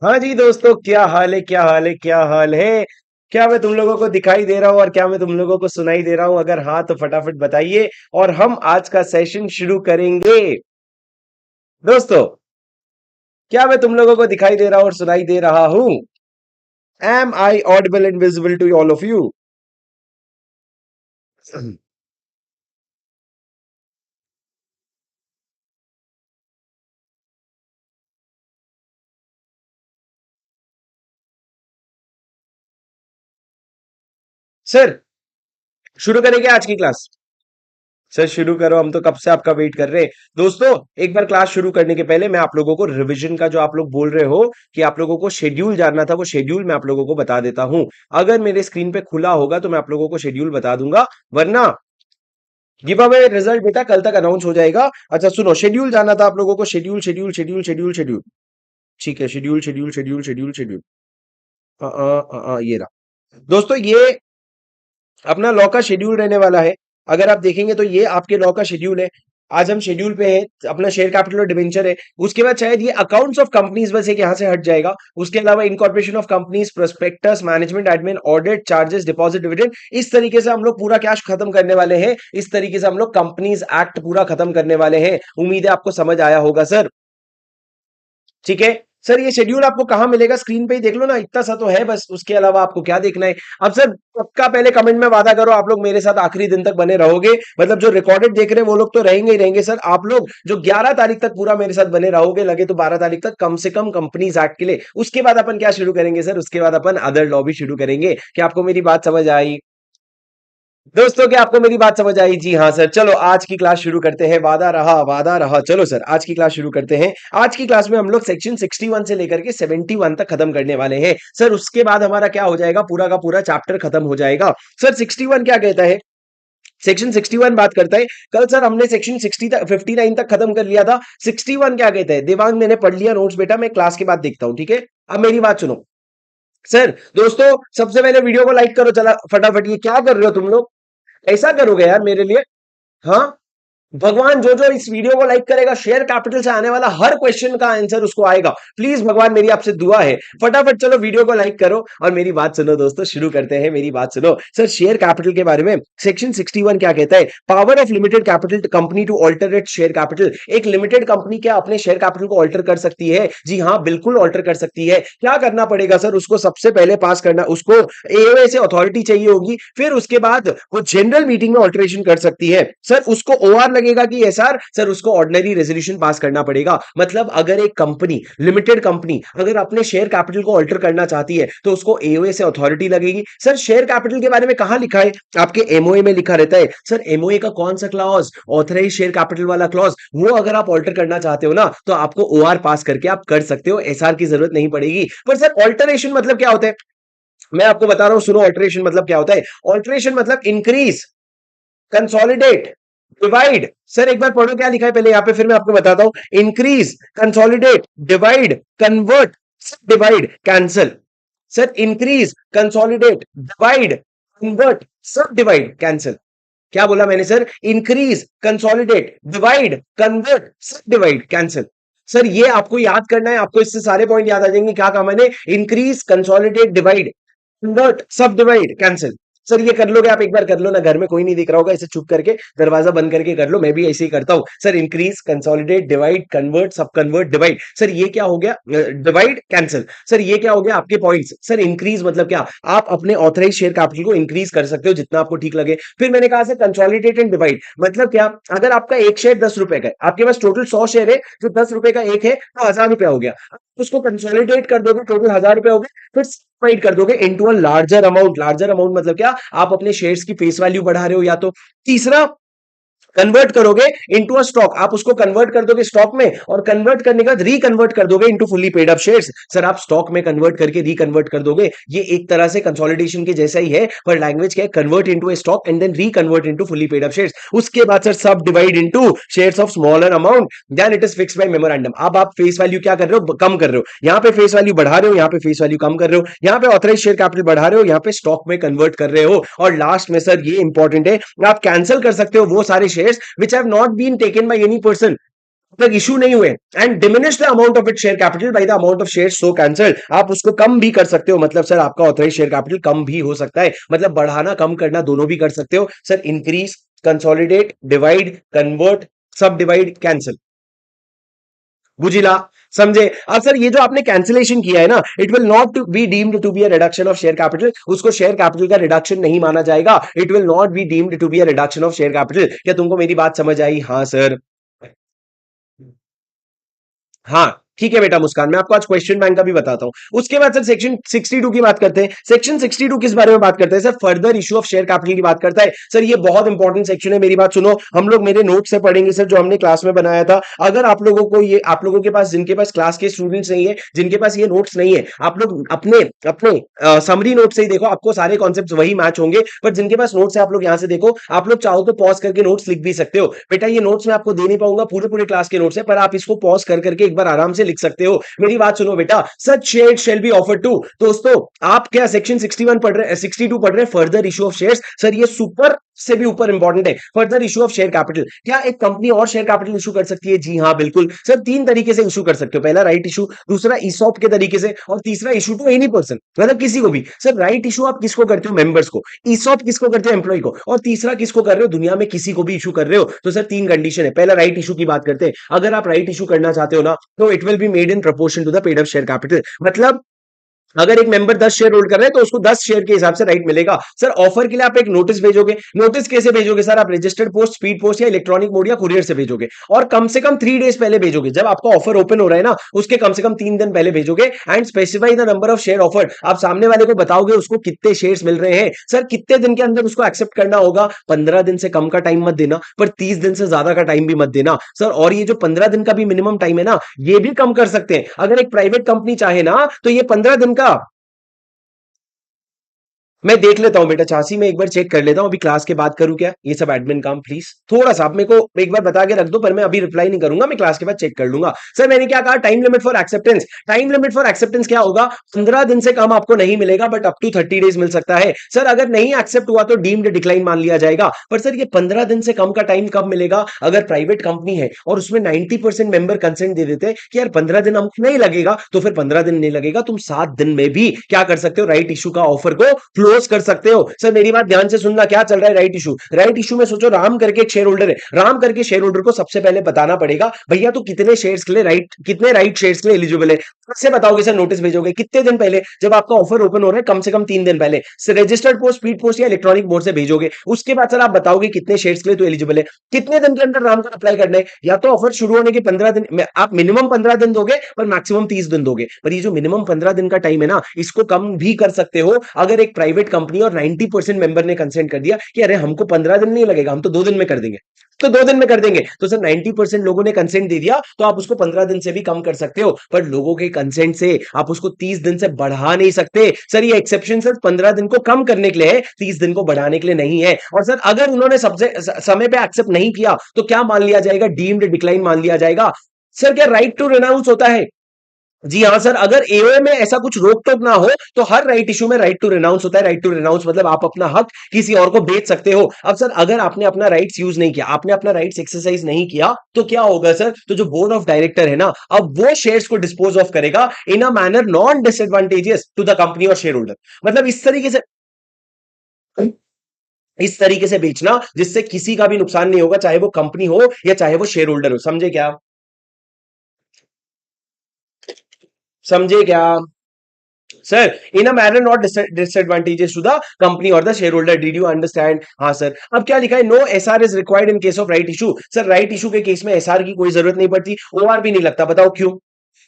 हाँ जी दोस्तों, क्या हाल है, क्या हाल है, क्या हाल है। क्या मैं तुम लोगों को दिखाई दे रहा हूँ और क्या मैं तुम लोगों को सुनाई दे रहा हूँ? अगर हाँ तो फटाफट बताइए और हम आज का सेशन शुरू करेंगे। दोस्तों, क्या मैं तुम लोगों को दिखाई दे रहा हूँ और सुनाई दे रहा हूँ? Am I audible and visible to all of you? Sir, शुरू करेंगे आज की क्लास? सर शुरू करो, हम तो कब से आपका वेट कर रहे हैं। दोस्तों, एक बार क्लास शुरू करने के पहले मैं आप लोगों को रिवीजन का, जो आप लोग बोल रहे हो कि आप लोगों को शेड्यूल जानना था, वो शेड्यूल मैं आप लोगों को बता देता हूं। अगर मेरे स्क्रीन पे खुला होगा तो मैं आप लोगों को शेड्यूल बता दूंगा, वरना गिव अवे रिजल्ट बेटा कल तक अनाउंस हो जाएगा। अच्छा सुनो, शेड्यूल जानना था आप लोगों को, schedule schedule schedule schedule schedule. ठीक है, schedule schedule schedule schedule schedule. ये रहा दोस्तों, ये अपना लॉ का शेड्यूल रहने वाला है। अगर आप देखेंगे तो ये आपके लॉ का शेड्यूल है। आज हम शेड्यूल पे हैं, अपना शेयर कैपिटल और डिवेंचर है। उसके बाद शायद ये अकाउंट्स ऑफ कंपनीज बस एक यहाँ से हट जाएगा। उसके अलावा incorporation of companies, prospectus, management, admin, audit, charges, deposit, dividend, इस तरीके से हम लोग पूरा कैश खत्म करने वाले हैं। इस तरीके से हम लोग कंपनीज एक्ट पूरा खत्म करने वाले हैं। उम्मीद है आपको समझ आया होगा सर। ठीक है सर, ये शेड्यूल आपको कहाँ मिलेगा? स्क्रीन पे ही देख लो ना, इतना सा तो है बस, उसके अलावा आपको क्या देखना है? अब सर पक्का पहले कमेंट में वादा करो आप लोग मेरे साथ आखिरी दिन तक बने रहोगे। मतलब जो रिकॉर्डेड देख रहे हैं वो लोग तो रहेंगे ही रहेंगे सर। आप लोग जो 11 तारीख तक पूरा मेरे साथ बने रहोगे, लगे तो 12 तारीख तक कम से कम कंपनीज एक्ट के लिए। उसके बाद अपन क्या शुरू करेंगे सर? उसके बाद अपन अदर लॉ भी शुरू करेंगे। क्या आपको मेरी बात समझ आई? दोस्तों, क्या आपको मेरी बात समझ आई? जी हाँ सर। चलो आज की क्लास शुरू करते हैं। वादा रहा, वादा रहा। चलो सर, आज की क्लास शुरू करते हैं। आज की क्लास में हम लोग सेक्शन 61 से लेकर के 71 तक खत्म करने वाले हैं सर। उसके बाद हमारा क्या हो जाएगा? पूरा का पूरा चैप्टर खत्म हो जाएगा सर। 61 क्या कहता है? सेक्शन 61 बात करता है, कल सर हमने सेक्शन 60 तक 59 तक खत्म कर लिया था। 61 क्या कहता है? देवांग, मैंने पढ़ लिया नोट्स बेटा, मैं क्लास के बाद देखता हूं, ठीक है? अब मेरी बात सुनो सर। दोस्तों, सबसे पहले वीडियो को लाइक करो, चला फटाफट। ये क्या कर रहे हो तुम लोग? ऐसा करोगे यार मेरे लिए? हाँ, भगवान, जो जो इस वीडियो को लाइक करेगा, शेयर कैपिटल से आने वाला हर क्वेश्चन का आंसर उसको आएगा। प्लीज भगवान, मेरी आपसे दुआ है। फटाफट चलो वीडियो को लाइक करो और मेरी बात सुनो। दोस्तों शुरू करते हैं, मेरी बात सुनो सर। शेयर कैपिटल के बारे में सेक्शन 61 क्या कहता है? Power of limited capital company to alterate share capital. एक लिमिटेड कंपनी क्या अपने शेयर कैपिटल को ऑल्टर कर सकती है? जी हाँ, बिल्कुल ऑल्टर कर सकती है। क्या करना पड़ेगा सर? उसको सबसे पहले पास करना, उसको एओए से अथॉरिटी चाहिए होगी। फिर उसके बाद वो जनरल मीटिंग में ऑल्टरेशन कर सकती है सर। उसको ओआर लगेगा कि एसआर? सर उसको ऑर्डिनरी रेजोल्यूशन पास करना पड़ेगा। मतलब अगर एक कंपनी, लिमिटेड कंपनी, अगर अपने शेयर कैपिटल को ऑल्टर करना चाहती है तो उसको एओए से अथॉरिटी लगेगी। सर शेयर कैपिटल के बारे में कहां लिखा है? आपके एमओए में लिखा रहता है सर। एमओए का कौन सा क्लॉज? ऑथराइज शेयर कैपिटल वाला क्लॉज। वो अगर आप ऑल्टर करना चाहते हो ना, तो आपको ओआर पास करके आप कर सकते हो, एसआर की जरूरत नहीं पड़ेगी। पर सर ऑल्टरेशन मतलब क्या होता है? मैं आपको बता रहा हूं, सुनो। ऑल्टरेशन मतलब क्या होता है? ऑल्टरेशन मतलब इंक्रीज, कंसोलिडेट, डिवाइड। सर एक बार पढ़ो क्या लिखा है पहले यहां पे, फिर मैं आपको बताता हूं। Increase, consolidate, divide, convert, divide, cancel. Sir increase, consolidate, divide, convert, सब डिवाइड, कैंसल। क्या बोला मैंने sir? Increase, consolidate, divide, convert, सब डिवाइड, कैंसल। सर ये आपको याद करना है। आपको इससे सारे पॉइंट याद आ जाएंगे। क्या कहा मैंने? इंक्रीज, कंसोलिडेट, डिवाइड, कन्वर्ट, सब डिवाइड, कैंसिल। सर ये कर लोगे आप? एक बार कर लो ना, घर में कोई नहीं दिख रहा होगा, इसे चुप करके दरवाजा बंद करके कर लो। मैं भी ऐसे ही करता हूं sir. Increase, consolidate, divide, convert, सब कन्वर्ट, डिवाइड। सर ये क्या हो गया? Divide, cancel. सर ये क्या हो गया? आपके पॉइंट्स। सर इंक्रीज मतलब क्या? आप अपने ऑथराइज शेयर कैपिटल को इंक्रीज कर सकते हो जितना आपको ठीक लगे। फिर मैंने कहा सर कंसोलिडेट एंड डिवाइड मतलब क्या? अगर आपका एक शेयर 10 रुपए का है, आपके पास टोटल 100 शेयर है, जो 10 रुपए का एक है, तो 1000 रुपया हो गया। उसको कंसोलिडेट कर दोगे, टोटल 1000 रुपए हो गए। फिर डिवाइड कर दोगे into a larger amount. Larger amount मतलब क्या? आप अपने शेयर्स की फेस वैल्यू बढ़ा रहे हो या तो। तीसरा, कन्वर्ट करोगे इनटू अ स्टॉक। आप उसको कन्वर्ट कर दोगे स्टॉक में, और कन्वर्ट करने के बाद रिकन्वर्ट कर दोगे into fully paid up shares. Sir आप स्टॉक में कन्वर्ट करके रिकन्वर्ट कर दोगे। ये एक तरह से कंसोलिडेशन के जैसा ही है, पर लैंग्वेज क्या है? Convert into a stock and then reconvert into fully paid up shares. उसके बाद sir subdivide into shares of smaller amount, then it is fixed by memorandum. अब आप फेस वैल्यू क्या कर रहे हो? कम कर रहे हो। यहाँ पे फेस वैल्यू बढ़ा रहे हो, यहाँ पे फेस वैल्यू कम कर रहे हो। यहाँ पे ऑथराइज शेयर कैपिटल बढ़ा रहे हो, यहाँ पे स्टॉक में कन्वर्ट कर रहे हो। और लास्ट में सर ये इंपॉर्टेंट है, आप कैंसिल कर सकते हो वो सारे shares which have not been taken by any person. तक इशू नहीं हुए and diminish the amount of it share capital by the amount of share so cancelled, आप उसको कम भी कर सकते हो, मतलब सर आपका ऑथराइज शेयर कैपिटल कम भी हो सकता है, मतलब बढ़ाना कम करना दोनों भी कर सकते हो sir. Increase, consolidate, divide, convert, सब डिवाइड, कैंसिल, बुझिला, समझे। अब सर ये जो आपने कैंसिलेशन किया है ना, it will not be deemed to be a reduction of share capital, उसको शेयर कैपिटल का रिडक्शन नहीं माना जाएगा, it will not be deemed to be a reduction of share capital. क्या तुमको मेरी बात समझ आई? हाँ सर। हाँ ठीक है बेटा मुस्कान, मैं आपको आज क्वेश्चन बैंक का भी बताता हूं। उसके बाद सर सेक्शन 62 की बात करते हैं। सेक्शन 62 किस बारे में बात करते हैं sir? Further issue of share capital की बात करता है सर। ये बहुत इंपॉर्टेंट सेक्शन है, मेरी बात सुनो, हम लोग मेरे नोट से पढ़ेंगे सर, जो हमने क्लास में बनाया था। अगर आप लोगों को ये, आप लोगों के पास, जिनके पास क्लास के स्टूडेंट्स नहीं है, जिनके पास ये नोट्स नहीं है, आप लोग अपने अपने समरी नोट से ही देखो, आपको सारे कॉन्सेप्ट वही मैच होंगे। पर जिनके पास नोट्स है आप लोग यहां से देखो, आप लोग चाहो तो पॉज करके नोट्स लिख भी सकते हो। बेटा ये नोट्स मैं आपको दे नहीं पाऊंगा, पूरे पूरे क्लास के नोट्स है, पर आप इसको पॉज कर करके एक बार आराम से लिख सकते हो। मेरी बात सुनो बेटा, such share shall be offer to, दोस्तों आप क्या सेक्शन 61 पढ़ रहे हैं, 62 पढ़ रहे हैं, further issue of shares. Sir ये सुपर से भी ऊपर इंपॉर्टेंट है, further issue of share capital. क्या एक कंपनी और शेयर कैपिटल इशू कर सकती है? जी हाँ बिल्कुल सर, तीन तरीके से इशू कर सकते हो। पहला राइट इशू, दूसरा ईसॉप के तरीके से, और तीसरा इशू टू एनी पर्सन, मतलब किसी को भी। सर राइट इशू आप किसको करते हो? मेंबर्स को। ईसॉप किसको करते हो? एम्प्लॉय को। और तीसरा किसको कर रहे हो? दुनिया में किसी को भी इशू कर रहे हो। तो सर तीन कंडीशन है। पहला राइट इशू की बात करते हैं, अगर आप राइट इशू करना चाहते हो ना, तो it will be made in proportion to the paid up share capital. मतलब अगर एक मेंबर 10 शेयर होल्ड कर रहे हैं तो उसको 10 शेयर के हिसाब से राइट मिलेगा। सर ऑफर के लिए आप एक नोटिस भेजोगे, नोटिस कैसे भेजोगे सर? आप रजिस्टर्ड पोस्ट, स्पीड पोस्ट या इलेक्ट्रॉनिक मोड या कुरियर से भेजोगे, और कम से कम 3 डेज पहले भेजोगे। जब आपका ऑफर ओपन हो रहा है ना, उसके कम से कम 3 दिन पहले भेजोगे। And specify the number of share offered, आप सामने वाले को बताओगे उसको कितने शेयर्स मिल रहे हैं। सर कितने दिन के अंदर उसको एक्सेप्ट करना होगा? 15 दिन से कम का टाइम मत देना, पर 30 दिन से ज्यादा का टाइम भी मत देना सर। और ये जो 15 दिन का भी मिनिमम टाइम है ना, ये भी कम कर सकते हैं। अगर एक प्राइवेट कंपनी चाहे ना, तो ये 15 दिन का, मैं देख लेता हूं बेटा चाची, मैं एक बार चेक कर लेता हूं, अभी क्लास के बाद करूं क्या ये सब एडमिन काम? प्लीज थोड़ा सा आप मेरे को एक बार बता के रख दो, पर मैं अभी रिप्लाई नहीं करूंगा, मैं क्लास के बाद चेक कर लूंगा। सर मैंने क्या कहा? Time limit for acceptance. Time limit for acceptance क्या होगा? 15 दिन से कम आपको नहीं मिलेगा, बट अप टू 30 डेज मिल सकता है। सर अगर नहीं एक्सेप्ट हुआ तो डीम्ड डिक्लाइन मान लिया जाएगा। पर सर ये 15 दिन से कम का टाइम कब मिलेगा? अगर प्राइवेट कंपनी है और उसमें 90% मेंबर कंसेंट दे देते हैं कि यार 15 दिन हमको नहीं लगेगा, तो फिर 15 दिन नहीं लगेगा, तुम 7 दिन में भी क्या कर सकते हो? राइट इशू का ऑफर को क्लोज कर सकते हो। सर मेरी बात ध्यान से सुनना, क्या चल रहा है राइट इशू? राइट इशू में सोचो राम करके एक शेयर होल्डर है, राम करके शेयर होल्डर को सबसे पहले बताना पड़ेगा भैया तू कितने शेयर्स के लिए राइट, कितने राइट शेयर्स के लिए एलिजिबल है। कैसे बताओगे सर? नोटिस भेजोगे कितने दिन पहले? जब आपका ऑफर ओपन हो रहा है कम से कम 3 दिन पहले। रजिस्टर्ड पोस्ट, स्पीड पोस्ट या इलेक्ट्रॉनिक मोड से भेजोगे। उसके बाद सर आप बताओगे कितने शेयर्स के लिए तो एलिजिबल है, कितने दिन के अंदर राम को अप्लाई करना है। या तो ऑफर शुरू होने के 15 दिन आप मिनिमम 15 दिन दोगे, पर मैक्सिमम 30 दिन दोगे। पर ये जो मिनिमम 15 दिन का टाइम है ना, इसको कम भी कर सकते हो अगर एक प्राइवेट कंपनी और 90% मेंबर ने कंसेंट कर दिया कि अरे हमको 15 दिन नहीं लगेगा, हम तो 2 दिन में कर देंगे, तो 2 दिन में कर देंगे। तो सर 90% लोगों ने कंसेंट दे दिया, तो आप उसको 15 दिन से भी कम कर सकते हो। पर लोगों के कंसेंट से आप उसको 30 दिन से बढ़ा नहीं सकते। सर ये एक्सेप्शन सिर्फ 15 दिन को कम करने के लिए है, 30 दिन को बढ़ाने के लिए नहीं है। और सर अगर उन्होंने सबसे समय पे एक्सेप्ट नहीं किया, तो क्या मान लिया जाएगा? डीम्ड डिक्लाइन मान लिया जाएगा। सर क्या राइट टू रिनाउंस होता है? जी हाँ सर, अगर एओए में ऐसा कुछ रोक टोक ना हो, तो हर राइट इशू में राइट टू रिनाउंस होता है। राइट टू रिनाउंस मतलब आप अपना हक किसी और को बेच सकते हो। अब सर अगर आपने अपना राइट्स यूज नहीं किया, आपने अपना राइट्स एक्सरसाइज नहीं किया, तो क्या होगा सर? तो जो बोर्ड ऑफ डायरेक्टर है ना, अब वो शेयर्स को डिस्पोज ऑफ करेगा in a manner non disadvantageous to the company और शेयर होल्डर। मतलब इस तरीके से बेचना जिससे किसी का भी नुकसान नहीं होगा, चाहे वो कंपनी हो या चाहे वो शेयर होल्डर हो। समझे क्या? समझे क्या sir? In a manner not disadvantages to the company और the shareholder. Did you understand? हाँ सर। अब क्या लिखा है? No SR is required in case of right issue. Sir right issue के केस में एसआर की कोई जरूरत नहीं पड़ती, ओआर भी नहीं लगता। बताओ क्यों?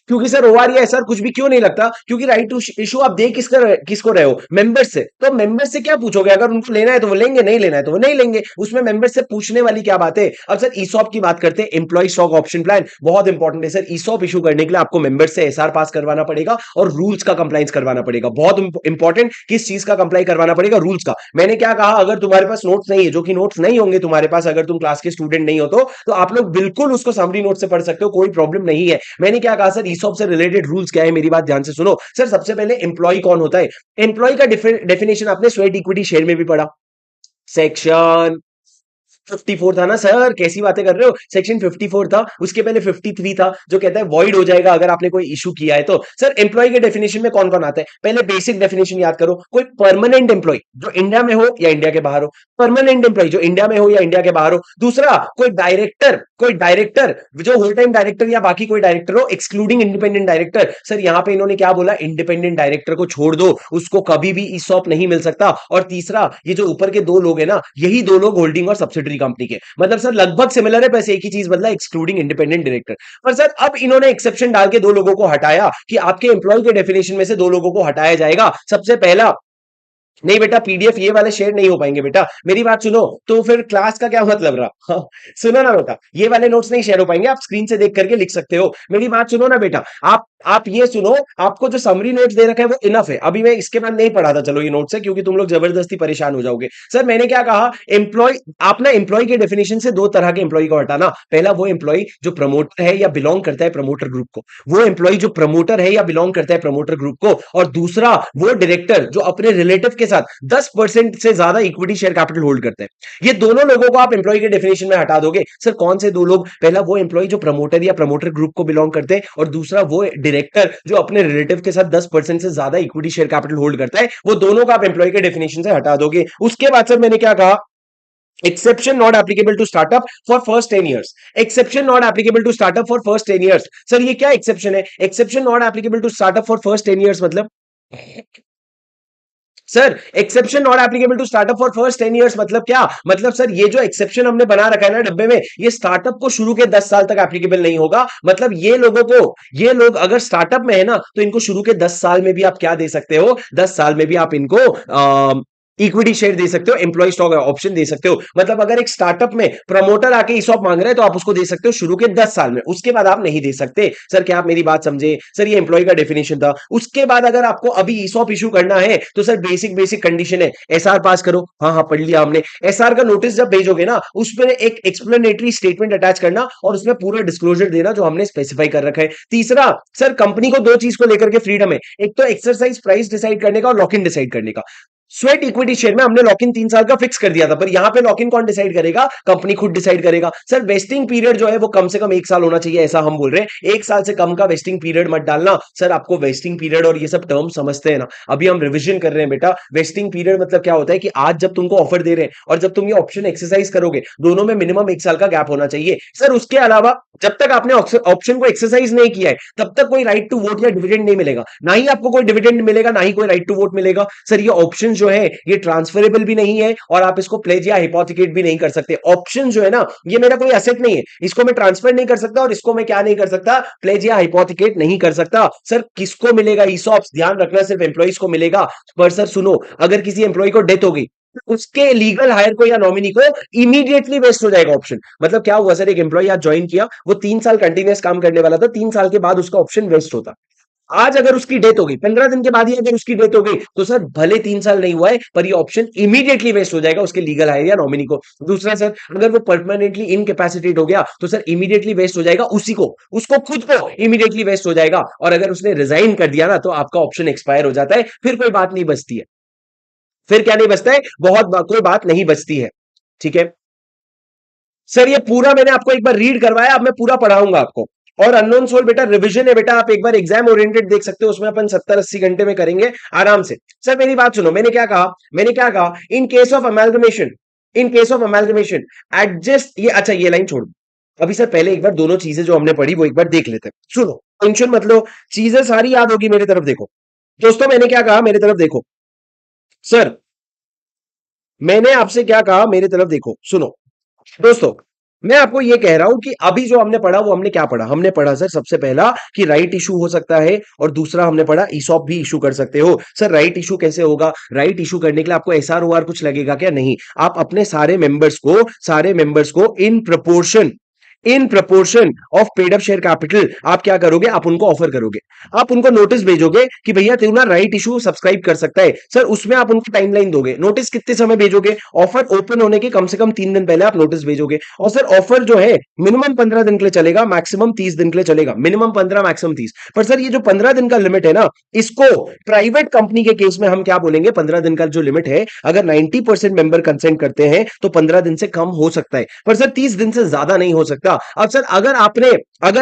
क्योंकि सर ओआर या एसआर कुछ भी क्यों नहीं लगता? क्योंकि राइट टू इशू आप दे किसको रहे हो? मेंबर्स से। तो मेंबर्स से क्या पूछोगे? अगर उनको लेना है तो वो लेंगे, नहीं लेना है तो वो नहीं लेंगे। उसमें मेंबर्स से पूछने वाली क्या बात है? अब सर ईसॉप की बात करते हैं, एम्प्लॉय स्टॉक ऑप्शन प्लान बहुत इंपॉर्टेंट है सर। ईसॉप इशू करने के लिए आपको मेंबर्स से एसआर पास करवाना पड़ेगा और रूल्स का कंप्लाइंस करवाना पड़ेगा। बहुत इंपॉर्टेंट, किस चीज का कंप्लाई करवाना पड़ेगा? रूल्स का। मैंने क्या कहा? अगर तुम्हारे पास नोट्स नहीं है, जो कि नोट्स नहीं होंगे तुम्हारे पास अगर तुम क्लास के स्टूडेंट नहीं हो, तो आप लोग बिल्कुल उसको समरी नोट से पढ़ सकते हो, कोई प्रॉब्लम नहीं है। मैंने क्या कहा सर? ईसॉप से रिलेटेड रूल्स क्या है, मेरी बात ध्यान से सुनो। सर सबसे पहले एम्प्लॉय कौन होता है? एम्प्लॉय का डेफिनेशन आपने स्वेट इक्विटी शेयर में भी पढ़ा, सेक्शन 54 था ना सर, कैसी बातें कर रहे हो? सेक्शन 54 था, उसके पहले 53 था जो कहता है वॉइड हो जाएगा अगर आपने कोई इशू किया है तो। सर एम्प्लॉय के डेफिनेशन में कौन कौन आता है? पहले बेसिक डेफिनेशन याद करो। कोई परमानेंट एम्प्लॉय जो इंडिया में हो या इंडिया के बाहर हो, परमानेंट एम्प्लॉय जो इंडिया में हो या इंडिया के बाहर हो। दूसरा, कोई डायरेक्टर जो होल टाइम डायरेक्टर या बाकी कोई डायरेक्टर हो एक्सक्लूडिंग इंडिपेंडेंट डायरेक्टर। सर यहां पे इन्होंने क्या बोला? इंडिपेंडेंट डायरेक्टर को छोड़ दो, उसको कभी भी ईसॉप नहीं मिल सकता। और तीसरा, ये जो ऊपर के दो लोग हैं ना, यही दो लोग होल्डिंग और सब्सिडरी कंपनी के, मतलब सर लगभग सिमिलर है, बस एक ही चीज बदला, एक्सक्लूडिंग इंडिपेंडेंट डायरेक्टर। पर सर अब इन्होंने एक्सेप्शन डाल के दो लोगों को हटाया कि आपके एम्प्लॉय के डेफिनेशन में से दो लोगों को हटाया जाएगा। सबसे पहला, नहीं बेटा पीडीएफ ये वाले शेयर नहीं हो पाएंगे बेटा, मेरी बात सुनो। तो फिर क्लास का क्या मतलब रहा? हाँ, सुनो ना बेटा, ये वाले नोट्स नहीं शेयर हो पाएंगे, आप स्क्रीन से देख करके लिख सकते हो। मेरी बात सुनो ना बेटा, आप ये सुनो, आपको जो समरी नोट्स दे रखा है वो इनफ है। अभी मैं इसके बाद नहीं पढ़ाता चलो ये नोट्स है, क्योंकि तुम लोग जबरदस्ती परेशान हो जाओगे। सर मैंने क्या कहा? एम्प्लॉय, आप ना एम्प्लॉय के डेफिनेशन से दो तरह के एम्प्लॉय को हटाना। पहला वो एम्प्लॉय जो प्रमोटर है या बिलोंग करता है प्रमोटर ग्रुप को, वो एम्प्लॉय जो प्रमोटर है या बिलोंग करता है प्रमोटर ग्रुप को। और दूसरा वो डायरेक्टर जो अपने रिलेटिव के साथ 10% से ज्यादा इक्विटी शेयर कैपिटल होल्ड करते हैं। ये दोनों लोगों को आप एम्प्लॉय के डेफिनेशन में हटा दोगे। सर कौन से दो लोग? पहला वो एम्प्लॉय जो प्रमोटर या प्रमोटर ग्रुप को बिलोंग करते हैं, और दूसरा वो डायरेक्टर जो अपने रिलेटिव के साथ 10% से ज्यादा इक्विटी शेयर कैपिटल होल्ड करता है। वो दोनों का आप एम्प्लॉय के डेफिनेशन से हटा दोगे। उसके बाद सर मैंने क्या कहा? Exception not applicable to startup for first 10 years. Exception not applicable to startup for first 10 years. Sir ये क्या एक्सेप्शन है? Exception not applicable to startup for first 10 years मतलब, sir exception not applicable to startup for first 10 years मतलब क्या? मतलब sir ये जो exception हमने बना रखा है ना डब्बे में, ये स्टार्टअप को शुरू के 10 साल तक एप्लीकेबल नहीं होगा। मतलब ये लोगों को, ये लोग अगर स्टार्टअप में है ना, तो इनको शुरू के 10 साल में भी आप क्या दे सकते हो? 10 साल में भी आप इनको इक्विटी शेयर दे सकते हो, एम्प्लॉय स्टॉक ऑप्शन दे सकते हो। मतलब अगर एक स्टार्टअप में प्रमोटर आके ईसॉप मांग रहा है तो आप उसको दे सकते हो शुरू के 10 साल में, उसके बाद आप नहीं दे सकते। सर क्या आप मेरी बात समझे? सर ये एम्प्लॉय का डेफिनेशन था। उसके बाद अगर आपको अभी ईसॉप इशू करना है तो सर बेसिक बेसिक कंडीशन है, एसआर पास करो। हाँ हाँ पढ़ लिया हमने। एसआर का नोटिस जब भेजोगे ना, उसमें एक एक्सप्लेनेटरी स्टेटमेंट अटैच करना और उसमें पूरा डिस्क्लोजर देना जो हमने स्पेसिफाई कर रखा है। तीसरा, सर कंपनी को दो चीज को लेकर के फ्रीडम है, एक तो एक्सरसाइज प्राइस डिसाइड करने का और लॉक इन डिसाइड करने का। स्वेट इक्विटी शेयर में हमने लॉक इन 3 साल का फिक्स कर दिया था, पर यहां पे लॉक इन कौन डिसाइड करेगा? कंपनी खुद डिसाइड करेगा। सर वेस्टिंग पीरियड जो है वो कम से कम 1 साल होना चाहिए, ऐसा हम बोल रहे हैं। 1 साल से कम का वेस्टिंग पीरियड मत डालना। सर आपको वेस्टिंग पीरियड और ये सब टर्म समझते हैं ना? अभी हम रिविजन कर रहे हैं बेटा। वेस्टिंग पीरियड मतलब क्या होता है कि आज जब तुमको ऑफर दे रहे हैं और जब तुम ये ऑप्शन एक्सरसाइज करोगे, दोनों में मिनिमम 1 साल का गैप होना चाहिए। सर उसके अलावा जब तक आपने ऑप्शन को एक्सरसाइज नहीं किया है, तब तक कोई राइट टू वोट या डिविडेंड नहीं मिलेगा। ना ही आपको कोई डिविडेंड मिलेगा, ना ही कोई राइट टू वोट मिलेगा। सर ये ऑप्शन जो है ये ट्रांसफरेबल भी नहीं है, और आप इसको प्लेज या हिपोथिकेट भी नहीं कर सकते। ऑप्शन जो है ना, ये मेरा कोई एसेट नहीं है, इसको मैं ट्रांसफर नहीं कर सकता, और इसको मैं क्या नहीं कर सकता? प्लेज या हिपोथिकेट नहीं कर सकता। सर किसको मिलेगा ईसॉप्स? ध्यान रखना सिर्फ एम्प्लॉइज को मिलेगा। पर सर सुनो, अगर किसी एम्प्लॉय को डेथ हो गई, उसके लीगल हायर को या नॉमिनी को इमीडिएटली वेस्ट हो जाएगा ऑप्शन। मतलब क्या हुआ सर, एक एम्प्लॉय आज ज्वाइन किया, वो 3 साल कंटिन्यूस काम करने वाला था, 3 साल के बाद उसका ऑप्शन वेस्ट होता। आज अगर उसकी डेथ हो गई, 15 दिन के बाद ही अगर उसकी डेथ हो गई, तो सर भले 3 साल नहीं हुआ है, पर ये ऑप्शन इमीडिएटली वेस्ट हो जाएगा उसके लीगल हायर या नॉमिनी को। दूसरा सर, अगर वो परमानेंटली इनकैपेसिटेट हो गया, तो सर इमीडिएटली वेस्ट हो जाएगा उसी को, उसको खुद को इमीडिएटली वेस्ट हो जाएगा। और अगर उसने रिजाइन कर दिया ना, तो आपका ऑप्शन एक्सपायर हो जाता है, फिर कोई बात नहीं बचती है। फिर क्या नहीं बचता है? कोई बात नहीं बचती है। ठीक है सर, ये पूरा मैंने आपको एक बार रीड करवाया, अब मैं पूरा पढ़ाऊंगा आपको। और अननोन सोल बेटा रिवीजन है बेटा, आप एक बार एग्जाम ओरिएंटेड देख सकते हो, उसमें अपन 70-80 घंटे में करेंगे आराम से। सर मेरी बात सुनो, मैंने क्या कहा? इन केस ऑफ अमेलगमेशन, एडजस्ट, ये अच्छा ये लाइन छोड़ दो। अभी सर पहले एक बार दोनों चीजें जो हमने पढ़ी वो एक बार देख लेते हैं। सुनो, टेंशन मत लो, चीजें सारी याद होगी। मेरी तरफ देखो दोस्तों, मैंने क्या कहा? मेरी तरफ देखो सर, मैंने आपसे क्या कहा? मेरी तरफ देखो, सुनो दोस्तों, मैं आपको यह कह रहा हूं कि अभी जो हमने पढ़ा वो हमने क्या पढ़ा? हमने पढ़ा सर सबसे पहला कि राइट इशू हो सकता है, और दूसरा हमने पढ़ा ईसॉप भी इशू कर सकते हो। सर राइट इशू कैसे होगा? राइट इशू करने के लिए आपको एसआर कुछ लगेगा क्या? नहीं। आप अपने सारे मेंबर्स को in in proportion of paid up share capital आप क्या करोगे, आप उनको ऑफर करोगे, आप उनको नोटिस भेजोगे कि भैया तू ना राइट इशू सब्सक्राइब कर सकता है सर, उसमें आप उनको टाइमलाइन दोगे। नोटिस कितने समय भेजोगे, ऑफर ओपन होने के कम से कम 3 दिन पहले आप नोटिस भेजोगे। और सर ऑफर जो है मिनिमम 15 दिन के लिए चलेगा, मैक्सिमम 30 दिन के लिए चलेगा, मिनिमम 15 मैक्सिमम 30। पर सर ये जो 15 दिन का लिमिट है ना, इसको प्राइवेट कंपनी के केस में हम क्या बोलेंगे, 15 दिन का जो लिमिट है अगर 90% मेंबर कंसेंट करते हैं तो 15 दिन से कम हो सकता है, पर सर 30 दिन से ज्यादा नहीं हो सकता। अब सर अगर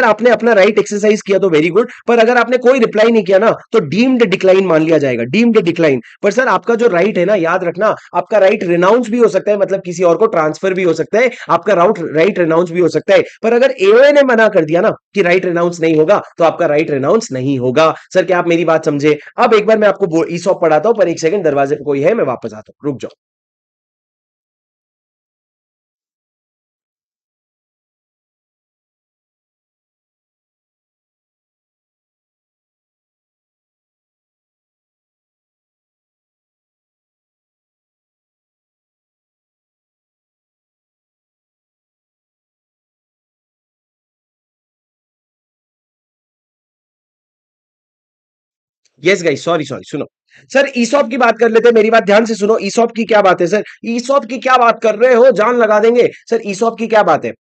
आपने अपना राइट एक्सरसाइज किया तो वेरी गुड, पर अगर आपने कोई रिप्लाई नहीं किया ना तो डीम्ड डिक्लाइन मान लिया जाएगा, डीम्ड डिक्लाइन। पर सर आपका जो राइट है ना, याद रखना, आपका राइट रिनाउंस भी हो सकता है, मतलब किसी और को ट्रांसफर भी हो सकता है, आपका राइट रिनाउंस भी हो सकता है। पर अगर एओए ने मना कर दिया ना कि राइट रिनाउंस नहीं होगा तो आपका राइट रिनाउंस नहीं होगा। सर क्या आप मेरी बात समझे? अब एक बार मैं आपको ईसॉप पढ़ाता हूं, पर एक सेकंड, दरवाजे पे कोई है, मैं वापस आता हूं, रुक जाओ। यस गाइस, सॉरी सॉरी, सुनो। सर ईसॉप की बात कर लेते हैं, मेरी बात ध्यान से सुनो। ईसॉप की क्या बात है सर, ईसॉप की क्या बात कर रहे हो, जान लगा देंगे सर, ईसॉप की क्या बात है?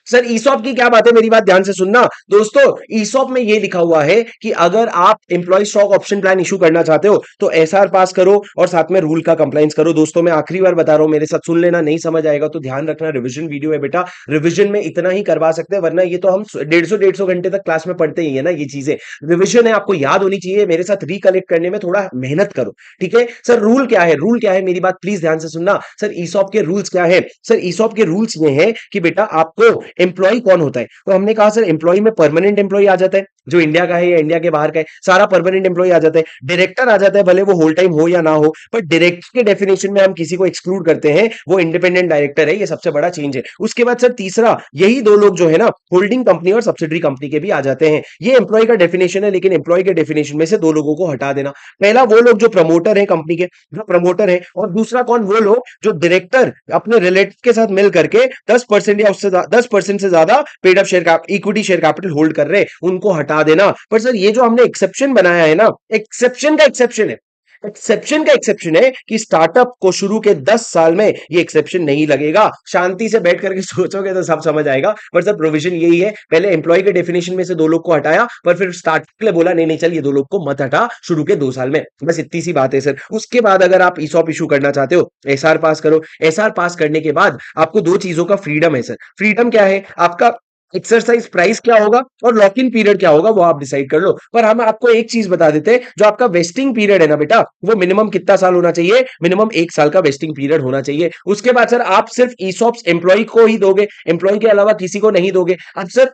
सर ईसॉप की क्या बात है, मेरी बात ध्यान से सुनना। दोस्तों ईसॉप में ये लिखा हुआ है कि अगर आप employ stock option plan issue करना चाहते हो तो एसआर पास करो और साथ में रूल का कंप्लाइंस करो। दोस्तों मैं आखिरी बार बता रहा हूं, मेरे साथ सुन लेना, नहीं समझ आएगा तो ध्यान रखना, रिवीजन वीडियो है बेटा, रिवीजन में इतना ही करवा सकते हैं, वरना ये तो हम 150 घंटे तक क्लास में पढ़ते ही है ना, ये चीजें रिवीजन है, आपको याद होनी चाहिए, मेरे साथ रिकलेक्ट करने में थोड़ा मेहनत करो, ठीक है। सर रूल क्या है, रूल क्या है, मेरी बात प्लीज ध्यान से सुनना। सर ईसॉप के रूल्स क्या है? सर ईसॉप के रूल्स ये हैं कि बेटा आपको एम्प्लॉय कौन होता है, तो हमने कहा सर एम्प्लॉय में परमानेंट एम्प्लॉय आ जाता है, जो इंडिया का है या इंडिया के बाहर का है, सारा परमानेंट एम्प्लॉय आ जाता है। डायरेक्टर आ जाता है, भले वो होल टाइम हो या ना हो, पर डायरेक्टर के डेफिनेशन में हम किसी को एक्सक्लूड करते हैं, वो इंडिपेंडेंट डायरेक्टर है, ये सबसे बड़ा चेंज है। उसके बाद सर तीसरा, यही दो लोग जो है ना, होल्डिंग कंपनी और सब्सिडरी कंपनी के भी आ जाते हैं। ये एम्प्लॉय का डेफिनेशन है, लेकिन एम्प्लॉय के डेफिनेशन में से दो लोगों को हटा देना। पहला वो लोग जो प्रमोटर है कंपनी के, जो प्रमोटर है, और दूसरा कौन, वो लोग जो डायरेक्टर अपने रिलेटिव के साथ मिल करके 10% या उससे 10% से ज्यादा paid up share equity share capital hold कर रहे हैं, उनको हटा देना। पर सर ये जो हमने एक्सेप्शन बनाया है ना, एक्सेप्शन है कि स्टार्टअप को शुरू के 10 साल में ये एक्सेप्शन नहीं लगेगा। शांति से बैठ करके सोचोगे तो सब समझ आएगा। पर सर प्रोविजन यही है, पहले एम्प्लॉय के डेफिनेशन में से दो लोग को हटाया, पर फिर स्टार्ट के लिए बोला नहीं नहीं चल ये दो लोग को मत हटा शुरू के 2 साल में, बस इतनी सी बात है सर। उसके बाद अगर आप ईसॉप इशू करना चाहते हो, एसआर पास करो। एसआर पास करने के बाद आपको दो चीजों का फ्रीडम है सर। फ्रीडम क्या है आपका, एक्सरसाइज प्राइस क्या होगा और लॉक इन पीरियड क्या होगा वो आप डिसाइड कर लो। पर हम आपको एक चीज बता देते हैं, जो आपका वेस्टिंग पीरियड है ना बेटा, वो मिनिमम कितना साल होना चाहिए, मिनिमम 1 साल का वेस्टिंग पीरियड होना चाहिए। उसके बाद सर आप सिर्फ ईसॉप्स एम्प्लॉय को ही दोगे, एम्प्लॉय के अलावा किसी को नहीं दोगे। अब सर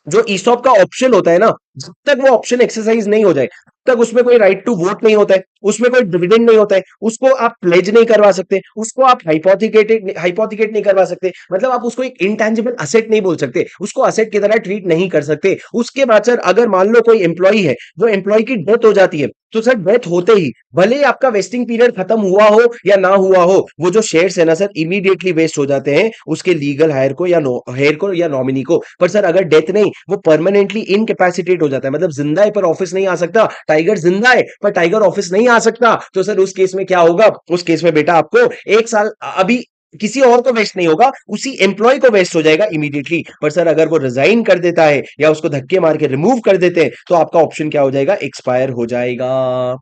जो ईसॉप का ऑप्शन होता है ना, जब तक वो ऑप्शन एक्सरसाइज नहीं हो जाए तब तक उसमें कोई राइट टू वोट नहीं होता है, उसमें कोई डिविडेंड नहीं होता है, उसको आप प्लेज नहीं करवा सकते, उसको आप हाइपोथिकेट नहीं करवा सकते, मतलब आप उसको एक इंटेंजिबल असेट नहीं बोल सकते, उसको असेट की तरह ट्रीट नहीं कर सकते। उसके बाद सर अगर मान लो कोई एम्प्लॉय है, जो एम्प्लॉय की डेथ हो जाती है, तो सर डेथ होते ही भले ही आपका वेस्टिंग पीरियड खत्म हुआ हो या ना हुआ हो, वो जो शेयर्स है ना सर इमीडिएटली वेस्ट हो जाते हैं उसके लीगल हायर को या हेयर को या नॉमिनी को। पर सर अगर डेथ नहीं, वो परमानेंटली इनकैपेसिटेट हो जाता है, मतलब जिंदा है पर ऑफिस नहीं आ सकता, टाइगर जिंदा है पर टाइगर ऑफिस नहीं आ सकता, तो सर उस केस में क्या होगा, उस केस में बेटा आपको 1 साल अभी किसी और को वेस्ट नहीं होगा, उसी एम्प्लॉय को वेस्ट हो जाएगा इमीडिएटली। पर सर अगर वो रिजाइन कर देता है या उसको धक्के मार के रिमूव कर देते हैं तो आपका ऑप्शन क्या हो जाएगा, एक्सपायर हो जाएगा।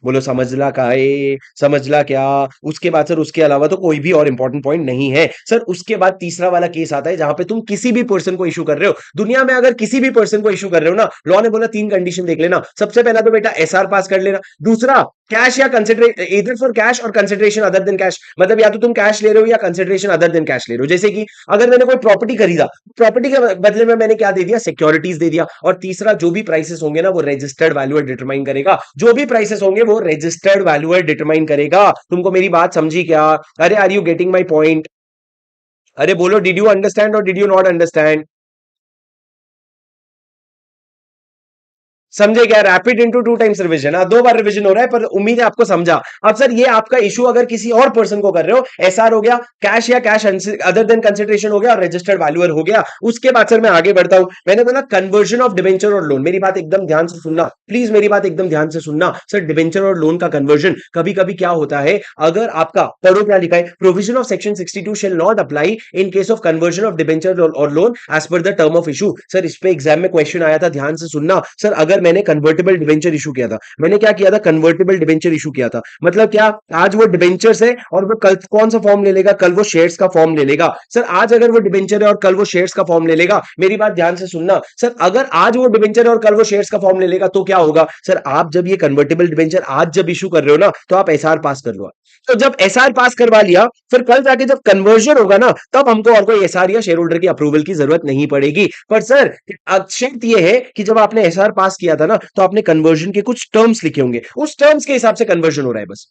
बोलो समझला काहे, समझला क्या? उसके बाद सर उसके अलावा तो कोई भी और इंपॉर्टेंट पॉइंट नहीं है सर। उसके बाद तीसरा वाला केस आता है जहां पे तुम किसी भी पर्सन को इशू कर रहे हो, दुनिया में अगर किसी भी पर्सन को इशू कर रहे हो ना, लॉ ने बोला 3 कंडीशन देख लेना। सबसे पहला तो बेटा एसआर पास कर लेना, दूसरा कैश या कंसिडरेशन, इधर फॉर कैश और कंसिडरेशन अदर देन कैश, मतलब या तो तुम कैश ले रहे हो या कंसिडरेशन अदर देन कैश ले रहे हो। जैसे कि अगर मैंने कोई प्रॉपर्टी खरीदा, प्रॉपर्टी के बदले में मैंने क्या दे दिया, सिक्योरिटीज दे दिया। और तीसरा जो भी प्राइसेस होंगे ना वो रजिस्टर्ड वैल्यूअर डिटरमाइन करेगा, जो भी प्राइसेस होंगे वो रजिस्टर्ड वैल्यूअर डिटरमाइन करेगा। तुमको मेरी बात समझी क्या? अरे are you getting my point? अरे बोलो डिड यू अंडरस्टैंड और डिड यू नॉट अंडरस्टैंड? समझे क्या? Rapid into 2 times revision. हाँ, 2 बार रिविजन हो रहा है, पर उम्मीद है आपको समझा। अब सर ये आपका इशू अगर किसी और पर्सन को कर रहे हो, एसआर हो गया, कैश या कैश अदर देन कंसिडरेशन हो गया, और रजिस्टर्ड वैल्यूअर हो गया। उसके बाद सर मैं आगे बढ़ता हूं। मैंने बोला कन्वर्जन ऑफ डिबेंचर और लोन। मेरी बात एकदम ध्यान से सुनना, प्लीज मेरी बात एकदम ध्यान से सुनना। सर डिबेंचर और लोन का कन्वर्जन कभी कभी क्या होता है, अगर आपका पढ़ो क्या लिखा है, provision of section 62 shall not apply in case of conversion of debenture और loan as per the term of issue. Sir इस पे एग्जाम में क्वेश्चन आया था, ध्यान से सुनना। सर अगर मैंने कन्वर्टेबल डिबेंचर इशू किया था, मैंने क्या किया था, कन्वर्टेबल डिबेंचर इशू किया था, मतलब क्या, आज वो डिबेंचर्स है और वो कल कौन सा फॉर्म ले लेगा, कल वो शेयर्स का फॉर्म ले लेगा। सर आज अगर वो डिबेंचर है और कल वो शेयर्स का फॉर्म ले लेगा, मेरी बात ध्यान से सुनना। सर अगर आज वो डिबेंचर है और कल वो शेयर्स का फॉर्म ले लेगा, तो क्या होगा सर, आप जब ये कन्वर्टेबल डिबेंचर आज जब इशू कर रहे हो ना, तो आप एसआर पास कर लो। तो जब एसआर पास करवा लिया, फिर कल जाके जब कन्वर्जन होगा ना, तब हमको और कोई एसआर या शेयर होल्डर की अप्रूवल की जरूरत नहीं पड़ेगी। पर सर शर्त यह है कि जब आपने एसआर पास किया था ना, तो आपने कन्वर्जन के कुछ टर्म्स लिखे होंगे, उस टर्म्स के हिसाब से कन्वर्जन हो रहा है बस।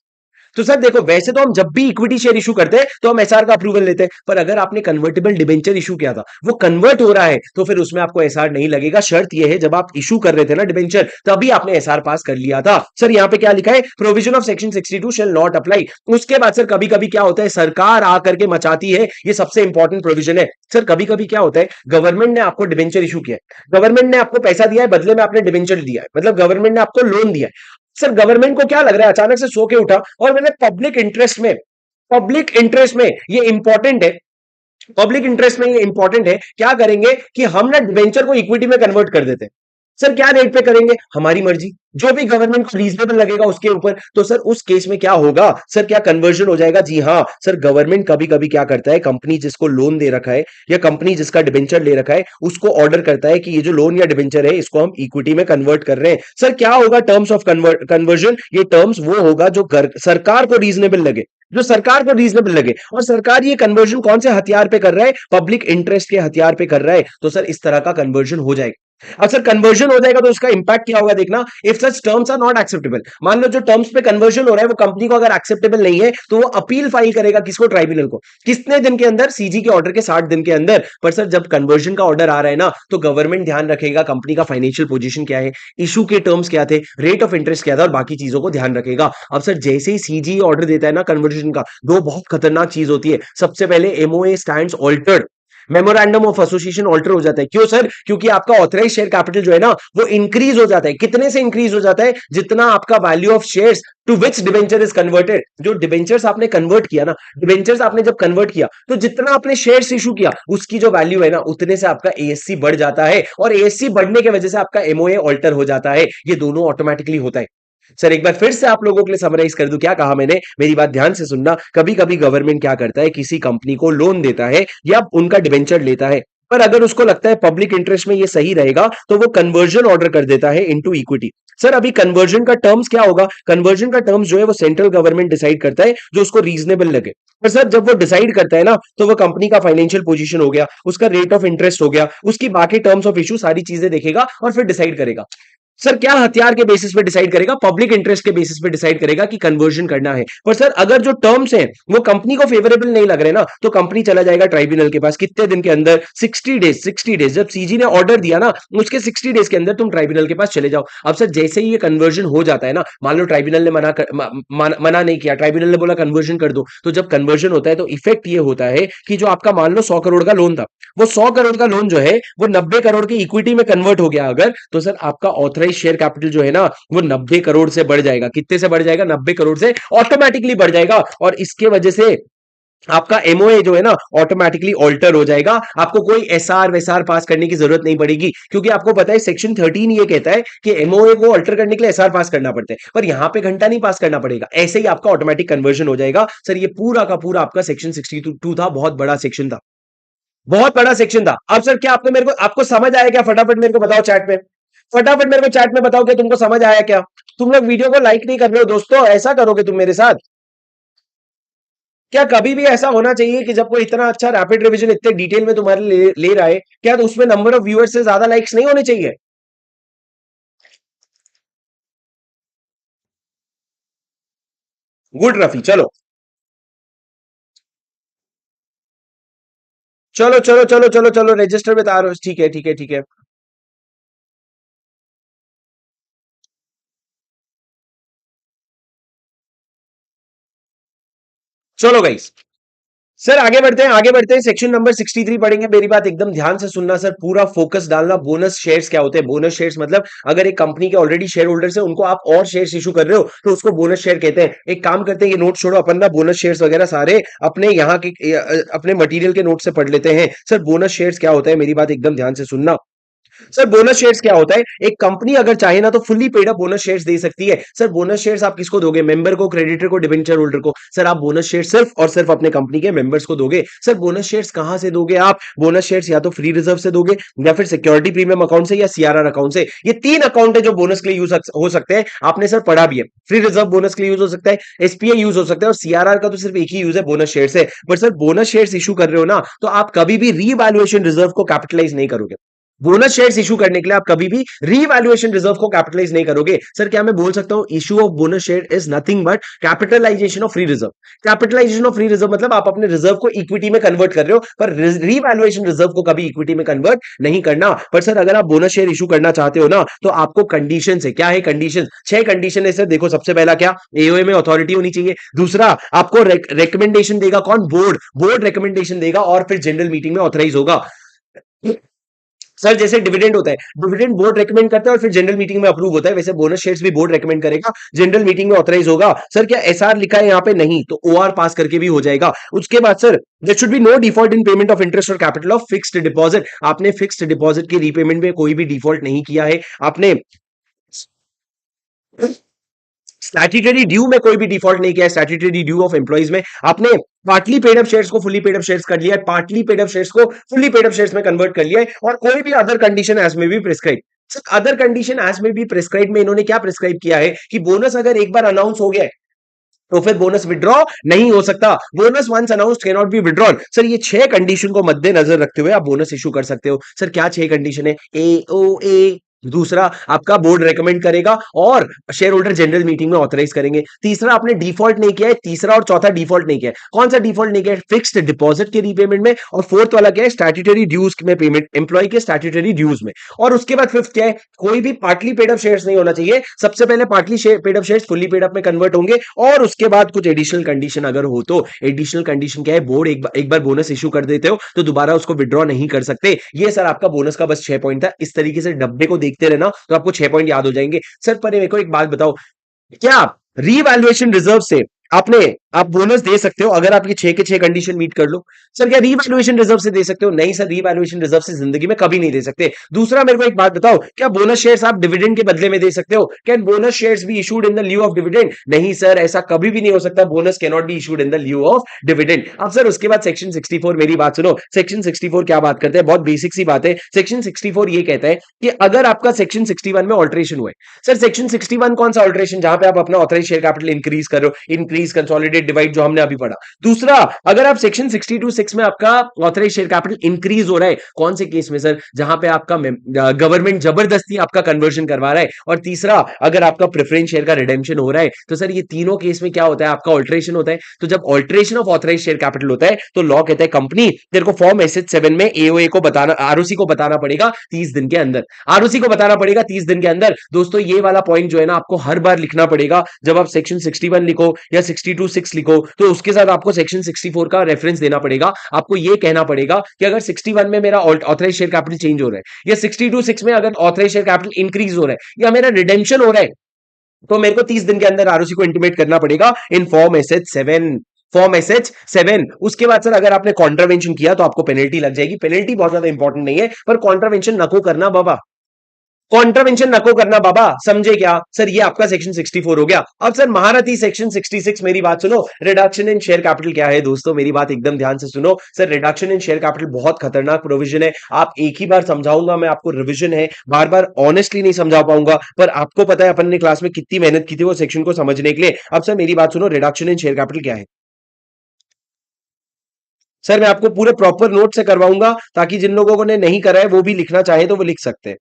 तो सर देखो, वैसे तो हम जब भी इक्विटी शेयर इशू करते हैं तो हम एसआर का अप्रूवल लेते हैं, पर अगर आपने कन्वर्टेबल डिबेंचर इशू किया था, वो कन्वर्ट हो रहा है, तो फिर उसमें आपको एसआर नहीं लगेगा। शर्त यह है, जब आप इशू कर रहे थे ना डिबेंचर, तभी आपने एसआर पास कर लिया था। सर यहां पे क्या लिखा है, provision of section 62 shall not apply. उसके बाद सर कभी कभी क्या होता है, सरकार आकर के मचाती है, ये सबसे इंपॉर्टेंट प्रोविजन है। सर कभी कभी क्या होता है, गवर्नमेंट ने आपको डिबेंचर इशू किया है, गवर्नमेंट ने आपको पैसा दिया है, बदले में आपने डिबेंचर दिया है, मतलब गवर्नमेंट ने आपको लोन दिया है। सर गवर्नमेंट को क्या लग रहा है, अचानक से सो के उठा और मैंने पब्लिक इंटरेस्ट में ये इंपॉर्टेंट है, पब्लिक इंटरेस्ट में ये इंपॉर्टेंट है, क्या करेंगे कि हम ना डिवेंचर को इक्विटी में कन्वर्ट कर देते हैं। सर क्या रेट पे करेंगे, हमारी मर्जी, जो भी गवर्नमेंट को रीजनेबल लगेगा उसके ऊपर। तो सर उस केस में क्या होगा, सर क्या कन्वर्जन हो जाएगा? जी हाँ सर, गवर्नमेंट कभी कभी क्या करता है, कंपनी जिसको लोन दे रखा है या कंपनी जिसका डिबेंचर ले रखा है, उसको ऑर्डर करता है कि ये जो लोन या डिबेंचर है, इसको हम इक्विटी में कन्वर्ट कर रहे हैं। सर क्या होगा टर्म्स ऑफ कन्वर्जन, ये टर्म्स वो होगा जो सरकार को रीजनेबल लगे, जो सरकार को रीजनेबल लगे। और सरकार ये कन्वर्जन कौन से हथियार पे कर रहा है, पब्लिक इंटरेस्ट के हथियार पे कर रहा है। तो सर इस तरह का कन्वर्जन हो जाएगा। अक्सर कन्वर्जन हो जाएगा तो उसका इंपैक्ट क्या होगा देखना, if such terms are not acceptable. मान लो जो टर्म्स पे कन्वर्जन हो रहा है वो कंपनी को अगर एक्सेप्टेबल नहीं है, तो वो अपील फाइल करेगा, किसको, ट्राइब्यूनल को। कितने दिन के अंदर, सीजी के ऑर्डर के 60 दिन के अंदर। पर सर जब कन्वर्जन का ऑर्डर आ रहा है ना, तो गवर्नमेंट ध्यान रखेगा कंपनी का फाइनेंशियल पोजीशन क्या है, इशू के टर्म्स क्या थे, रेट ऑफ इंटरेस्ट क्या था, और बाकी चीजों को ध्यान रखेगा। अब सर जैसे ही सीजी ऑर्डर देता है ना कन्वर्जन का, दो बहुत खतरनाक चीज होती है। सबसे पहले MOA stands altered, memorandum of association alter हो जाता है। क्यों सर? क्योंकि आपका ऑथराइज शेयर कैपिटल जो है ना, वो इंक्रीज हो जाता है। कितने से इंक्रीज हो जाता है? जितना आपका value of shares to which debenture is converted. जो डिबेंचर्स आपने कन्वर्ट किया ना, डिबेंचर्स आपने जब कन्वर्ट किया, तो जितना आपने शेयर्स इशू किया, उसकी जो वैल्यू है ना, उतने से आपका एएससी बढ़ जाता है, और एएससी बढ़ने की वजह से आपका एमओए ऑल्टर हो जाता है। ये दोनों ऑटोमेटिकली होता है। सर एक बार फिर से आप लोगों के लिए समराइज कर दूं, क्या कहा मैंने, मेरी बात ध्यान से सुनना। कभी कभी गवर्नमेंट क्या करता है, किसी कंपनी को लोन देता है या उनका डिबेंचर लेता है, पर अगर उसको लगता है पब्लिक इंटरेस्ट में ये सही रहेगा, तो वो कन्वर्जन ऑर्डर कर देता है इनटू इक्विटी। सर अभी कन्वर्जन का टर्म्स क्या होगा, कन्वर्जन का टर्म्स जो है वो सेंट्रल गवर्नमेंट डिसाइड करता है, जो उसको रीजनेबल लगे। पर सर जब वो डिसाइड करता है ना, तो वो कंपनी का फाइनेंशियल पोजीशन हो गया, उसका रेट ऑफ इंटरेस्ट हो गया, उसकी बाकी टर्म्स ऑफ इशू, सारी चीजें देखेगा और फिर डिसाइड करेगा। सर क्या हथियार के बेसिस पे डिसाइड करेगा, पब्लिक इंटरेस्ट के बेसिस पे डिसाइड करेगा कि कन्वर्जन करना है। पर सर अगर जो टर्म्स हैं वो कंपनी को फेवरेबल नहीं लग रहे ना, तो कंपनी चला जाएगा ट्राइब्यूनल के पास। कितने दिन के अंदर? 60 डेज। 60 डेज जब सीजी ने ऑर्डर दिया ना, उसके 60 डेज के अंदर तुम ट्राइब्यूनल के पास चले जाओ। अब सर जैसे ही ये कन्वर्जन हो जाता है ना, मान लो ट्राइब्यूनल ने मना नहीं किया, ट्राइब्यूनल ने बोला कन्वर्जन कर दो, तो जब कन्वर्जन होता है तो इफेक्ट ये होता है कि जो आपका मान लो 100 करोड़ का लोन था, वो 100 करोड़ का लोन जो है वो 90 करोड़ की इक्विटी में कन्वर्ट हो गया अगर, तो सर आपका ऑथराइज शेयर कैपिटल जो है ना, वो 90 करोड़ से बढ़ जाएगा। कितने से बढ़ जाएगा? 90 करोड़ से ऑटोमेटिकली बढ़ जाएगा। और इसके वजह से आपका एमओए जो है ना, ऑटोमेटिकली ऑल्टर हो जाएगा। आपको कोई एसआर वैसार पास करने की जरूरत नहीं पड़ेगी, क्योंकि आपको पता है सेक्शन 13 ये कहता है कि एमओए को ऑल्टर करने के लिए एसआर पास करना पड़ता है, पर यहां पे घंटा नहीं पास करना पड़ेगा, ऐसे ही आपका ऑटोमेटिक कन्वर्जन हो जाएगा। सर ये पूरा का पूरा आपका सेक्शन 62 था, बहुत बड़ा सेक्शन था, बहुत बड़ा सेक्शन था। अब सर क्या आपने मेरे को, आपको समझ आया क्या? फटाफट मेरे को बताओ चैट में, फटाफट मेरे को चैट में बताओ कि तुमको समझ आया क्या। तुम लोग वीडियो को लाइक नहीं कर रहे हो दोस्तों, ऐसा करोगे तुम मेरे साथ? क्या कभी भी ऐसा होना चाहिए कि जब कोई इतना अच्छा रैपिड रिवीजन इतने डिटेल में तुम्हारे ले रहा है, क्या तो उसमें नंबर ऑफ व्यूअर्स से ज्यादा लाइक्स नहीं होने चाहिए? गुड रफी, चलो चलो चलो चलो चलो चलो, रजिस्टर में आ रहे हो, ठीक है ठीक है ठीक है। चलो गाइस, सर आगे बढ़ते हैं सेक्शन नंबर 63 पढ़ेंगे। मेरी बात एकदम ध्यान से सुनना सर, पूरा फोकस डालना। बोनस शेयर्स क्या होते हैं? बोनस शेयर्स मतलब अगर एक कंपनी के ऑलरेडी शेयर होल्डर्स है, उनको आप और शेयर्स इशू कर रहे हो तो उसको बोनस शेयर कहते हैं। एक काम करते हैं, ये नोट छोड़ो, अपन ना बोनस शेयर्स वगैरह सारे अपने यहाँ के अपने मटेरियल के नोट से पढ़ लेते हैं। सर बोनस शेयर्स क्या होता है, मेरी बात एकदम ध्यान से सुनना। सर बोनस शेयर्स क्या होता है? एक कंपनी अगर चाहे ना तो fully paid up bonus shares दे सकती है। सर बोनस शेयर्स आप किसको दोगे? मेंबर को, क्रेडिटर को, डिबेंचर होल्डर को। सर आप बोनस शेयर सिर्फ और सिर्फ अपने कंपनी के मेंबर्स को दोगे। सर बोनस शेयर्स कहां से दोगे आप? बोनस शेयर्स या तो फ्री रिजर्व से दोगे, या फिर सिक्योरिटी प्रीमियम अकाउंट से, या सीआरआर अकाउंट से। ये तीन अकाउंट है जो बोनस के लिए यूज हो सकते हैं। आपने सर पढ़ा भी है, फ्री रिजर्व बोनस के लिए यूज हो सकता है, एसपीए यूज हो सकता है, और सीआरआर का तो सिर्फ एक ही यूज है, बोनस शेयर से। पर सर बोनस शेयर्स इशू कर रहे हो ना, तो आप कभी भी रीवैल्यूएशन रिजर्व को कैपिटलाइज नहीं करोगे। बोनस शेयर्स इशू करने के लिए आप कभी भी रीवैल्यूएशन रिजर्व को कैपिटलाइज नहीं करोगे। सर क्या मैं बोल सकता हूं issue of bonus share is nothing but capitalisation of free reserve? Capitalisation of free reserve मतलब आप अपने रिजर्व को इक्विटी में कन्वर्ट कर रहे हो, पर रीवैल्यूएशन रिजर्व को कभी इक्विटी में कन्वर्ट नहीं करना। पर सर अगर आप बोनस शेयर इशू करना चाहते हो ना, तो आपको कंडीशन है। क्या है कंडीशन? 6 कंडीशन है सर। देखो, सबसे पहला क्या? एओए में अथॉरिटी होनी चाहिए। दूसरा, आपको रिकमेंडेशन देगा कौन? बोर्ड। बोर्ड रिकमेंडेशन देगा और फिर जनरल मीटिंग में ऑथराइज होगा। सर जैसे डिविडेंड होता है, डिविडेंड बोर्ड रेकमेंड करता है और फिर जनरल मीटिंग में अप्रूव होता है, वैसे बोनस शेयर्स भी बोर्ड रेकमेंड करेगा, जनरल मीटिंग में ऑथराइज होगा। सर क्या एसआर लिखा है यहाँ पे? नहीं, तो ओआर पास करके भी हो जाएगा। उसके बाद sir there should be no default in payment of interest और कैपिटल ऑफ फिक्स्ड डिपॉजिट। आपने फिक्स्ड डिपॉजिट की रीपेमेंट में कोई भी डिफॉल्ट नहीं किया है। आपने स्टैट्यूटरी ड्यू में कोई भी डिफॉल्ट नहीं किया है। स्टैट्यूटरी ड्यू ऑफ एम्प्लॉइज में आपने पार्टली पेड अप शेयर्स को फुली पेड अप शेयर्स कर लिया है, पार्टली पेड अप शेयर्स को फुली पेड अप शेयर्स में कन्वर्ट कर लिया है, और कोई भी अदर कंडीशन एज में भी प्रिस्क्राइब। अदर कंडीशन एज में भी प्रिस्क्राइब में इन्होंने क्या प्रिस्क्राइब किया है कि बोनस अगर एक बार अनाउंस हो गया है तो फिर बोनस विड्रॉ नहीं हो सकता। Bonus once announced can not be withdrawn. Sir ये 6 कंडीशन को मद्देनजर रखते हुए आप बोनस इशू कर सकते हो। सर क्या 6 कंडीशन है? ए ओ ए। दूसरा, आपका बोर्ड रेकमेंड करेगा और शेयर होल्डर जनरल मीटिंग में ऑथराइज करेंगे। तीसरा, आपने डिफॉल्ट नहीं किया है। तीसरा और चौथा डिफॉल्ट नहीं किया है। कौन सा डिफॉल्ट नहीं किया है? फिक्स्ड डिपॉजिट के रीपेमेंट में। और फोर्थ वाला क्या है? स्टैट्यूटरी ड्यूज में पेमेंट, एम्प्लॉय के स्टैट्यूटरी ड्यूज में। और उसके बाद फिफ्थ क्या है? कोई भी पार्टली पेड अप शेयर्स नहीं होना चाहिए। सबसे पहले partly paid up shares fully paid up में कन्वर्ट होंगे, और उसके बाद कुछ एडिशनल कंडीशन अगर हो तो। एडिशनल कंडीशन क्या है? बोर्ड एक बार बोनस इशू कर देते हो तो दोबारा उसको विड्रॉ नहीं कर सकते। ये सर आपका बोनस का बस 6 पॉइंट था। इस तरीके से डब्बे को देखते रहना तो आपको 6 पॉइंट याद हो जाएंगे। सर पर मेरे को एक बात बताओ, क्या रीवैल्यूएशन रिजर्व से आपने आप बोनस दे सकते हो अगर आप ये 6 के 6 कंडीशन मीट कर लो? सर क्या रीवैल्यूएशन रिजर्व से दे सकते हो? नहीं सर, रीवैल्यूएशन रिजर्व से जिंदगी में कभी नहीं दे सकते। दूसरा, मेरे को एक बात बताओ, क्या बोनस शेयर्स आप डिविडेंड के बदले में दे सकते हो? Can bonus shares be issued in the lieu of dividend? नहीं सर, ऐसा कभी भी नहीं हो सकता। Bonus can not be issued in the lieu of dividend. अब सर उसके बाद सेक्शन 64, मेरी बात सुनो। सेक्शन 64 क्या बात करते हैं? बहुत बेसिक सी बात है। सेक्शन 64 ये कहता है कि अगर आपका सेक्शन 61 में ऑल्टरेशन हुआ है। सर सेक्शन 61 कौन सा ऑल्टरेशन? जहां पे आप अपना ऑथराइज शेयर कैपिटल इंक्रीज कर रहे हो, इंक्रीज, कंसोलिडेट, डिवाइड, जो हमने अभी पढ़ा। दूसरा, अगर आप सेक्शन 62(6) में आपका ऑथराइज शेयर कैपिटल इंक्रीज हो रहा है, कौन से केस में सर? जहां पे आपका गवर्नमेंट जबरदस्ती आपका कन्वर्जन करवा रहा है। और तीसरा, अगर आपका प्रेफरेंस शेयर का रिडेम्पशन हो रहा है। तो सर ये तीनों केस में क्या होता है? आपका ऑल्टरेशन होता है। तो जब alteration of authorise share capital होता है तो लॉ कहता है कंपनी तेरे को फॉर्म एसएच 7 में एओए को बताना, आरओसी को बताना पड़ेगा 30 दिन के अंदर। आरओसी को बताना पड़ेगा 30 दिन के अंदर। दोस्तों ये वाला पॉइंट जो है ना, आपको हर बार लिखना पड़ेगा। जब आप सेक्शन 61 लिखो या 62(6) लिखो तो उसके साथ आपको सेक्शन 64 का रेफरेंस देना पड़ेगा। आपको यह कहना पड़ेगा कि अगर 61 में मेरा ऑथराइज शेयर कैपिटल चेंज हो रहा है, या 62(6) में अगर ऑथराइज शेयर कैपिटल इंक्रीज हो रहा है, या मेरा रिडेम्पशन हो रहा है, तो मेरे को 30 दिन के अंदर आरओसी को इंटीमेट करना पड़ेगा in form SH 7। Form SH 7। उसके बाद सर अगर आपने कॉन्ट्रावेंशन किया तो आपको पेनल्टी लग जाएगी। पेनल्टी बहुत ज्यादा इंपॉर्टेंट नहीं है, पर कॉन्ट्रावेंशन नको करना बाबा। कॉन्ट्रावेंशन नको करना बाबा, समझे क्या? सर ये आपका सेक्शन 64 हो गया। अब सर महारथी सेक्शन 66, मेरी बात सुनो। रिडक्शन इन शेयर कैपिटल क्या है दोस्तों? मेरी बात एकदम ध्यान से सुनो। Sir reduction in share capital बहुत खतरनाक प्रोविजन है। आप एक ही बार समझाऊंगा मैं आपको, रिवीजन है, बार बार ऑनेस्टली नहीं समझा पाऊंगा, पर आपको पता है अपन ने क्लास में कितनी मेहनत की थी वो सेक्शन को समझने के लिए। अब सर मेरी बात सुनो, रिडक्शन इन शेयर कैपिटल क्या है? सर मैं आपको पूरे प्रॉपर नोट से करवाऊंगा, ताकि जिन लोगों ने नहीं करा है वो भी लिखना चाहे तो वो लिख सकते हैं।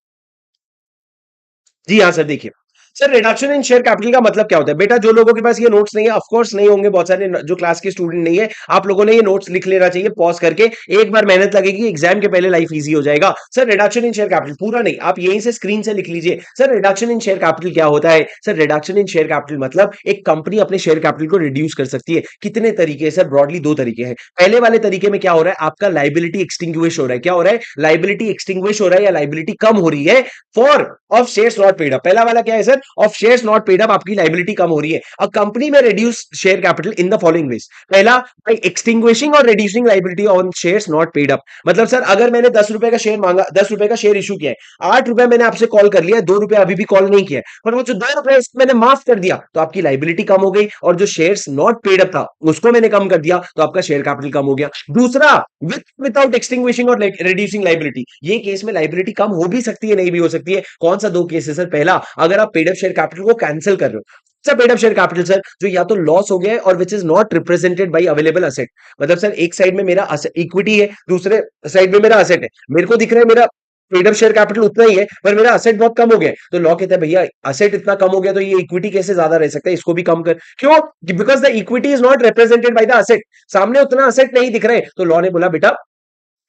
जी हाँ सर, देखिए sir reduction in share capital का मतलब क्या होता है बेटा? जो लोगों के पास ये नोट्स नहीं है, ऑफ कोर्स नहीं होंगे, बहुत सारे जो क्लास के स्टूडेंट नहीं है, आप लोगों ने ये नोट्स लिख लेना चाहिए पॉज करके। एक बार मेहनत लगेगी, एग्जाम के पहले लाइफ इजी हो जाएगा। Sir reduction in share capital पूरा नहीं, आप यहीं से स्क्रीन से लिख लीजिए। Sir reduction in share capital क्या होता है? Sir reduction in share capital मतलब एक कंपनी अपने शेयर कैपिटल को रिड्यूस कर सकती है। कितने तरीके? सर ब्रॉडली दो तरीके हैं। पहले वाले तरीके में क्या हो रहा है? आपका लाइबिलिटी एक्सटिंग्विश हो रहा है। क्या हो रहा है? लाइबिलिटी एक्सटिंग्विश हो रहा है या लाइबिलिटी कम हो रही है for of shares not paid up. पहला वाला क्या है sir? Of shares not paid up, आपकी लाइबिलिटी कम हो रही है। अ कंपनी में reduce share capital in the following veg. पहला, बाय एक्सटिंग्विशिंग और reducing liability on shares not paid up. मतलब सर अगर मैंने 10 रुपए का शेयर मांगा, 10 रुपए का शेयर इशू किया है, 8 रुपए मैंने आपसे कॉल कर लिया, 2 रुपए अभी भी कॉल नहीं किया है, पर वो जो 2 रुपए मैंने माफ कर दिया, तो आपकी लाइबिलिटी कम हो गई। और जो शेयर्स नॉट पेड अप था उसको मैंने कम कर दिया, तो आपका शेयर कैपिटल कम हो गया। दूसरा, विदाउट एक्सटिंग्विशिंग और रिड्यूसिंग लाइबिलिटी। ये केस में लाइबिलिटी कम हो भी सकती है, नहीं भी हो सकती है। कौन सा दो केस है सर? पहला, अगर आप पेड अप शेयर कैपिटल को कैंसिल कर रहे हो। Sir paid up share capital sir जो या तो लॉस हो गया है और which is not represented by available asset. मतलब सर एक साइड में मेरा इक्विटी है, दूसरे साइड में मेरा असेट है। मेरे को दिख रहा है मेरा पेड अप शेयर कैपिटल उतना ही है, पर मेरा असेट बहुत कम हो गया है। तो लॉ कहता है भैया असेट इतना कम हो गया तो ये इक्विटी कैसे ज्यादा रह सकता है, इसको भी कम कर। क्यों? Because the equity is not represented by the asset. सामने उतना असेट नहीं दिख रहे, तो लॉ ने बोला बेटा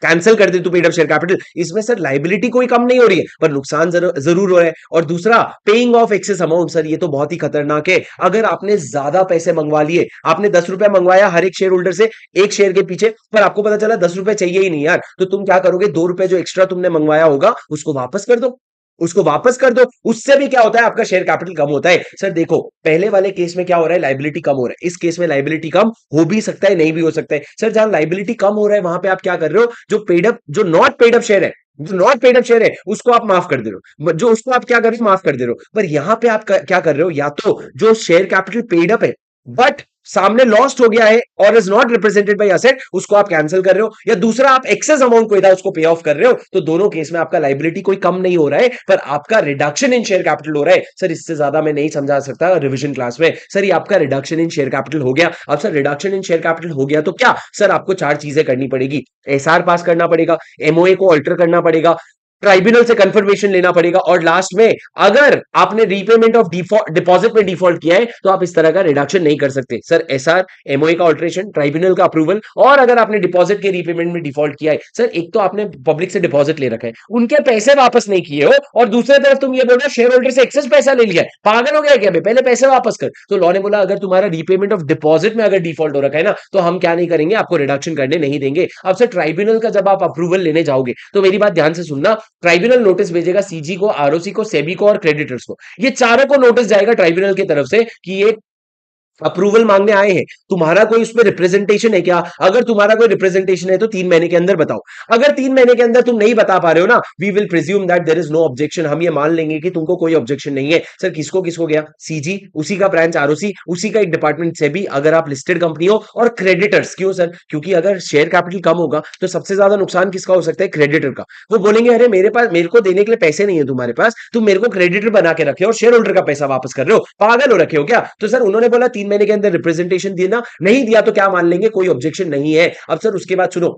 कैंसिल कर दे तू पेड अप शेयर कैपिटल। इसमें सर लाइबिलिटी कोई कम नहीं हो रही है, पर नुकसान जरूर हो रहा है। और दूसरा, paying off excess amount. Sir ये तो बहुत ही खतरनाक है। अगर आपने ज्यादा पैसे मंगवा लिए, आपने 10 रुपए मंगवाया हर एक शेयर होल्डर से एक शेयर के पीछे, पर आपको पता चला 10 रुपए चाहिए ही नहीं यार, तो तुम क्या करोगे? 2 रुपए जो एक्स्ट्रा तुमने मंगवाया होगा उसको वापस कर दो। उसको वापस कर दो, उससे भी क्या होता है? आपका शेयर कैपिटल कम होता है। सर देखो पहले वाले केस में क्या हो रहा है? लाइबिलिटी कम हो रहा है। इस केस में लाइबिलिटी कम हो भी सकता है, नहीं भी हो सकता है। सर जहां लाइबिलिटी कम हो रहा है वहां पे आप क्या कर रहे हो? जो पेड अप, जो नॉट पेड अप शेयर है, जो नॉट पेड अप शेयर है उसको आप माफ कर दे रहे हो, जो उसको आप क्या कर रहे हो? माफ कर दे रहे हो। पर यहां पे आप क्या कर रहे हो? या तो जो शेयर कैपिटल पेड अप है बट सामने लॉस्ट हो गया है और is not represented by asset, उसको आप कैंसिल कर रहे हो, या दूसरा आप एक्सेस अमाउंट को इधर उसको पे ऑफ कर रहे हो। तो दोनों केस में आपका लाइबिलिटी कोई कम नहीं हो रहा है, पर आपका रिडक्शन इन शेयर कैपिटल हो रहा है। सर इससे ज्यादा मैं नहीं समझा सकता रिवीजन क्लास में। सर ये आपका रिडक्शन इन शेयर कैपिटल हो गया। अब sir reduction in share capital हो गया तो क्या? सर आपको चार चीजें करनी पड़ेगी। एसआर पास करना पड़ेगा, एमओए को अल्टर करना पड़ेगा, ट्राइब्यूनल से कंफर्मेशन लेना पड़ेगा, और लास्ट में अगर आपने रीपेमेंट ऑफ डिपॉजिट में डिफॉल्ट किया है तो आप इस तरह का रिडक्शन नहीं कर सकते। सर एसआर, एमओए का ऑल्टरेशन, ट्राइब्यूनल का अप्रूवल, और अगर आपने डिपॉजिट के रीपेमेंट में डिफॉल्ट किया है। सर एक तो आपने पब्लिक से डिपॉजिट ले रखा है, उनके पैसे वापस नहीं किए हो, और दूसरी तरफ तुम ये बोल रहे हो शेयर होल्डर से एक्सेस पैसा ले लिया है। पागल हो गया क्या? पहले पैसे वापस कर। तो लॉ ने बोला अगर तुम्हारा रीपेमेंट ऑफ डिपॉजिट में अगर डिफॉल्ट हो रखा है ना, तो हम क्या नहीं करेंगे? आपको रिडक्शन करने नहीं देंगे। अब सर ट्राइब्यूनल का जब आप अप्रूवल लेने जाओगे तो मेरी बात ध्यान से सुनना। ट्राइब्यूनल नोटिस भेजेगा सीजी को, आरओसी को, सेबी को और क्रेडिटर्स को। ये चारों को नोटिस जाएगा ट्राइब्यूनल की तरफ से कि ये अप्रूवल मांगने आए हैं। तुम्हारा कोई उसमें रिप्रेजेंटेशन है क्या? अगर तुम्हारा कोई रिप्रेजेंटेशन है तो 3 महीने के अंदर बताओ। अगर 3 महीने के अंदर तुम नहीं बता पा रहे हो ना, we will presume that there is no objection. हम ये मान लेंगे कि तुमको कोई ऑब्जेक्शन नहीं है। सर किसको किसको गया? सीजी, उसी का ब्रांच आरओसी, उसी का एक डिपार्टमेंट से भी अगर आप लिस्टेड कंपनी हो, और क्रेडिटर्स। क्यों सर? क्योंकि अगर शेयर कैपिटल कम होगा तो सबसे ज्यादा नुकसान किसका हो सकता है? क्रेडिटर का। वो बोलेंगे अरे मेरे पास, मेरे को देने के लिए पैसे नहीं है तुम्हारे पास, तुम मेरे को क्रेडिटर बना के रखे हो और शेयर होल्डर का पैसा वापस कर रहे हो। पागल हो रखे हो क्या? तो सर उन्होंने बोला 3 महीने के अंदर रिप्रेजेंटेशन देना, नहीं दिया तो क्या मान लेंगे? कोई ऑब्जेक्शन नहीं है। अब सर उसके बाद सुनो,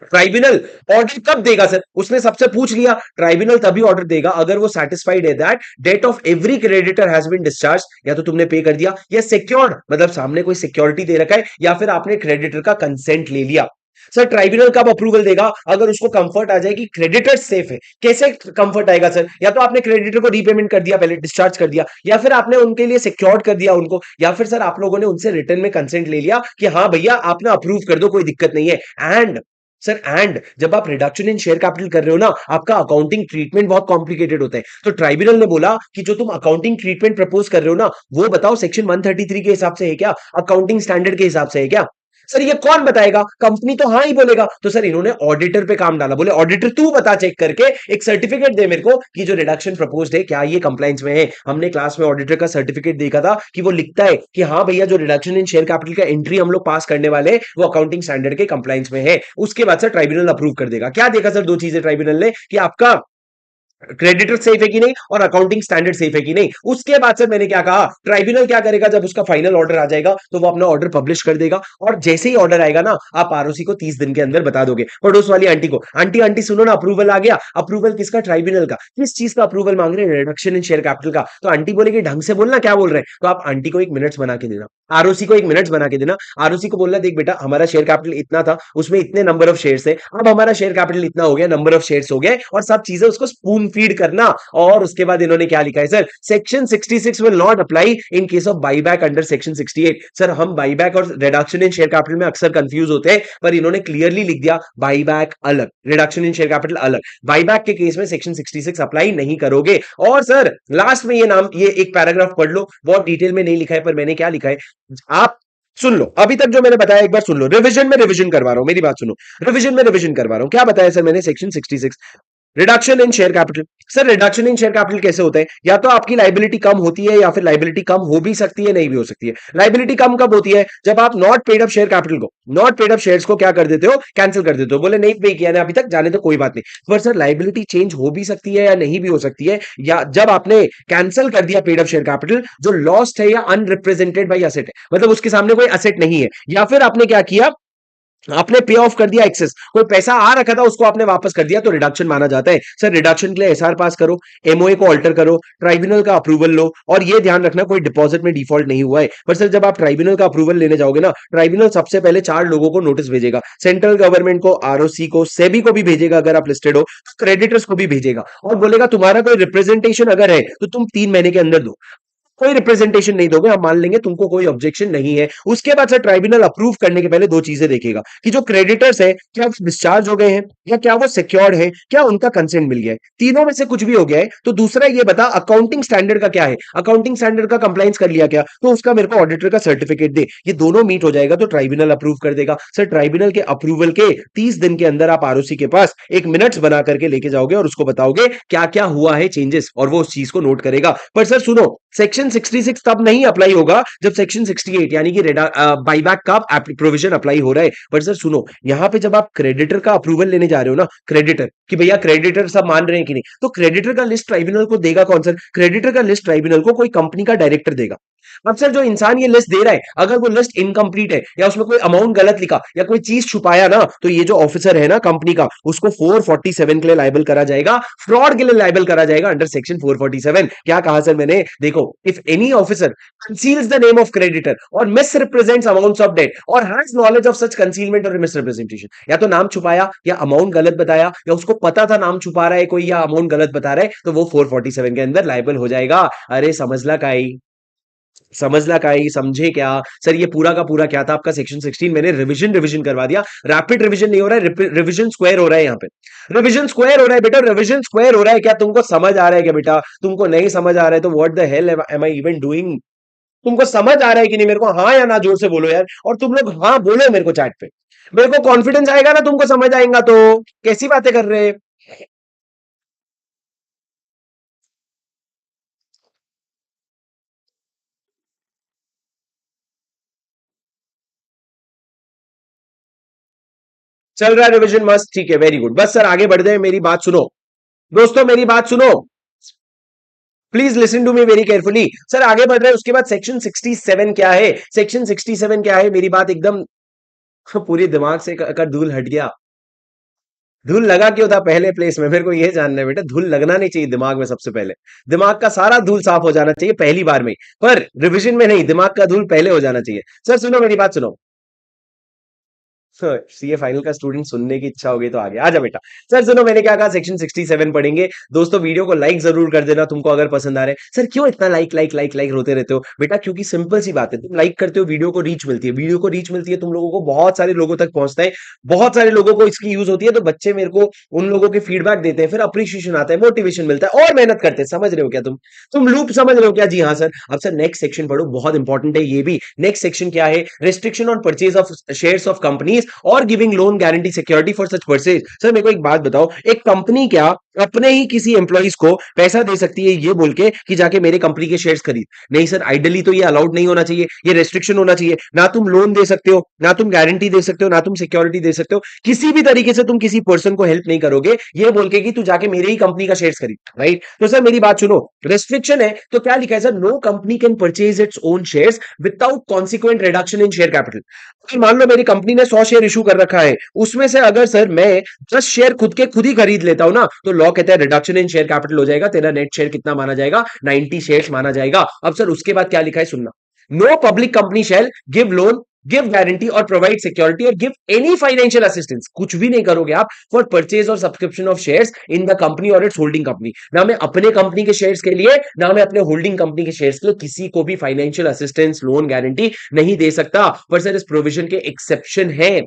ट्राइब्यूनल ऑर्डर कब देगा? सर उसने सबसे पूछ लिया, ट्राइब्यूनल तभी ऑर्डर देगा अगर वो सेटिस्फाइड है that debt of every creditor has been discharge. या तो तुमने पे कर दिया, या सिक्योर्ड मतलब सामने कोई सिक्योरिटी दे रखा है, या फिर आपने क्रेडिटर का कंसेंट ले लिया। सर ट्राइब्यूनल कब अप्रूवल देगा? अगर उसको कंफर्ट आ जाए कि क्रेडिटर सेफ है। कैसे कंफर्ट आएगा सर? या तो आपने क्रेडिटर को रीपेमेंट कर दिया, पहले डिस्चार्ज कर दिया, या फिर आपने उनके लिए सिक्योर्ड कर दिया उनको, या फिर सर आप लोगों ने उनसे रिटर्न में कंसेंट ले लिया कि हाँ भैया आपने अप्रूव कर दो, कोई दिक्कत नहीं है। एंड सर एंड जब आप रिडक्शन इन शेयर कैपिटल कर रहे हो ना, आपका अकाउंटिंग ट्रीटमेंट बहुत कॉम्प्लिकेटेड होता है। तो ट्राइब्यूनल ने बोला कि जो तुम अकाउंटिंग ट्रीटमेंट प्रपोज कर रहे हो ना, वो बताओ सेक्शन 133 के हिसाब से है क्या? अकाउंटिंग स्टैंडर्ड के हिसाब से है क्या? सर ये कौन बताएगा? कंपनी तो हाँ ही बोलेगा। तो सर इन्होंने ऑडिटर पे काम डाला, बोले ऑडिटर तू बता चेक करके, एक सर्टिफिकेट दे मेरे को कि जो रिडक्शन प्रपोज्ड है क्या ये कंप्लायंस में है। हमने क्लास में ऑडिटर का सर्टिफिकेट देखा था कि वो लिखता है कि हाँ भैया जो रिडक्शन इन शेयर कैपिटल का एंट्री हम लोग पास करने वाले वो अकाउंटिंग स्टैंडर्ड के कंप्लायंस में है। उसके बाद सर ट्राइब्यूनल अप्रूव कर देगा। क्या देखा सर? दो चीजें ट्राइब्यूनल ने, कि आपका क्रेडिटर सेफ है कि नहीं और अकाउंटिंग स्टैंडर्ड सेफ है कि नहीं। उसके बाद से मैंने क्या कहा, ट्राइब्यूनल क्या करेगा, जब उसका फाइनल ऑर्डर आ जाएगा तो वो अपना ऑर्डर पब्लिश कर देगा, और जैसे ही ऑर्डर आएगा ना, आप आरओसी को 30 दिन के अंदर बता दोगे पड़ोस वाली आंटी को, आंटी आंटी सुनो ना, अप्रूवल आ गया। अप्रूवल किसका? ट्राइब्यूनल का। किस चीज का अप्रूवल मांग रहे हैं? रिडक्शन इन शेयर कैपिटल का। तो आंटी बोलेगी ढंग से बोलना क्या बोल रहे हैं, तो आप आंटी को एक मिनट्स बना के देना, आरओसी को एक मिनट्स बना के देना। आरओसी को बोलना, देख बेटा हमारा शेयर कैपिटल इतना था, उसमें इतने नंबर ऑफ शेयर्स है, अब हमारा शेयर कैपिटल इतना हो गया, नंबर ऑफ शेयर्स हो गए, और सब चीजें उसको स्पून फीड करना। और उसके बाद इन्होंने क्या लिखा है sir, section 66 will not apply in case of buyback under section 68। Sir हम बाईबैक और रिडक्शन इन शेयर कैपिटल में अक्सर कंफ्यूज होते हैं, पर इन्होंने क्लियरली लिख दिया बाईबैक अलग, रिडक्शन इन शेयर कैपिटल अलग। बाईबैक के केस में सेक्शन 66 अप्लाई नहीं करोगे। और सर लास्ट में ये एक पैराग्राफ पढ़ लो, बहुत डिटेल में नहीं लिखा है, पर मैंने क्या लिखा है आप सुन लो। अभी तक जो मैंने बताया एक बार सुन लो, रिवीजन में रिवीजन करवा रहा हूं, मेरी बात सुनो, रिवीजन में रिवीजन करवा रहा हूं। क्या बताया सर मैंने? Section 66, reduction in share capital. Sir reduction in share capital कैसे होता है? या तो आपकी लाइबिलिटी कम होती है, या फिर लाइबिलिटी कम हो भी सकती है, नहीं भी हो सकती है। लाइबिलिटी कम कब होती है? जब आप not paid up share capital को, नॉट पेड अप शेयर्स को क्या कर देते हो? कैंसिल कर देते हो। बोले नहीं पे किया ना अभी तक, जाने तो कोई बात नहीं। पर सर लाइबिलिटी चेंज हो भी सकती है या नहीं भी हो सकती है, या जब आपने कैंसिल कर दिया पेड अप शेयर कैपिटल, जो लॉस्ट है या अनरिप्रेजेंटेड बाई असेट है, मतलब उसके सामने कोई असेट नहीं है, या फिर आपने क्या किया, आपने पे ऑफ कर दिया एक्सेस, कोई पैसा आ रखा था उसको आपने वापस कर दिया, तो रिडक्शन माना जाता है। सर रिडक्शन के लिए एसआर पास करो, एमओए को अल्टर करो, ट्राइब्यूनल का अप्रूवल लो, और ये ध्यान रखना कोई डिपॉजिट में डिफॉल्ट नहीं हुआ है। पर सर जब आप ट्राइब्यूनल का अप्रूवल लेने जाओगे ना, ट्राइब्यूनल सबसे पहले 4 लोगों को नोटिस भेजेगा, सेंट्रल गवर्नमेंट को, आरओसी को, सेबी को भी भेजेगा अगर आप लिस्टेड हो, क्रेडिटर्स को भी भेजेगा, और बोलेगा तुम्हारा कोई रिप्रेजेंटेशन अगर है तो तुम 3 महीने के अंदर दो। कोई रिप्रेजेंटेशन नहीं दोगे, हम मान लेंगे तुमको कोई ऑब्जेक्शन नहीं है। उसके बाद से ट्राइब्यूनल अप्रूव करने के पहले 2 चीजें देखेगा कि जो क्रेडिटर्स है क्या वो डिस्चार्ज हो गए हैं, या क्या वो सिक्योर्ड है, क्या उनका कंसेंट मिल गया है। तीनों में से कुछ भी हो गया है तो दूसरा ये बता अकाउंटिंग स्टैंडर्ड का क्या है, अकाउंटिंग स्टैंडर्ड का कंप्लाइंस कर लिया क्या, तो उसका मेरे को ऑडिटर का सर्टिफिकेट दे। ये दोनों मीट हो जाएगा तो ट्राइब्यूनल अप्रूव कर देगा। सर ट्राइब्यूनल के अप्रूवल के 30 दिन के अंदर आप आरओसी के पास एक मिनट्स बना करके लेके जाओगे, और उसको बताओगे क्या क्या हुआ है चेंजेस, और वो उस चीज को नोट करेगा। पर सर सुनो, सेक्शन 66 तब नहीं अप्लाई होगा जब सेक्शन 68 यानी कि बाईबैक का प्रोविजन अप्लाई हो रहा है। पर सर सुनो, यहां पे जब आप क्रेडिटर का अप्रूवल लेने जा रहे हो ना, क्रेडिटर कि भैया क्रेडिटर सब मान रहे हैं कि नहीं, तो क्रेडिटर का लिस्ट ट्राइब्यूनल को देगा कौन? सर क्रेडिटर का लिस्ट ट्राइब्यूनल को कोई कंपनी का डायरेक्टर देगा। अब सर जो इंसान ये लिस्ट दे रहा है, अगर वो लिस्ट इनकम्प्लीट है, या उसमें कोई अमाउंट गलत लिखा, या कोई चीज छुपाया ना, तो ये जो ऑफिसर है ना कंपनी का, उसको 447 के लिए लाइबल करा जाएगा, फ्रॉड के लिए लाइबल करा जाएगा अंडर सेक्शन 447। क्या कहा सर मैंने? देखो, if any officer conceals the name of creditor or misrepresents amounts of debt or has knowledge of such concealment or misrepresentation, या तो नाम छुपाया, या अमाउंट गलत बताया, या उसको पता था नाम छुपा रहा है कोई, या अमाउंट गलत बता रहा है, तो वो 447 के अंदर लाइबल हो जाएगा। अरे समझला काई, समझला काई, समझे क्या? सर ये पूरा का पूरा क्या था आपका सेक्शन 16, मैंने रिवीजन रिवीजन करवा दिया। रैपिड रिवीजन नहीं हो रहा है, रिवीजन स्क्वायर हो रहा है यहाँ पे, रिवीजन स्क्वायर हो रहा है बेटा, रिवीजन स्क्वायर हो रहा है। क्या तुमको समझ आ रहा है क्या बेटा? तुमको नहीं समझ आ रहा है तो what the hell am I even doing? तुमको समझ आ रहा है कि नहीं? मेरे को हाँ या ना जोर से बोलो यार, और तुम लोग हाँ बोलो मेरे को चैट पे, मेरे को कॉन्फिडेंस आएगा ना तुमको समझ आएगा। तो कैसी बातें कर रहे हैं? चल रहा है रिवीजन मस्त, ठीक है, वेरी गुड। बस सर आगे बढ़ जाए, मेरी बात सुनो दोस्तों, मेरी बात सुनो, please listen to me very carefully. Sir आगे बढ़ रहे हैं, उसके बाद सेक्शन 67 क्या है, सेक्शन 67 क्या है, मेरी बात एकदम पूरी दिमाग से अगर धूल हट गया, धूल लगा क्यों था पहले प्लेस में, मेरे को यह जानना है बेटा। धूल लगना नहीं चाहिए दिमाग में, सबसे पहले दिमाग का सारा धूल साफ हो जाना चाहिए पहली बार में, पर रिवीजन में नहीं, दिमाग का धूल पहले हो जाना चाहिए। सर सुनो मेरी बात सुनो, सीए फाइनल का स्टूडेंट सुनने की इच्छा होगी तो आगे आजा बेटा। सर सुनो, मैंने क्या कहा, सेक्शन 67 पढ़ेंगे दोस्तों। वीडियो को लाइक जरूर कर देना तुमको अगर पसंद आ रहा है। सर क्यों इतना लाइक लाइक लाइक लाइक रोते रहते हो बेटा? क्योंकि सिंपल सी बात है, तुम लाइक करते हो, वीडियो को रीच मिलती है, वीडियो को रीच मिलती है, तुम लोगों को बहुत सारे लोगों तक पहुंचता है, बहुत सारे लोगों को इसकी यूज होती है, तो बच्चे मेरे को उन लोगों के फीडबैक देते हैं, फिर अप्रिशिएशन आता है, मोटिवेशन मिलता है, और मेहनत करते हैं। समझ रहे हो क्या तुम लूप समझ रहे हो क्या? जी हाँ सर। अब सर नेक्स्ट सेक्शन पढ़ो, बहुत इंपॉर्टेंट है ये भी। नेक्स्ट सेक्शन क्या है? Restriction on purchase of shares of companies और giving loan guarantee security for such purchase. Sir मेरे को एक बात बताओ, एक कंपनी क्या अपने ही किसी एम्प्लॉइज को पैसा दे सकती है ये बोल के कि जाके मेरे कंपनी के शेयर्स खरीद। नहीं सर, आइडली तो ये अलाउड नहीं होना चाहिए, ये रेस्ट्रिक्शन होना चाहिए। ना तुम लोन दे सकते हो, ना तुम गारंटी दे सकते हो, ना तुम सिक्योरिटी दे सकते हो, किसी भी तरीके से तुम किसी पर्सन को हेल्प नहीं करोगे ये बोल के कि तू जाके मेरे ही कंपनी का शेयर्स खरीद, राइट? तो सर मेरी बात सुनो, रेस्ट्रिक्शन है तो क्या लिखा है sir? No company can purchase its own shares without consequent reduction in share capital. मान लो मेरी कंपनी ने 100 शेयर इशू कर रखा है, उसमें से अगर सर मैं 10 शेयर खुद ही खरीद लेता हूं ना, तो लॉ कहता है रिडक्शन इन शेयर कैपिटल हो जाएगा, तेरा नेट शेयर कितना माना जाएगा? 90 शेयर्स माना जाएगा। अब सर उसके बाद क्या लिखा है सुनना, no public company shall give loan, give guarantee और प्रोवाइड सिक्योरिटी और गिव एनी फाइनेंशियल असिस्टेंस, कुछ भी नहीं करोगे आप, फॉर परचेज और subscription of shares in the company और इट्स होल्डिंग कंपनी। ना मैं अपने कंपनी के शेयर्स के लिए, ना मैं अपने होल्डिंग कंपनी के शेयर्स के लिए किसी को भी फाइनेंशियल असिस्टेंस, लोन, गारंटी नहीं दे सकता। पर सर इस प्रोविजन के एक्सेप्शन है।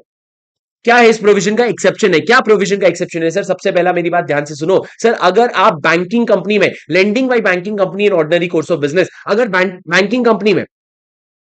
क्या है इस प्रोविजन का एक्सेप्शन? है क्या प्रोविजन का एक्सेप्शन है सर? सबसे पहला मेरी बात ध्यान से सुनो सर, अगर आप बैंकिंग कंपनी में lending by banking company in ordinary course of business, अगर बैंकिंग कंपनी में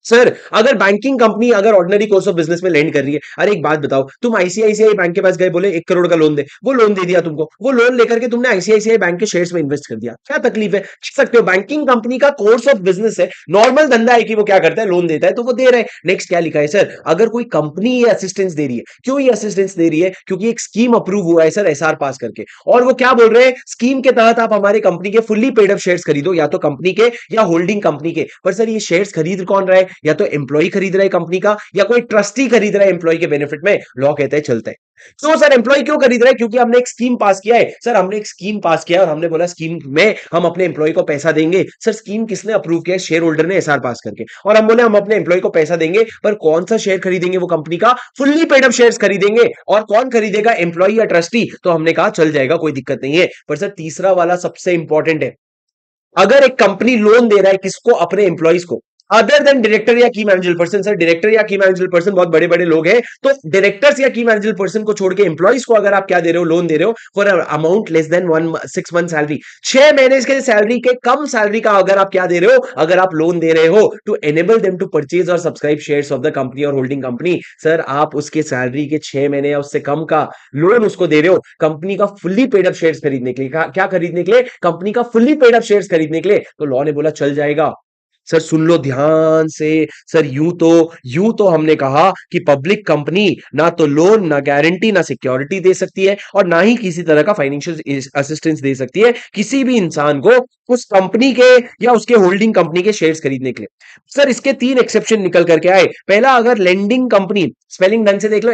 सर, अगर बैंकिंग कंपनी अगर ऑर्डिनरी कोर्स ऑफ बिजनेस में लेंड कर रही है, अरे एक बात बताओ, तुम आईसीआईसीआई बैंक के पास गए, बोले 1 करोड़ का लोन दे, वो लोन दे दिया तुमको, वो लोन लेकर के तुमने आईसीआईसीआई बैंक के शेयर्स में इन्वेस्ट कर दिया, क्या तकलीफ है? देख सकते हो बैंकिंग कंपनी का कोर्स ऑफ बिजनेस है, नॉर्मल धंधा है कि वो क्या करता है, लोन देता है, तो वो दे रहे हैं। नेक्स्ट क्या लिखा है सर, अगर कोई कंपनी ये असिस्टेंस दे रही है, क्यों ये असिस्टेंस दे रही है? क्योंकि एक स्कीम अप्रूव हुआ है सर एसआर पास करके, और वो क्या बोल रहे हैं, स्कीम के तहत आप हमारे कंपनी के फुल्ली पेड अप शेयर्स खरीदो, या तो कंपनी के या होल्डिंग कंपनी के। पर सर ये शेयर्स खरीद कौन रहा है? या तो एम्प्लॉय खरीद रहा है कंपनी का, या कोई ट्रस्टी खरीद रहा है एम्प्लॉय के बेनिफिट में। लॉ कहता है चलता है। क्यों सर एम्प्लॉय क्यों खरीद रहा है? क्योंकि हमने एक स्कीम पास किया है सर, हमने एक स्कीम पास किया और हमने बोला स्कीम में हम अपने एम्प्लॉय को पैसा देंगे। सर स्कीम किसने अप्रूव किया? शेयर होल्डर ने एसआर पास करके, और हम बोले हम अपने एम्प्लॉय को पैसा देंगे, पर कौन सा शेयर खरीदेंगे? वो कंपनी का फुल्ली पेड अप शेयर्स खरीदेंगे। और कौन खरीदेगा? एम्प्लॉय या ट्रस्टी? तो हमने कहा चल जाएगा, कोई दिक्कत नहीं है। पर सर तीसरा वाला सबसे इंपॉर्टेंट है, अगर एक कंपनी लोन दे रहा है किसको? अपने एम्प्लॉइज को, अदर देन डायरेक्टर या की मैनेजर पर्सन। सर डायरेक्टर या की मैनेजर पर्सन बहुत बड़े बड़े लोग हैं, तो डायरेक्टर्स या की मैनेजर पर्सन को छोड़ के एम्प्लॉइज को अगर आप क्या दे रहे हो? लोन दे रहे हो for amount less than 6 month salary, 6 महीने के सैलरी के कम सैलरी का अगर आप क्या दे रहे हो? अगर आप लोन दे रहे हो to enable them to purchase और subscribe shares of the company और होल्डिंग कंपनी। सर आप उसके सैलरी के 6 महीने या उससे कम का लोन उसको दे रहे हो कंपनी का फुल्ली पेड अप शेयर्स खरीदने के लिए। क्या खरीदने के लिए? कंपनी का फुल्ली पेड अप शेयर्स खरीदने के लिए। तो लॉ ने बोला चल जाएगा। सर सुन लो ध्यान से सर, यूं तो हमने कहा कि पब्लिक कंपनी ना तो लोन, ना गारंटी, ना सिक्योरिटी दे सकती है, और ना ही किसी तरह का फाइनेंशियल असिस्टेंस दे सकती है किसी भी इंसान को उस कंपनी के या उसके होल्डिंग कंपनी के शेयर्स खरीदने के लिए। सर इसके 3 एक्सेप्शन निकल करके आए। पहला, अगर लेंडिंग कंपनी, स्पेलिंग ढंग से देख लो,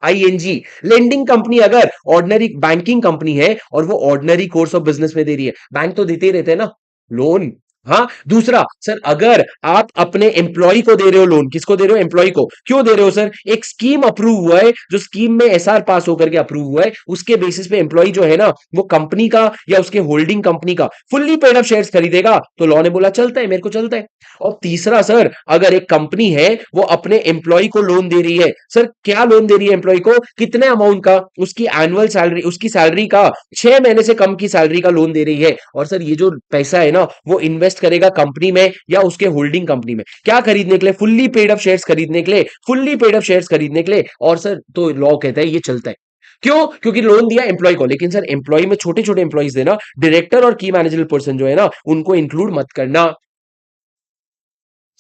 LENDING, लेंडिंग कंपनी अगर ऑर्डिनरी बैंकिंग कंपनी है और वो ऑर्डिनरी कोर्स ऑफ बिजनेस में दे रही है, बैंक तो देते ही रहते हैं ना लोन। हाँ, दूसरा सर, अगर आप अपने एम्प्लॉय को दे रहे हो लोन, किसको दे रहे हो? एम्प्लॉय को। क्यों दे रहे हो सर? एक स्कीम अप्रूव हुआ है, जो स्कीम में एसआर पास होकर के अप्रूव हुआ है, उसके बेसिस पे एम्प्लॉय जो है ना, वो कंपनी का या उसके होल्डिंग कंपनी का फुल्ली पेड अप शेयर्स खरीदेगा। तो लॉ ने बोला चलता है, मेरे को चलता है। और तीसरा सर, अगर एक कंपनी है वो अपने एम्प्लॉय को लोन दे रही है, सर क्या लोन दे रही है एम्प्लॉय को? कितने अमाउंट का? उसकी एनुअल सैलरी, उसकी सैलरी का 6 महीने से कम की सैलरी का लोन दे रही है। और सर ये जो पैसा है ना, वो इन्वेस्ट करेगा कंपनी में या उसके होल्डिंग कंपनी में। क्या खरीदने के लिए? फुल्ली पेड अप शेयर्स खरीदने के लिए, फुल्ली पेड अप शेयर्स खरीदने के लिए। और सर तो लॉ कहता है ये चलता है। क्यों? क्योंकि लोन दिया एम्प्लॉय को, लेकिन सर एम्प्लॉय में छोटे छोटे एम्प्लॉइज देना, डायरेक्टर और की मैनेजर पर्सन जो है ना, उनको इंक्लूड मत करना।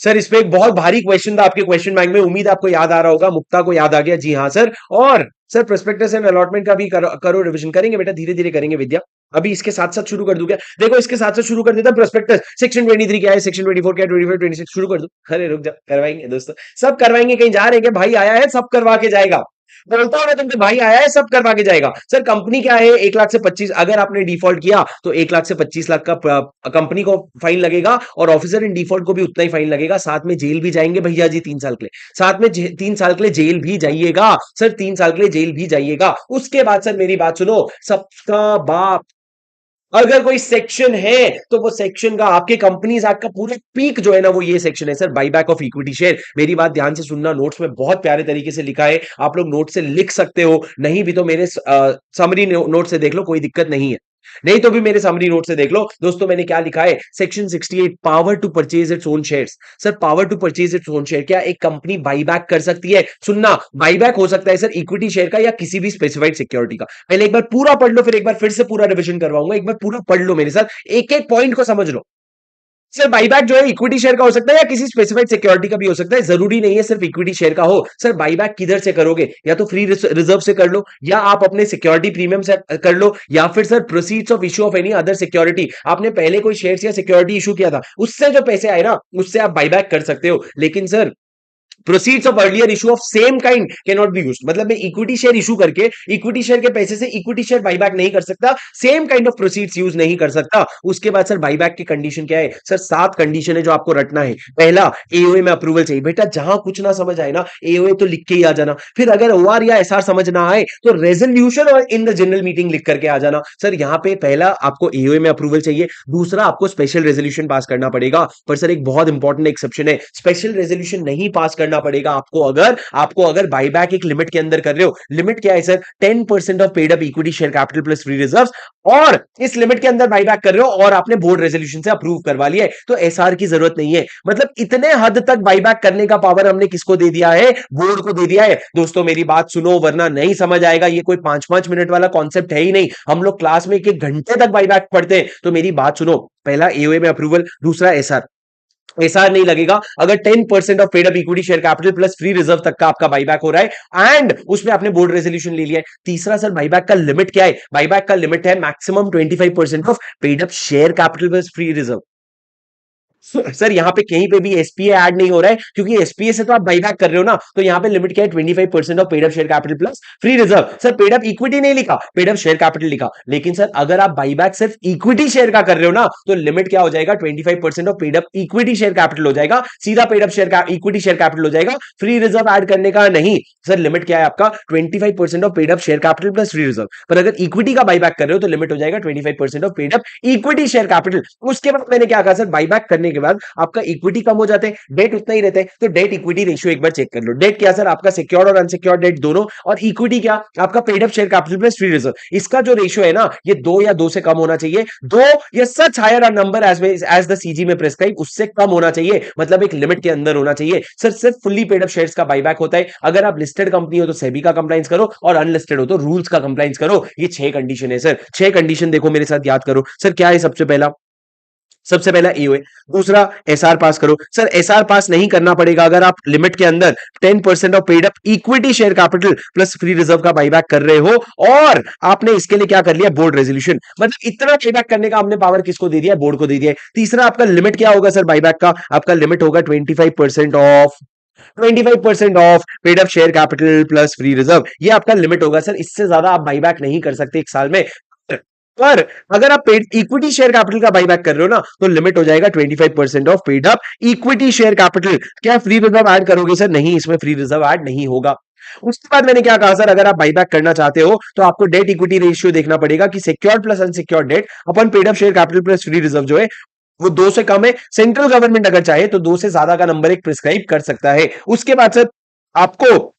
सर इस पे एक बहुत भारी क्वेश्चन था आपके क्वेश्चन बैंक में, उम्मीद आपको याद आ रहा होगा। मुक्ता को याद आ गया? जी हाँ सर। और सर प्रोस्पेक्टस एंड अलॉटमेंट का भी करो रिवीजन। करेंगे बेटा, धीरे धीरे करेंगे विद्या। अभी इसके साथ साथ शुरू कर दूं क्या? देखो इसके साथ साथ शुरू कर देता प्रोस्पेक्टस। सेक्शन 23 क्या है, सेक्शन 24 क्या है, 25 26 शुरू कर दूं? अरे रुक जा, करवाएंगे दोस्तों, सब करवाएंगे। कहीं जा रहे हैं क्या? भाई आया है सब करवा के जाएगा। बोलता हूं मैं तुमसे, भाई आया है सब करवा के जाएगा। सर कंपनी क्या है? 1 लाख से 25, अगर आपने डिफॉल्ट किया तो 1 लाख से 25 लाख का कंपनी को फाइन लगेगा, और ऑफिसर इन डिफॉल्ट को भी उतना ही फाइन लगेगा। साथ में जेल भी जाएंगे भैया जी 3 साल के लिए, साथ में 3 साल के लिए जेल भी जाइएगा सर, 3 साल के लिए जेल भी जाइएगा। उसके बाद सर मेरी बात सुनो, सबका बाप अगर कोई सेक्शन है तो वो सेक्शन का आपके कंपनीज एक्ट का पूरा पीक जो है ना, वो ये सेक्शन है sir, buyback of equity share. मेरी बात ध्यान से सुनना, नोट्स में बहुत प्यारे तरीके से लिखा है, आप लोग नोट से लिख सकते हो, नहीं भी तो मेरे समरी नोट से देख लो, कोई दिक्कत नहीं है। नहीं तो भी मेरे समरी नोट से देख लो दोस्तों, मैंने क्या लिखा है, section 68, power to purchase its own shares. Sir power to purchase its own share, क्या एक कंपनी बाईबैक कर सकती है? सुनना, बाईबैक हो सकता है सर इक्विटी शेयर का या किसी भी स्पेसिफाइड सिक्योरिटी का। पहले एक बार पूरा पढ़ लो, फिर एक बार फिर से पूरा रिविजन करवाऊंगा, एक बार पूरा पढ़ लो मेरे साथ, एक एक पॉइंट को समझ लो। सर बाईबैक जो है इक्विटी शेयर का हो सकता है या किसी स्पेसिफाइड सिक्योरिटी का भी हो सकता है, जरूरी नहीं है सिर्फ इक्विटी शेयर का हो। सर बाईबैक किधर से करोगे? या तो फ्री रिजर्व से कर लो, या आप अपने सिक्योरिटी प्रीमियम से कर लो, या फिर sir proceeds of issue of any other security, आपने पहले कोई शेयर या सिक्योरिटी इशू किया था, उससे जो पैसे आए ना, उससे आप बाईबैक कर सकते हो। लेकिन sir proceeds of earlier issue of same kind can not be used, मतलब मैं इक्विटी शेयर इशू करके इक्विटी शेयर के पैसे से इक्विटी शेयर बाईबैक नहीं कर सकता, same kind of proceeds use नहीं कर सकता। उसके बाद सर बाईबैक की कंडीशन क्या है? सर 7 कंडीशन है जो आपको रटना है। पहला, एओए में अप्रूवल चाहिए। बेटा जहां कुछ ना समझ आए ना, एओए तो लिख के ही आ जाना। फिर अगर ओआर या एसआर समझ ना आए तो रेजोल्यूशन और इन द जनरल मीटिंग लिख करके आ जाना। सर यहां पे पहला आपको एओए में अप्रूवल चाहिए, दूसरा आपको स्पेशल रेजोल्यूशन पास करना पड़ेगा। पर सर एक बहुत इंपॉर्टेंट एक्सेप्शन है, स्पेशल रेजोल्यूशन नहीं पास करना पड़ेगा आपको अगर बाईबैक एक लिमिट के अंदर कर रहे हो। लिमिट क्या है sir? 10% of paid up equity share capital plus free reserves, और इस लिमिट के अंदर बाईबैक कर रहे हो और आपने बोर्ड रेजोल्यूशन से अप्रूव करवा लिया है, तो एसआर की जरूरत नहीं है। मतलब इतने हद तक बाईबैक करने का पावर हमने किसको दे दिया है? बोर्ड को दे दिया है। दोस्तों मेरी बात सुनो, वरना नहीं समझ आएगा। ये कोई 5-5 मिनट वाला कॉन्सेप्ट है ही नहीं, हम लोग क्लास में एक एक घंटे तक बाईबैक पढ़ते हैं। तो मेरी बात सुनो, पहला एओए में अप्रूवल, दूसरा एसआर। एसआर नहीं लगेगा अगर 10% of paid up equity share capital plus free reserve तक का आपका बाईबैक हो रहा है एंड उसमें आपने बोर्ड रेजोल्यूशन ले लिया है। तीसरा सर बाईबैक का लिमिट क्या है? बाईबैक का लिमिट है maximum 25% of paid up share capital plus free reserve. Sir यहां पे कहीं पे भी एसपीए ऐड नहीं हो रहा है, क्योंकि एसपीए से तो आप बाईबैक कर रहे हो ना, तो यहां पे लिमिट क्या है? 25% of paid up share capital plus free reserve. Sir paid up equity नहीं लिखा, पेड अप शेयर कैपिटल लिखा। लेकिन सर अगर आप बाईबैक सिर्फ इक्विटी शेयर का कर रहे हो ना, तो लिमिट क्या हो जाएगा? 25% of paid up equity share capital हो जाएगा, सीधा paid up share equity share capital हो जाएगा, फ्री रिजर्व ऐड करने का नहीं। सर लिमिट क्या है आपका? 25% of paid up share capital plus free reserve. पर अगर इक्विटी का बाईबैक कर रहे हो तो लिमिट हो जाएगा 25% of paid up equity share capital. उसके बाद मैंने क्या कहा सर, बाईबैक करने के बाद आपका इक्विटी कम हो जाते हैं, डेट उतना ही रहते हैं, तो डेट इक्विटी रेशियो एक बार चेक कर लो। डेट क्या सर? आपका सिक्योर्ड और अनसिक्योर्ड डेट दोनों, और इक्विटी क्या? आपका paid up share capital plus free reserve. इसका जो रेशियो है ना, ये 2 या 2 से कम होना चाहिए। 2 या such higher a number as the CG में प्रिस्क्राइब, उससे कम होना चाहिए, मतलब एक लिमिट के अंदर होना चाहिए। सर सिर्फ फुल्ली पेड अप शेयर्स का बाईबैक होता है। अगर आप लिस्टेड कंपनी हो तो सेबी का कंप्लायंस करो, और अनलिस्टेड हो तो रूल्स का कंप्लायंस करो। ये 6 कंडीशन है सर। 6 कंडीशन देखो मेरे साथ याद करो। सर क्या है? सबसे पहला एओए, दूसरा एसआर पास करो। सर एसआर पास नहीं करना पड़ेगा अगर आप लिमिट के अंदर 10% of paid up equity share capital plus free reserve का बाईबैक कर रहे हो, और आपने इसके लिए क्या कर लिया? Board resolution. मतलब इतना बाईबैक करने का हमने पावर किसको दे दिया है? बोर्ड को दे दिया है। तीसरा आपका लिमिट क्या होगा सर बाईबैक का? आपका लिमिट होगा 25% of paid up share capital plus free reserve. ये आपका लिमिट होगा सर, इससे ज्यादा आप बाईबैक नहीं कर सकते एक साल में। पर अगर आप पेड इक्विटी शेयर कैपिटल का बाईबैक कर रहे हो ना, तो लिमिट हो जाएगा 25% of paid up equity share capital. क्या फ्री रिजर्व ऐड करोगे सर? नहीं, इसमें फ्री रिजर्व ऐड नहीं होगा। उसके बाद मैंने क्या कहा सर, अगर आप बाईबैक करना चाहते हो तो आपको डेट इक्विटी रेशियो देखना पड़ेगा कि secured plus unsecured debt upon paid up share capital plus free reserve जो है वो 2 से कम है। सेंट्रल गवर्नमेंट अगर चाहे तो 2 से ज्यादा का नंबर एक प्रिस्क्राइब कर सकता है। उसके बाद सर आपको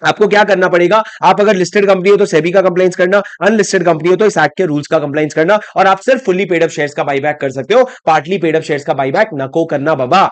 आपको क्या करना पड़ेगा? आप अगर लिस्टेड कंपनी हो तो सेबी का कंप्लायंस करना, अनलिस्टेड कंपनी हो तो इस एक्ट के रूल्स का कंप्लायंस करना, और आप सिर्फ फुल्ली पेड अप शेयर्स का बाईबैक कर सकते हो, पार्टली पेड अप शेयर्स का बाईबैक नको करना बाबा।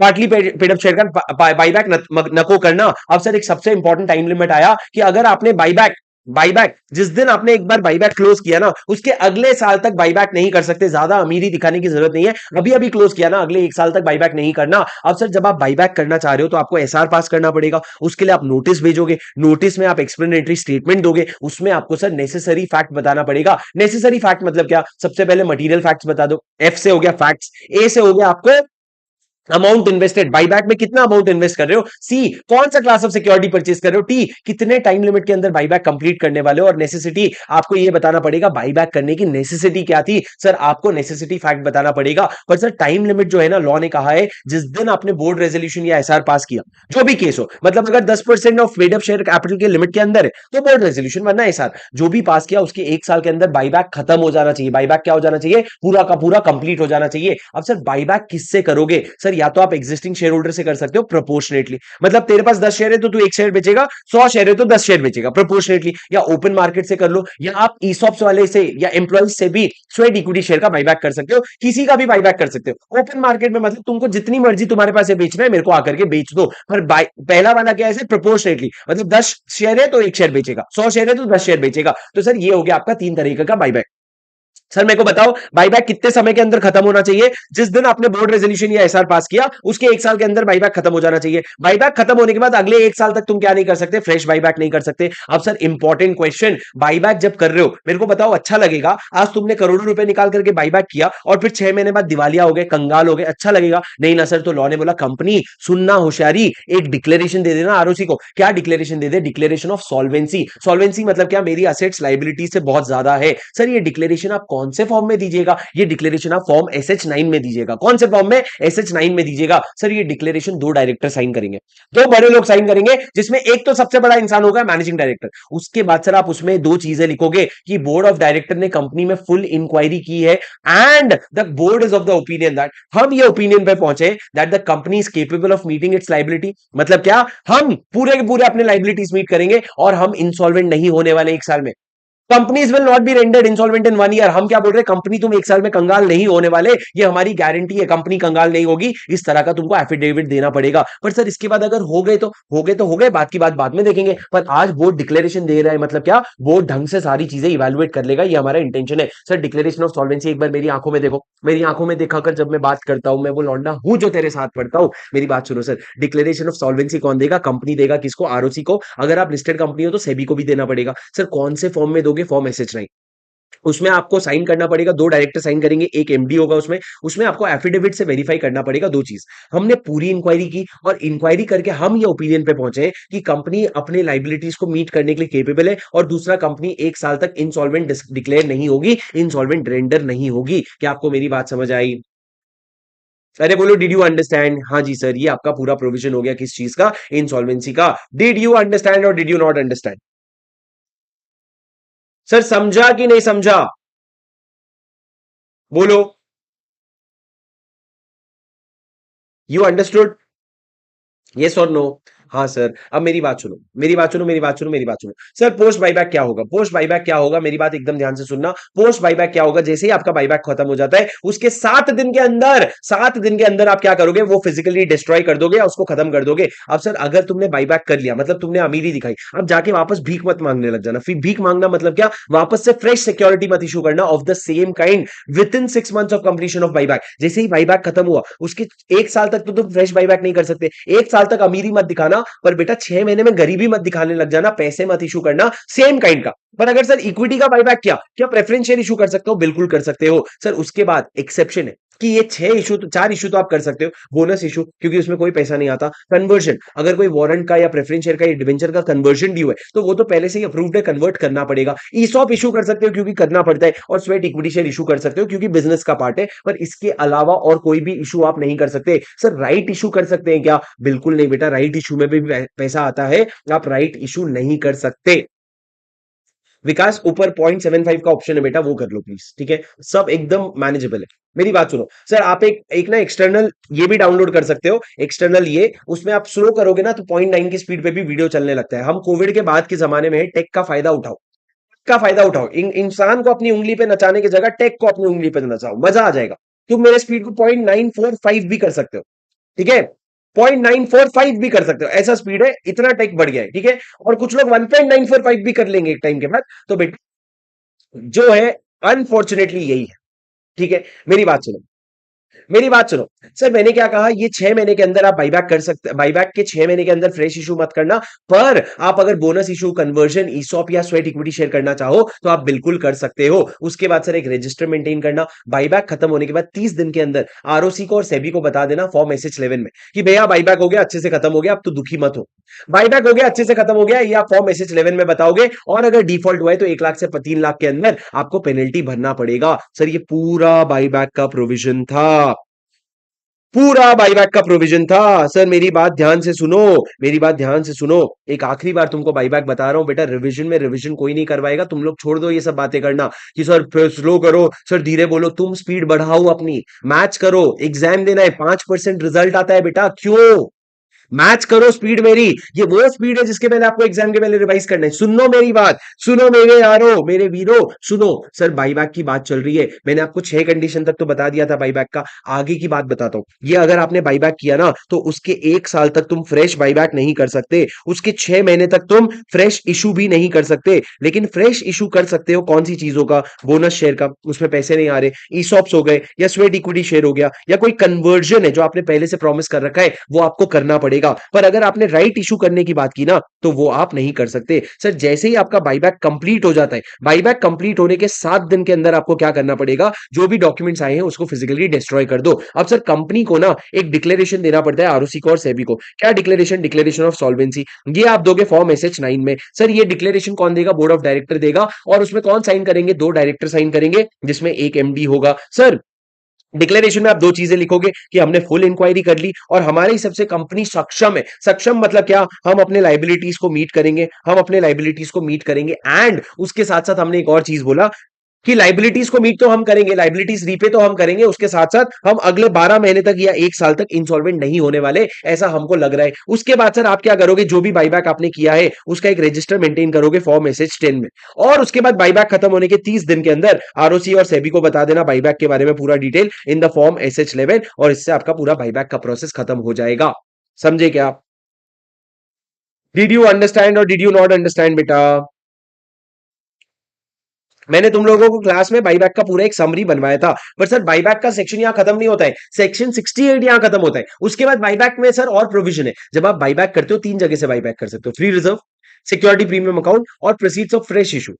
पार्टली पेड अप शेयर का बाईबैक नको करना। अब सर एक सबसे इंपॉर्टेंट टाइम लिमिट आया कि अगर आपने बाईबैक बाईबैक जिस दिन आपने एक बार बाईबैक क्लोज किया ना, उसके अगले साल तक बाईबैक नहीं कर सकते। ज्यादा अमीरी दिखाने की जरूरत नहीं है, अभी अभी क्लोज किया ना, अगले 1 साल तक बाईबैक नहीं करना। अब सर जब आप बाईबैक करना चाह रहे हो तो आपको एसआर पास करना पड़ेगा। उसके लिए आप नोटिस भेजोगे, नोटिस में आप एक्सप्लेनेटरी स्टेटमेंट दोगे, उसमें आपको सर नेसेसरी फैक्ट बताना पड़ेगा। नेसेसरी फैक्ट मतलब क्या? सबसे पहले मटीरियल फैक्ट्स बता दो। एफ से हो गया फैक्ट्स, ए से हो गया आपको अमाउंट इन्वेस्टेड, बाईबैक में कितना अमाउंट इन्वेस्ट कर रहे हो, सी कौन सा क्लास ऑफ सिक्योरिटी परचेज कर रहे हो, टी कितने टाइम लिमिट के अंदर बाईबैक कंप्लीट करने वाले हो, और नेसेसिटी आपको यह बताना पड़ेगा बाईबैक करने की नेसेसिटी क्या थी। सर आपको नेसेसिटी फैक्ट बताना पड़ेगा। पर सर टाइम लिमिट जो है ना, लॉ ने कहा है जिस दिन आपने बोर्ड रेजोल्यूशन या एसआर पास किया, जो भी केस हो, मतलब अगर 10% of paid up share capital के लिमिट के अंदर है तो बोर्ड रेजोल्यूशन वरना एसआर जो भी पास किया उसके 1 साल के अंदर बाईबैक खत्म हो जाना चाहिए। बाईबैक क्या हो जाना चाहिए? पूरा का पूरा कंप्लीट हो जाना चाहिए। अब सर बाईबैक किससे करोगे? सर या तो आप एग्जिस्टिंग शेयर होल्डर से कर सकते हो प्रोपोर्शनेटली, मतलब तेरे पास 10 शेयर है तो तू एक शेयर बेचेगा, 100 शेयर है तो 10 शेयर बेचेगा प्रोपोर्शनेटली, या ओपन मार्केट से कर लो, या आप ईसॉप्स वाले से या एम्प्लॉइज से भी स्वेट इक्विटी शेयर का बायबैक कर सकते हो, किसी का भी बायबैक कर सकते हो। ओपन मार्केट में मतलब तुमको जितनी मर्जी तुम्हारे पास बेचना है मेरे को आकर के बेच दो, पर पहला वाला क्या है, प्रोपोर्शनेटली, मतलब 10 शेयर है तो एक शेयर बेचेगा, 100 शेयर है तो 10 शेयर बेचेगा। तो सर ये हो गया आपका 3 तरीके का बायबैक। सर मेरे को बताओ बायबैक कितने समय के अंदर खत्म होना चाहिए? जिस दिन आपने बोर्ड रेजोल्यूशन या एसआर पास किया उसके 1 साल के अंदर बायबैक खत्म हो जाना चाहिए। बायबैक खत्म होने के बाद अगले 1 साल तक तुम क्या नहीं कर सकते? फ्रेश बायबैक नहीं कर सकते। अब सर इंपॉर्टेंट क्वेश्चन, बायबैक जब कर रहे हो मेरे को बताओ अच्छा लगेगा? आज तुमने करोड़ों रुपए निकाल करके बायबैक किया और फिर 6 महीने बाद दिवालिया हो गए, कंगाल हो गए, अच्छा लगेगा? नहीं ना सर। तो लॉ ने बोला कंपनी सुनना होशियारी, एक डिक्लेरेशन दे देना आरओसी को। क्या declaration they they? Declaration of solvency. Solvency मतलब क्या? मेरी असेट्स लायबिलिटी से बहुत ज्यादा है। सर ये डिक्लेरेशन आप कौन से फॉर्म में दीजिएगा? ये डिक्लेरेशन आप फॉर्म SH9 में दीजिएगा। कौन से फॉर्म में? SH9 में दीजिएगा। सर ये डिक्लेरेशन 2 डायरेक्टर साइन करेंगे, 2 बड़े लोग साइन करेंगे, जिसमें एक तो सबसे बड़ा इंसान होगा मैनेजिंग डायरेक्टर। उसके बाद सर आप उसमें 2 चीजें लिखोगे कि बोर्ड ऑफ डायरेक्टर ने कंपनी में फुल इंक्वायरी की है and the board is of the opinion that, हम ये ओपिनियन पे पहुंचे that the company is capable of meeting it's liability. मतलब क्या? हम पूरे के पूरे अपने लायबिलिटीज मीट करेंगे और हम इंसॉल्वेंट नहीं होने वाले 1 साल में। Companies will not B rendered insolvent in 1 year. हम क्या बोल रहे हैं? कंपनी तुम 1 साल में कंगाल नहीं होने वाले, ये हमारी गारंटी है, कंपनी कंगाल नहीं होगी। इस तरह का तुमको एफिडेविट देना पड़ेगा। पर सर इसके बाद अगर हो गए तो हो गए, तो हो गए, बात की बात बाद में देखेंगे। पर आज बोर्ड डिक्लेरेशन दे रहा है, मतलब क्या? बोर्ड ढंग से सारी चीजें इवेलुएट कर लेगा, ये हमारा इंटेंशन है। सर डिक्लेरेशन ऑफ सॉल्वेंसी एक बार मेरी आंखों में देखो, मेरी आंखों में दिखाकर जब मैं बात करता हूं, मैं वो लौंडा हूं जो तेरे साथ पढ़ता हूं। मेरी बात सुनो सर, डिक्लेरेशन ऑफ सॉल्वेंसी कौन देगा? कंपनी देगा। किसको? आरओसी को। अगर आप लिस्टेड कंपनी हो तो सेबी को भी देना पड़ेगा। सर कौन से फॉर्म में दोगे? Form SH9। उसमें आपको साइन करना पड़ेगा, 2 डायरेक्टर साइन करेंगे, एक एमडी होगा उसमें। उसमें आपको एफिडेविट से वेरीफाई करना पड़ेगा 2 चीज। हमने पूरी इंक्वायरी की और इंक्वायरी करके हम ये ओपिनियन पे पहुंचे कि कंपनी अपने लायबिलिटीज को मीट करने के लिए केपेबल है, और दूसरा कंपनी 1 साल तक इंसॉल्वेंट डिक्लेयर नहीं होगी, इंसॉल्वेंट रेंडर नहीं होगी। क्या आपको मेरी बात समझ आई? अरे बोलो डिड यू अंडरस्टैंड? हाँ जी सर, ये आपका पूरा प्रोविजन हो गया किस चीज का? इंसॉल्वेंसी का। डिड यू अंडरस्टैंड और did you not understand? Sir समझा कि नहीं समझा? बोलो। You understood? यस और नो? हाँ सर। अब मेरी बात सुनो, मेरी बात सुनो, मेरी बात सुनो, मेरी बात सुनो। सर पोस्ट बायबैक क्या होगा? पोस्ट बायबैक क्या होगा? मेरी बात एकदम ध्यान से सुनना। पोस्ट बायबैक क्या होगा? जैसे ही आपका बायबैक खत्म हो जाता है उसके 7 दिन के अंदर, 7 दिन के अंदर आप क्या करोगे? वो फिजिकली डिस्ट्रॉय कर दोगे या उसको खत्म कर दोगे। अब सर अगर तुमने बायबैक कर लिया, मतलब तुमने अमीरी दिखाई, अब जाके वापस भीख मत मांगने लग जाना। फिर भीख मांगना मतलब क्या? वापस से फ्रेश सिक्योरिटी मत इशू करना of the same kind with in 6 months of completion of buyback. जैसे ही बायबैक खत्म हुआ उसके 1 साल तक तो तुम फ्रेश बायबैक नहीं कर सकते। 1 साल तक अमीरी मत दिखाना, पर बेटा 6 महीने में गरीबी मत दिखाने लग जाना, पैसे मत इशू करना सेम काइंड का। पर अगर सर इक्विटी का बायबैक किया, क्या प्रेफरेंस शेयर इशू कर सकते हो? बिल्कुल कर सकते हो सर। उसके बाद एक्सेप्शन है कि ये 6 इशू तो 4 इशू तो आप कर सकते हो। बोनस इशू, क्योंकि उसमें कोई पैसा नहीं आता। कन्वर्जन, अगर कोई वारंट का या प्रेफरेंस शेयर का या डिवेंचर का कन्वर्जन ड्यू है तो वो तो पहले से ही अप्रूव्ड है, कन्वर्ट करना पड़ेगा। ईसॉप इशू कर सकते हो क्योंकि करना पड़ता है, और स्वेट इक्विटी शेयर इशू कर सकते हो क्योंकि बिजनेस का पार्ट है। पर इसके अलावा और कोई भी इशू आप नहीं कर सकते। सर राइट इशू कर सकते हैं क्या? बिल्कुल नहीं बेटा, राइट इशू में भी पैसा आता है, आप राइट इशू नहीं कर सकते। विकास ऊपर 0.75 का ऑप्शन है बेटा, वो कर लो प्लीज, ठीक है? सब एकदम मैनेजेबल है। मेरी बात सुनो सर, आप एक एक ना एक्सटर्नल ये भी डाउनलोड कर सकते हो, एक्सटर्नल ये, उसमें आप स्लो करोगे ना तो 0.9 की स्पीड पे भी वीडियो चलने लगता है। हम कोविड के बाद के जमाने में टेक का फायदा उठाओ, का फायदा उठाओ। इंसान को अपनी उंगली पे नचाने की जगह टेक को अपनी उंगली पे नचाओ, मजा आ जाएगा। तुम मेरे स्पीड को 0.945 भी कर सकते हो, ठीक है? 0.945 भी कर सकते हो, ऐसा स्पीड है, इतना टेक बढ़ गया है, ठीक है? और कुछ लोग 1.945 भी कर लेंगे एक टाइम के बाद। तो बेटा जो है अनफॉर्चुनेटली यही है, ठीक है? मेरी बात सुनो, मेरी बात सुनो। सर मैंने क्या कहा? ये 6 महीने के अंदर आप बायबैक कर सकते, बायबैक के 6 महीने के अंदर फ्रेश इशू मत करना। पर आप अगर बोनस इशू, कन्वर्जन, ईसॉप या स्वेट इक्विटी शेयर करना चाहो तो आप बिल्कुल कर सकते हो। उसके बाद सर एक रजिस्टर मेंटेन करना। बायबैक खत्म होने के बाद 30 दिन के अंदर आरओसी को और सेबी को बता देना फॉर्म SH11 में कि भैया बायबैक हो गया, अच्छे से खत्म हो गया, अब तो दुखी मत हो। बायबैक हो गया, अच्छे से खत्म हो गया, ये आप फॉर्म SH11 में बताओगे। और अगर डिफॉल्ट हुआ है तो 1 लाख से 3 लाख के अंदर आपको पेनल्टी भरना पड़ेगा। सर ये पूरा बायबैक का प्रोविजन था। पूरा बाईबैक का प्रोविजन था। सर मेरी बात ध्यान से सुनो, मेरी बात ध्यान से सुनो। एक आखिरी बार तुमको बाईबैक बता रहा हूं बेटा, रिवीजन में रिवीजन कोई नहीं करवाएगा, तुम लोग छोड़ दो ये सब बातें करना कि सर स्लो करो, सर धीरे बोलो, तुम स्पीड बढ़ाओ अपनी, मैच करो, एग्जाम देना है, 5% रिजल्ट आता है बेटा, क्यों मैच करो स्पीड मेरी। ये वो स्पीड है जिसके पहले आपको एग्जाम के पहले रिवाइज करना है। सुनो मेरी बात, सुनो मेरे यारो, मेरे वीरो, सुनो। सर बाईबैक की बात चल रही है, मैंने आपको 6 कंडीशन तक तो बता दिया था बाईबैक का। आगे की बात बताता हूं, ये अगर आपने बाईबैक किया ना तो उसके 1 साल तक तुम फ्रेश बाईबैक नहीं कर सकते, उसके 6 महीने तक तुम फ्रेश इशू भी नहीं कर सकते, लेकिन फ्रेश इशू कर सकते हो कौन सी चीजों का, बोनस शेयर का, उसमें पैसे नहीं आ रहे, ईसॉप्स हो गए, या स्वेट इक्विटी शेयर हो गया, या कोई कन्वर्जन है जो आपने पहले से प्रॉमिस कर रखा है, वो आपको करना पड़ेगा। पर अगर आपने राइट इशू करने की बात की ना तो वो आप नहीं कर सकते। सर जैसे ही आपका बाईबैक कंप्लीट हो जाता है, बाईबैक कंप्लीट होने के 7 दिन के अंदर आपको क्या करना पड़ेगा, जो भी डॉक्यूमेंट्स आए हैं उसको फिजिकली डिस्ट्रॉय कर दो। अब सर कंपनी को ना एक डिक्लेरेशन देना पड़ता है, आरओसी को और सेबी को। क्या डिक्लेरेशन? Declaration of solvency. ये आप दोगे फॉर्म SH9 में। सर ये डिक्लेरेशन कौन देगा? बोर्ड ऑफ डायरेक्टर देगा। और उसमें कौन साइन करेंगे? 2 डायरेक्टर साइन करेंगे, जिसमें एक MD होगा। सर डिक्लेरेशन में आप 2 चीजें लिखोगे कि हमने फुल इंक्वायरी कर ली और हमारे हिसाब से कंपनी सक्षम है। सक्षम मतलब क्या? हम अपने लाइबिलिटीज को मीट करेंगे, हम अपने लाइबिलिटीज को मीट करेंगे, एंड उसके साथ साथ हमने एक और चीज बोला कि लाइबिलिटीज को मीट तो हम करेंगे, लाइबिलिटीज रीपे तो हम करेंगे, उसके साथ साथ हम अगले 12 महीने तक या 1 साल तक इंसॉल्वेंट नहीं होने वाले, ऐसा हमको लग रहा है। उसके बाद सर आप क्या करोगे? जो भी बाईबैक आपने किया है उसका एक रजिस्टर मेंटेन करोगे फॉर्म SH10 में। और उसके बाद बाईबैक खत्म होने के 30 दिन के अंदर आरओसी और सेबी को बता देना बाईबैक के बारे में पूरा detail in the form SH11, और इससे आपका पूरा बाईबैक का प्रोसेस खत्म हो जाएगा। समझे क्या आप? डिड यू अंडरस्टैंड और डिड यू नॉट अंडरस्टैंड बेटा? मैंने तुम लोगों को क्लास में बाईबैक का पूरा एक समरी बनवाया था। पर सर बाईबैक का सेक्शन यहां खत्म नहीं होता है, सेक्शन 68 यहां खत्म होता है। उसके बाद बाईबैक में सर और प्रोविजन है। जब आप बाईबैक करते हो 3 जगह से बाईबैक कर सकते हो: free reserve, security premium account, और प्रोसीड्स ऑफ फ्रेश इशू।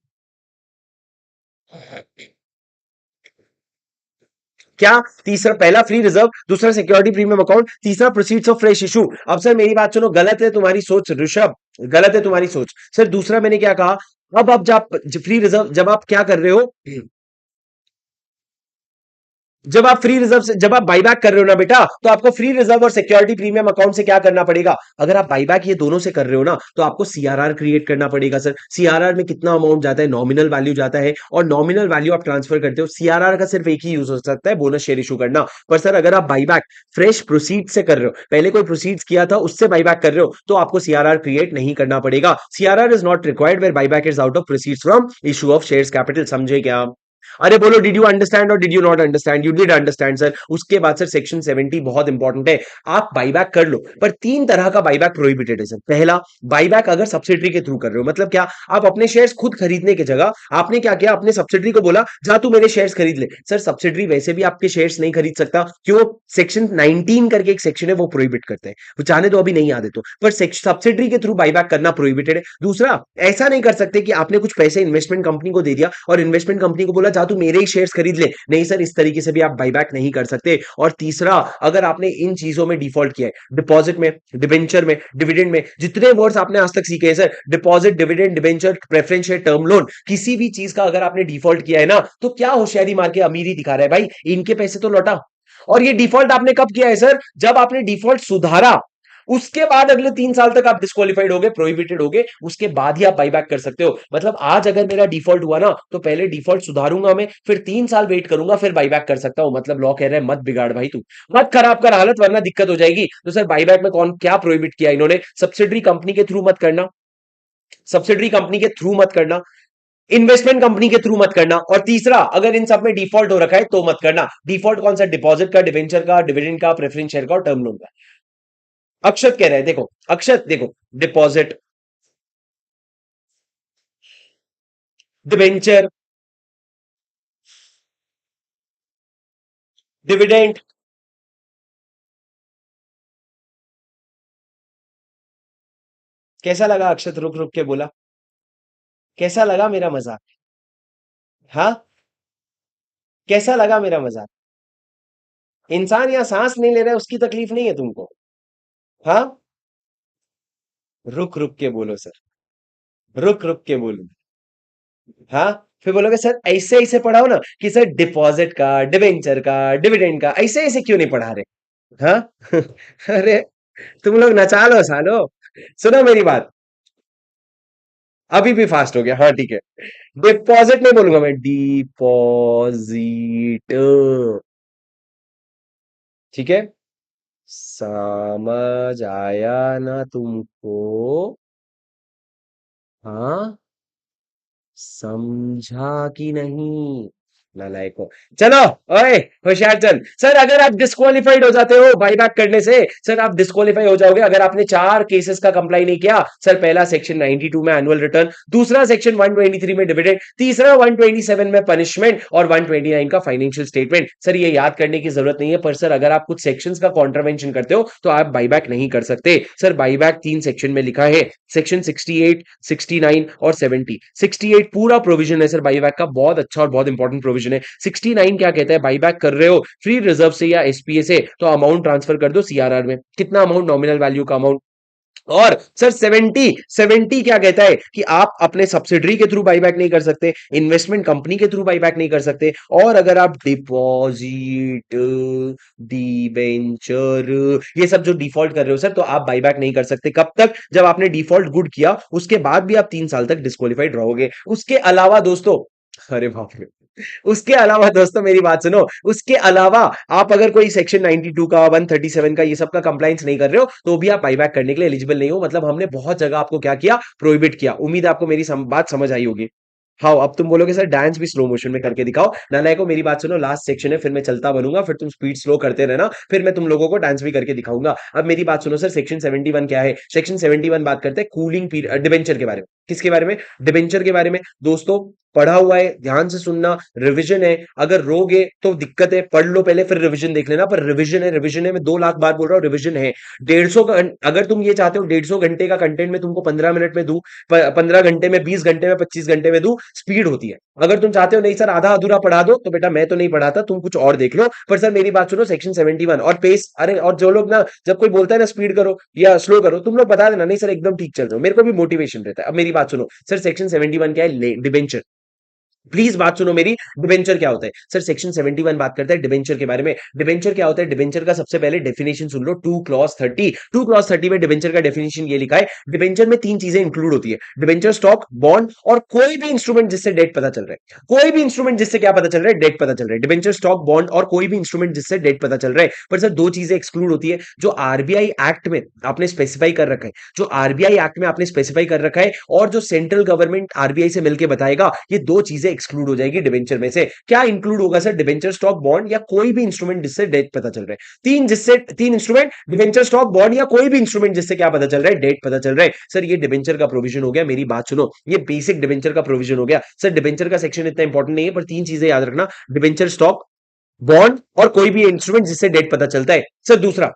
क्या? तीसरा, पहला फ्री रिजर्व, दूसरा सिक्योरिटी प्रीमियम अकाउंट, तीसरा प्रोसीड्स ऑफ फ्रेश इशू। अब सर मेरी बात सुनो, गलत है तुम्हारी सोच ऋषभ, गलत है तुम्हारी सोच। सर दूसरा मैंने क्या कहा? अब जब फ्री रिजर्व, जब आप क्या कर रहे हो, जब आप फ्री रिजर्व से, जब आप बाईबैक कर रहे हो ना बेटा, तो आपको फ्री रिजर्व और सिक्योरिटी प्रीमियम अकाउंट से क्या करना पड़ेगा? अगर आप बाईबैक ये दोनों से कर रहे हो ना तो आपको सीआरआर क्रिएट करना पड़ेगा। सर सीआरआर में कितना अमाउंट जाता है? नॉमिनल वैल्यू जाता है, और नॉमिनल वैल्यू आप ट्रांसफर करते हो। सीआरआर का सिर्फ एक ही यूज हो सकता है, बोनस शेयर इशू करना। पर सर अगर आप बाईबैक फ्रेश प्रोसीड से कर रहे हो, पहले कोई प्रोसीड्स किया था उससे बाईबैक कर रहे हो, तो आपको सीआरआर क्रिएट नहीं करना पड़ेगा। CRR is not required where buyback is out of proceeds from issue of shares capital. समझे क्या? अरे बोलो, डिड यू अंडरस्टैंड और did you not understand? You did understand sir. उसके बाद सर सेक्शन 70 बहुत इंपॉर्टेंट है। आप बाईबैक कर लो, पर 3 तरह का बाईबैक प्रोहिबिटेड है सर। पहला, बाईबैक अगर सब्सिडरी के थ्रू कर रहे हो, मतलब क्या? आप अपने शेयर्स खुद खरीदने की जगह आपने क्या किया? अपने सब्सिडरी को बोला जा तू मेरे शेयर्स खरीद ले। सर सब्सिडरी वैसे भी आपके शेयर्स नहीं खरीद सकता, क्यों? सेक्शन 19 करके एक सेक्शन है, वो प्रोहिबिट करते हैं। वो चाहे तो अभी नहीं आते तो, पर सब्सिडरी के थ्रू बाईबैक करना प्रोहिबिटेड है। दूसरा, ऐसा नहीं कर सकते कि आपने कुछ पैसे इन्वेस्टमेंट कंपनी को दे दिया और इन्वेस्टमेंट कंपनी को बोला जा तू मेरे ही शेयर्स खरीद ले। नहीं सर, इस तरीके से भी आप बाईबैक नहीं कर सकते। और तीसरा, अगर आपने इन चीजों में डिफॉल्ट किया है, डिपॉजिट में, डिबेंचर में, डिविडेंड में, जितने वर्ड्स आपने आज तक सीखे हैं sir, deposit, dividend, debenture, preference share, term loan, किसी भी चीज का अगर आपने डिफॉल्ट किया है ना, तो क्या होशियारी मार के अमीरी दिखा रहा है भाई? इनके पैसे तो लौटा। और ये डिफॉल्ट आपने कब किया है सर? जब आपने डिफॉल्ट सुधारा, उसके बाद अगले 3 साल तक आप डिस्क्वालिफाइड हो गए, प्रोहिबिटेड हो गए, उसके बाद ही आप बाईबैक कर सकते हो। मतलब आज अगर मेरा डिफॉल्ट हुआ ना, तो पहले डिफॉल्ट सुधारूंगा मैं, फिर 3 साल वेट करूंगा, फिर बाईबैक कर सकता हूं। मतलब लॉ कह रहा है मत बिगाड़ भाई, तू मत खराब कर हालत, वरना दिक्कत हो जाएगी। तो सर बाईबैक में कौन क्या प्रोहिबिट किया इन्होंने? सब्सिडरी कंपनी के थ्रू मत करना, सब्सिडरी कंपनी के थ्रू मत करना, इन्वेस्टमेंट कंपनी के थ्रू मत करना, और तीसरा, अगर इन सब में डिफॉल्ट हो रखा है तो मत करना। डिफॉल्ट कौन सा? डिपॉजिट का, डिवेंचर का, डिविडेंड का, प्रेफरेंस शेयर का और टर्म लोन का। अक्षत कह रहा है, देखो अक्षत, देखो, डिपॉजिट, डिवेंचर, डिविडेंड। कैसा लगा अक्षत? रुक रुक के बोला, कैसा लगा मेरा मजाक? हाँ, कैसा लगा मेरा मजाक? इंसान यहाँ सांस नहीं ले रहा है, उसकी तकलीफ नहीं है तुमको? हाँ, रुक रुक के बोलो सर, रुक रुक के बोलो। हाँ, फिर बोलोगे सर ऐसे ऐसे पढ़ाओ ना कि सर डिपॉजिट का, डिवेंचर का, डिविडेंड का ऐसे ऐसे क्यों नहीं पढ़ा रहे? हाँ अरे तुम लोग नचा लो सालो। सुनो मेरी बात। अभी भी फास्ट हो गया, हाँ ठीक है। डिपॉजिट नहीं बोलूंगा मैं, डिपॉजिट। ठीक है। समझ आया ना तुमको? हाँ, समझा कि नहीं? नालायक हो। चलो, ओए होशियार चल। सर अगर आप डिस्क्वालिफाइड हो जाते हो बाईबैक करने से, सर आप डिस्क्वालिफाई हो जाओगे अगर आपने चार केसेस का कंप्लाई नहीं किया। सर पहला सेक्शन 92 में एनुअल रिटर्न, दूसरा सेक्शन 123 में डिविडेंड, तीसरा 127 में पनिशमेंट और 129 का फाइनेंशियल स्टेटमेंट। सर ये याद करने की जरूरत नहीं है, पर सर अगर आप कुछ सेक्शंस का कॉन्ट्रावेंशन करते हो तो आप बाईबैक नहीं कर सकते। सर बाईबैक तीन सेक्शन में लिखा है, सेक्शन 68, 69 और 70। 68 पूरा प्रोविजन है सर बाईबैक का, बहुत अच्छा और बहुत इंपॉर्टेंट प्रोविजन है। 69 क्या कहता है, बाईबैक कर रहे हो फ्री रिजर्व से या एसपीए से, तो अमाउंट ट्रांसफर कर दो सीआरआर में। कितना अमाउंट? नॉमिनल वैल्यू का अमाउंट। और सर 70, 70 क्या कहता है कि आप अपने सब्सिडरी के थ्रू बाईबैक नहीं कर सकते, इन्वेस्टमेंट कंपनी के थ्रू बाईबैक नहीं कर सकते, और अगर आप डिपॉजिट, डिबेंचर, ये सब जो डिफॉल्ट कर रहे हो सर, तो आप बाईबैक नहीं कर सकते। कब तक? जब आपने डिफॉल्ट गुड किया उसके बाद भी आप 3 साल तक डिस्क्वालिफाइड रहोगे। उसके अलावा दोस्तों, अरे बाप रे, उसके अलावा दोस्तों मेरी बात सुनो, उसके अलावा आप अगर कोई सेक्शन 92 का, 137 का, ये सब का कंप्लाइंस नहीं कर रहे हो तो भी आप बाईबैक करने के लिए एलिजिबल नहीं हो। मतलब हमने बहुत जगह आपको क्या किया, प्रोहिबिट किया। उम्मीद है आपको मेरी बात समझ आई होगी। हाँ, अब तुम बोलोगे सर डांस भी स्लो मोशन में करके दिखाओ। नालायको मेरी बात सुनो, लास्ट सेक्शन है, फिर मैं चलता बनूंगा, फिर तुम स्पीड स्लो करते रहना, फिर मैं तुम लोगों को डांस भी करके दिखाऊंगा। अब मेरी बात सुनो सर, सेक्शन 71 क्या है? सेक्शन 71 बात करते हैं कूलिंग पीरियड, डिबेंचर के बारे में। किसके बारे में? डिबेंचर के बारे में। दोस्तों पढ़ा हुआ है, ध्यान से सुनना, रिवीजन है। अगर रोगे तो दिक्कत है, पढ़ लो पहले फिर रिवीजन देख लेना, पर रिवीजन है, रिवीजन है, मैं 2 लाख बार बोल रहा हूँ, रिवीजन है। 150 का, अगर तुम ये चाहते हो 150 घंटे का कंटेंट में तुमको 15 मिनट में दूं, 15 घंटे में, 20 घंटे में, 25 घंटे में दूं, स्पीड होती है। अगर तुम चाहते हो नहीं सर आधा अधूरा पढ़ा दो, तो बेटा मैं तो नहीं पढ़ाता, तुम कुछ और देख लो। पर सर मेरी बात सुनो, सेक्शन 71 और पेस, अरे और जो लोग ना, जब कोई बोलता है ना स्पीड करो या स्लो करो, तुम लोग बता देना नहीं सर एकदम ठीक चल रहे हो, मेरे को भी मोटिवेशन रहता है। अब मेरी बात सुनो सर, सेक्शन 71 क्या है? डिबेंचर। प्लीज बात सुनो मेरी। डिबेंचर क्या होता है सर? सेक्शन 71 बात करता है डिबेंचर के बारे में। डिबेंचर क्या होता है? डिबेंचर का सबसे पहले डेफिनेशन सुन लो, 2 क्लॉज 30। 2 क्लॉज 30 में डिबेंचर का डेफिनेशन ये लिखा है, डिबेंचर में तीन चीजें इंक्लूड होती है, डिबेंचर, स्टॉक, बॉन्ड और कोई भी इंस्ट्रूमेंट जिससे डेट पता चल रहा है। कोई भी इंस्ट्रूमेंट जिससे क्या पता चल रहा है? डेट पता चल रहा है। डिबेंचर, स्टॉक, बॉन्ड और कोई भी इंस्ट्रूमेंट जिससे डेट पता चल रहा है। पर सर दो चीजें एक्सक्लूड होती है, जो आरबीआई एक्ट में आपने स्पेसिफाई कर रखा है, जो आरबीआई एक्ट में आपने स्पेसिफाई कर रखा है, और जो सेंट्रल गवर्नमेंट आरबीआई से मिलकर बताएगा, ये दो चीजें एक्सक्लूड हो जाएगी डिबेंचर में से। क्या इंक्लूड होगा सर? डिबेंचर, स्टॉक, बॉन्ड या कोई भी इंस्ट्रूमेंट जिससे डेट पता चल रहा है। तीन इंस्ट्रूमेंट, डिबेंचर, स्टॉक, बॉन्ड या कोई भी इंस्ट्रूमेंट जिससे क्या पता चल रहा है? डेट पता चल रहा है। सर ये डिबेंचर का प्रोविजन हो गया। मेरी बात सुनो, ये बेसिक डिबेंचर का प्रोविजन हो गया। सर डिबेंचर का सेक्शन इतना इंपॉर्टेंट नहीं है, पर तीन चीजें याद रखना, डिबेंचर, स्टॉक, बॉन्ड और कोई भी इंस्ट्रूमेंट जिससे डेट पता चलता है। सर दूसरा,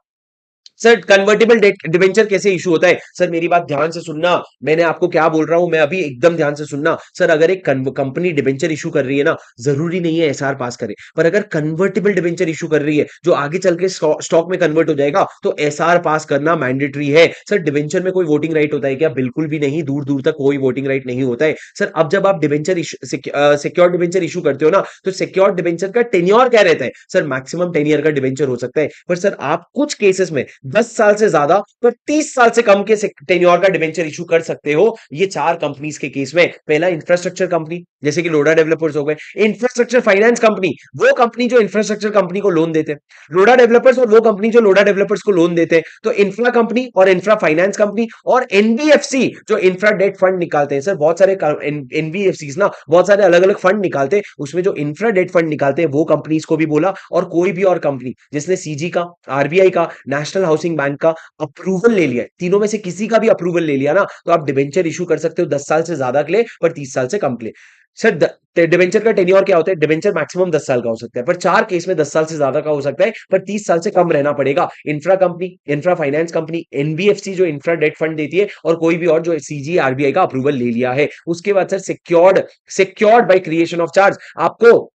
सर कन्वर्टेबल डेट डिबेंचर कैसे इशू होता है? सर मेरी बात ध्यान से सुनना, मैंने आपको क्या बोल रहा हूं मैं अभी, एकदम ध्यान से सुनना। सर अगर एक कंपनी डिबेंचर इशू कर रही है ना, जरूरी नहीं है एसआर पास करे, पर अगर कन्वर्टेबल डिबेंचर इशू कर रही है जो आगे चल के स्टॉक में कन्वर्ट हो जाएगा, तो एसआर पास करना मैंडेटरी है। सर डिबेंचर में कोई वोटिंग राइट होता है क्या? बिल्कुल भी नहीं, दूर दूर तक कोई वोटिंग राइट नहीं होता है। सर अब जब आप डिबेंचर सिक्योर डिबेंचर इशू करते हो ना, तो सिक्योर डिबेंचर का टेन्योर क्या रहता है? सर मैक्सिमम 10 ईयर का डिबेंचर हो सकता है, पर सर आप कुछ केसेस में 10 साल से ज्यादा, तो 30 साल से कम के टेन्योर का डिबेंचर इशू कर सकते हो। ये चार कंपनीज के केस में, पहला इंफ्रास्ट्रक्चर कंपनी जैसे कि लोडा डेवलपर्स हो गए, इंफ्रास्ट्रक्चर फाइनेंस कंपनी, वो कंपनी जो इंफ्रास्ट्रक्चर कंपनी को लोन देते हैं, लोडा डेवलपर्स, और वो कंपनी जो लोडा डेवलपर्स को लोन देते हैं। तो इंफ्रा कंपनी और इंफ्रा फाइनेंस कंपनी और एनबीएफसी जो इंफ्रा डेट फंड निकालते हैं। सर बहुत सारे एनबीएफसी ना बहुत सारे अलग अलग फंड निकालते हैं, उसमें जो इंफ्रा डेट फंड निकालते हैं वो कंपनीज को भी बोला, और कोई भी और कंपनी जिसने सीजी का, आरबीआई का, नेशनल हाउसिंग बैंक का अप्रूवल ले लिया है, तीनों में से किसी का भी अप्रूवल ले लिया ना, तो आप डिबेंचर इशू कर सकते हो 10 साल से ज्यादा के लिए, पर 30 साल से कम के लिए। सर डिबेंचर का टेन्योर क्या होता है? डिबेंचर मैक्सिमम 10 साल का हो सकता है, पर चार केस में 10 साल से ज्यादा का हो सकता है, पर 30 साल से कम रहना पड़ेगा। Infra company, infra finance company, NBFC जो इंफ्रा डेट फंड देती है, और कोई भी और जो सीजी आरबीआई का अप्रूवल ले लिया है। उसके बाद sir secured, secured by creation of charge, आपको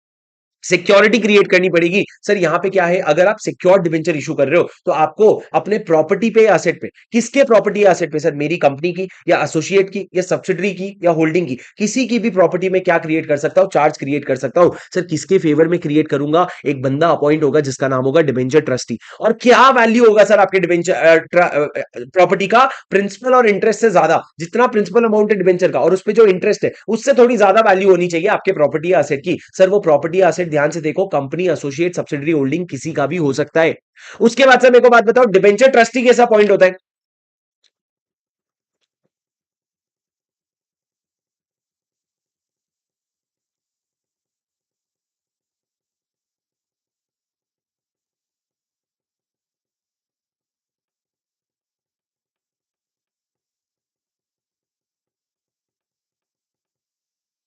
सिक्योरिटी क्रिएट करनी पड़ेगी। सर यहां पे क्या है, अगर आप सिक्योर डिबेंचर इशू कर रहे हो तो आपको अपने प्रॉपर्टी पे या एसेट पे, किसके प्रॉपर्टी या एसेट पे सर, मेरी कंपनी की या एसोसिएट की या सब्सिडरी की या होल्डिंग की, किसी की भी प्रॉपर्टी में क्या क्रिएट कर सकता हूं, चार्ज क्रिएट कर सकता हूं। सर किसके फेवर में क्रिएट करूंगा, एक बंदा अपॉइंट होगा जिसका नाम होगा डिबेंचर ट्रस्टी। और क्या वैल्यू होगा सर आपके डिबेंचर प्रॉपर्टी का, प्रिंसिपल और इंटरेस्ट से ज्यादा, जितना प्रिंसिपल अमाउंट है डिबेंचर का और उस पे जो इंटरेस्ट है उससे थोड़ी ज्यादा वैल्यू होनी चाहिए आपके प्रॉपर्टी एसेट की। सर वो प्रॉपर्टी एसेट ध्यान से देखो, कंपनी, एसोसिएट, सब्सिडरी, होल्डिंग किसी का भी हो सकता है। उसके बाद सर मेरे को बात बताओ, डिबेंचर ट्रस्टी कैसा पॉइंट होता है।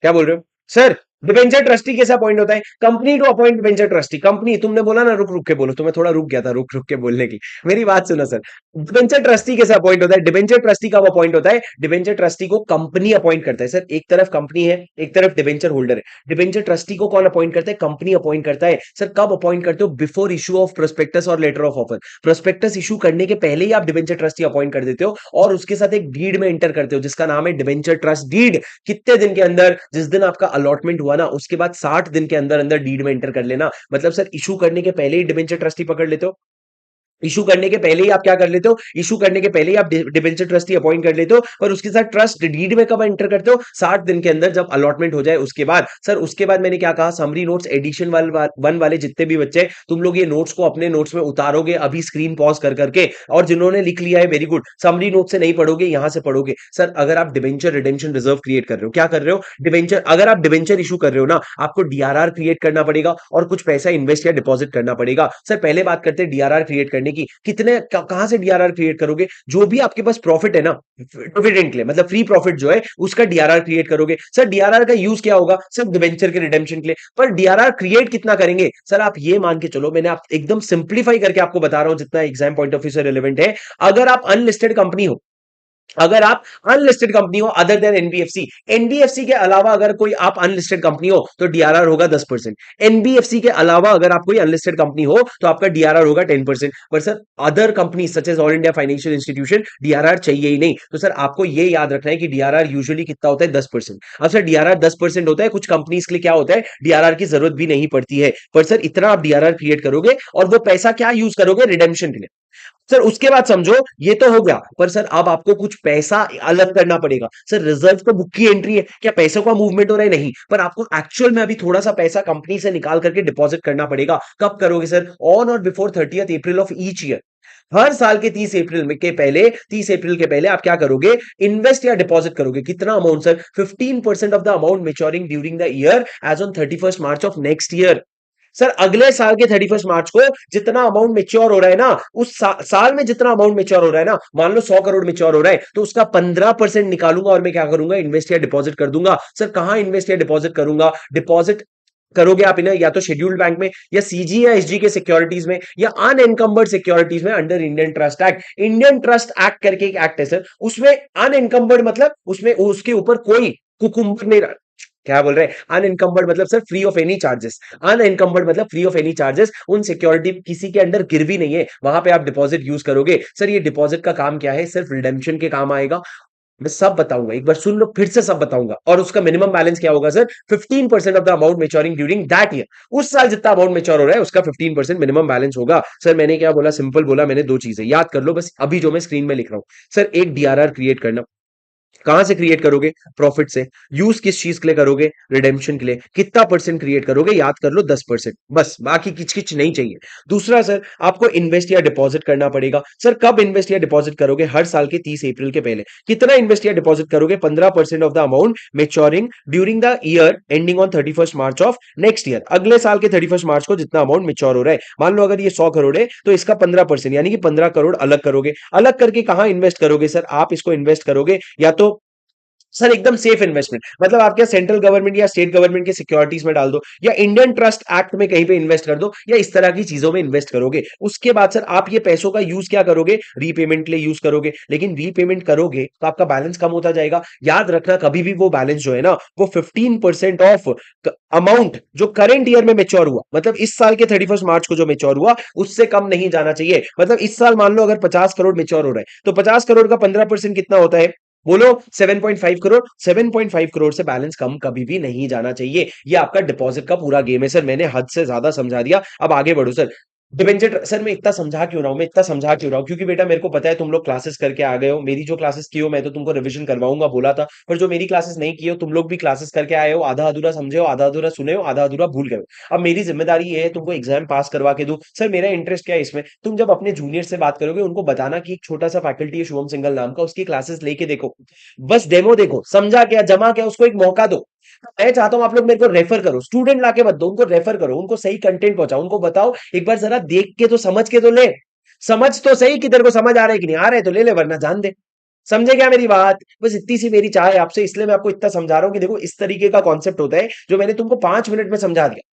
क्या बोल रहे हो सर, डिबेंचर ट्रस्टी कैसे अपॉइंट होता है, company to appoint debenture trustee, company, तुमने बोला ना रुक रुक के बोलो, तो मैं थोड़ा रुक गया था रुक रुक के बोलने की, मेरी बात सुनो सर। डिबेंचर ट्रस्टी कैसे अपॉइंट होता है, डिबेंचर ट्रस्टी कब अपॉइंट होता है, डिबेंचर ट्रस्टी को कंपनी अपॉइंट करता है। सर एक तरफ कंपनी है, एक तरफ डिबेंचर होल्डर है, डिबेंचर ट्रस्टी को कौन अपॉइंट करता है, कंपनी अपॉइंट करता है। सर कब अपॉइंट करते हो, बिफोर इशू ऑफ प्रोस्पेक्टस और letter of offer, prospectus issue करने के पहले ही आप डिबेंचर ट्रस्टी अपॉइंट कर देते हो और उसके साथ एक डीड में एंटर करते हो जिसका नाम है डिबेंचर ट्रस्ट डीड। कितने दिन के अंदर, जिस दिन आपका अलॉटमेंट हुआ ना उसके बाद 60 दिन के अंदर अंदर डीड में एंटर कर लेना। मतलब सर इशू करने के पहले ही डिबेंचर ट्रस्टी पकड़ लेते हो, इशू करने के पहले ही आप क्या कर लेते हो, इशू करने के पहले ही आप डिबेंचर ट्रस्टी अपॉइंट कर लेते हो, पर उसके साथ ट्रस्ट डीड में कब एंटर करते हो, 60 दिन के अंदर जब अलॉटमेंट हो जाए उसके बाद। सर उसके बाद मैंने क्या कहा, समरी नोट्स एडिशन वन वाले जितने भी बच्चे, तुम लोग ये नोट्स को अपने नोट्स में उतारोगे अभी स्क्रीन पॉज कर करके, और जिन्होंने लिख लिया है वेरी गुड, समरी नोट से नहीं पढ़ोगे, यहां से पढ़ोगे। सर अगर आप डिबेंचर रिडेम्पशन रिजर्व क्रिएट कर रहे हो, क्या कर रहे हो, डिबेंचर, अगर आप डिबेंचर इशू कर रहे हो ना, आपको डीआरआर क्रिएट करना पड़ेगा और कुछ पैसा इन्वेस्ट या डिपॉजिट करना पड़ेगा। सर पहले बात करते हैं डीआरआर क्रिएट करने की, कितने कहां से डीआरआर क्रिएट करोगे, जो भी आपके पास प्रॉफिट है ना डिविडेंड के लिए, मतलब फ्री प्रॉफिट जो है उसका डीआरआर क्रिएट करोगे। सर डीआरआर का यूज क्या होगा, सिर्फ डिबेंचर के रिडेम्पशन के लिए। पर डीआरआर क्रिएट कितना करेंगे, सर आप ये मान के चलो, मैंने आप एकदम सिंप्लीफाई करके आपको बता रहा हूं जितना एग्जाम पॉइंट ऑफ व्यू से रिलेवेंट है। अगर आप अनलिस्टेड कंपनी हो, अगर आप अनलिस्टेड कंपनी हो अदर देन एनबीएफसी, एनबीएफसी के अलावा अगर कोई आप अनलिस्टेड कंपनी हो तो डीआरआर होगा 10%। एनबीएफसी के अलावा अगर आप कोई अनलिस्टेड कंपनी हो तो आपका डीआरआर होगा 10%। पर sir other company such as all India financial institution, DRR चाहिए ही नहीं। तो सर आपको ये याद रखना है कि डीआरआर यूजुअली कितना होता है, 10%। अब सर डीआरआर 10% होता है, कुछ कंपनीज के लिए क्या होता है, डीआरआर की जरूरत भी नहीं पड़ती है। पर सर इतना आप डीआरआर क्रिएट करोगे और वो पैसा क्या यूज करोगे, रिडेम्पशन के लिए। सर उसके बाद समझो ये तो हो गया, पर सर अब आपको कुछ पैसा अलग करना पड़ेगा। सर रिजर्व तो बुक की एंट्री है, क्या पैसों का मूवमेंट हो रहा है, नहीं, पर आपको एक्चुअल में अभी थोड़ा सा पैसा कंपनी से निकाल करके डिपॉजिट करना पड़ेगा। कब करोगे sir, on or before 30th April of each year. हर साल के 30 अप्रैल में के पहले, 30 अप्रैल के पहले आप क्या करोगे, इन्वेस्ट या डिपॉजिट करोगे। कितना amount sir, 15% of the amount maturing during the year as on 31st March of next year. Sir अगले साल के 31st मार्च को जितना अमाउंट मेच्योर हो रहा है ना, उस साल में जितना अमाउंट मेच्योर हो रहा है ना, मान लो 100 करोड़ मेच्योर हो रहा है, तो उसका 15% निकालूंगा और मैं क्या करूंगा, इन्वेस्ट या डिपॉजिट कर दूंगा। सर कहां इन्वेस्ट या डिपॉजिट करूंगा, डिपॉजिट करोगे आप इन्हें या तो शेड्यूल्ड बैंक में या सीजी या एसजी के सिक्योरिटीज में या अनएनकम्बर्ड सिक्योरिटीज में under Indian trust act. Indian trust act करके एक एक्ट है सर, उसमें अनएनकम्बर्ड मतलब उसमें उसके ऊपर कोई कुकुम्बर नहीं, क्या बोल रहे हैं, अनएनकम्बर्ड मतलब sir free of any charges, unencumbered मतलब फ्री ऑफ एनी चार्जेस, उन सिक्योरिटी किसी के अंडर गिरवी नहीं है, वहां पे आप डिपॉजिट यूज करोगे। सर ये डिपॉजिट का काम क्या है, सिर्फ रिडेम्पशन के काम आएगा। मैं सब बताऊंगा, एक बार सुन लो, फिर से सब बताऊंगा। और उसका मिनिमम बैलेंस क्या होगा sir, 15% of the amount maturing during that year. उस साल जितना अमाउंट मेच्योर हो रहा है उसका 15% मिनिमम बैलेंस होगा। सर मैंने क्या बोला, सिंपल बोला मैंने, दो चीजें याद कर लो बस अभी जो मैं स्क्रीन में लिख रहा हूं। सर एक डीआरआर क्रिएट करना, कहां से क्रिएट करोगे, प्रॉफिट से। यूज किस चीज के लिए करोगे, रिडेम्पशन के लिए। कितना परसेंट क्रिएट करोगे, याद कर लो 10%, बस, बाकी किच किच नहीं चाहिए। दूसरा सर, आपको इन्वेस्ट या डिपॉजिट करना पड़ेगा। सर कब इन्वेस्ट या डिपॉजिट करोगे, हर साल के 30 अप्रैल के पहले। कितना इन्वेस्ट या डिपॉजिट करोगे, 15% of the amount maturing during the year ending on 31st March of next year. अगले साल के 31st मार्च को जितना अमाउंट मेच्योर हो रहा है, मान लो अगर ये 100 करोड़ है तो इसका 15% यानी कि 15 करोड़ अलग करोगे। अलग करके कहां इन्वेस्ट करोगे सर, आप इसको इन्वेस्ट करोगे या तो सर एकदम सेफ इन्वेस्टमेंट, मतलब आप क्या सेंट्रल गवर्नमेंट या स्टेट गवर्नमेंट के सिक्योरिटीज में डाल दो, या इंडियन ट्रस्ट एक्ट में कहीं पे इन्वेस्ट कर दो, या इस तरह की चीजों में इन्वेस्ट करोगे। उसके बाद सर आप ये पैसों का यूज क्या करोगे, रीपेमेंट के लिए यूज करोगे। लेकिन रीपेमेंट करोगे तो आपका बैलेंस कम होता जाएगा। याद रखना कभी भी वो बैलेंस जो है ना, वो 15% ऑफ अमाउंट जो करंट ईयर में मेच्योर हुआ, मतलब इस साल के 31 मार्च को जो मेच्योर हुआ, उससे कम नहीं जाना चाहिए। मतलब इस साल मान लो अगर 50 करोड़ मेच्योर हो रहा है, तो 50 करोड़ का 15% कितना होता है, बोलो 7.5 करोड़। 7.5 करोड़ से बैलेंस कम कभी भी नहीं जाना चाहिए। ये आपका डिपॉजिट का पूरा गेम है सर। मैंने हद से ज्यादा समझा दिया, अब आगे बढ़ो सर। डिबेंचर सर, मैं इतना समझा क्यों रहा हूं, मैं इतना समझा क्यों रहा हूं, क्योंकि बेटा मेरे को पता है तुम लोग क्लासेस करके आ गए हो। मेरी जो क्लासेस की हो मैं तो तुमको रिवीजन करवाऊंगा बोला था, पर जो मेरी क्लासेस नहीं की हो, तुम लोग भी क्लासेस करके आए हो, आधा अधूरा समझे हो, आधा अधूरा सुने हो, आधा अधूरा भूल गए हो। अब मेरी जिम्मेदारी ये है तुमको एग्जाम पास करवा के दूं। सर मेरा इंटरेस्ट क्या है इसमें, तुम जब अपने जूनियर से बात करोगे उनको बताना कि एक छोटा सा फैकल्टी है शुभम सिंगल नाम का, उसकी क्लासेस लेके देखो, बस डेमो देखो, समझा क्या जमा क्या, उसको एक मौका दो। मैं चाहता हूं आप लोग मेरे को रेफर करो, स्टूडेंट लाके मत दो, उनको रेफर करो, उनको सही कंटेंट पहुंचाओ, उनको बताओ एक बार जरा देख के तो समझ के तो ले। समझ तो सही कि तेरे को समझ आ रहा है कि नहीं आ रहा है, तो ले ले वरना जान दे। समझे क्या मेरी बात, बस इतनी सी मेरी चाह है आपसे, इसलिए मैं आपको इतना समझा रहा हूं कि देखो इस तरीके का कॉन्सेप्ट होता है जो मैंने तुमको 5 मिनट में समझा दिया।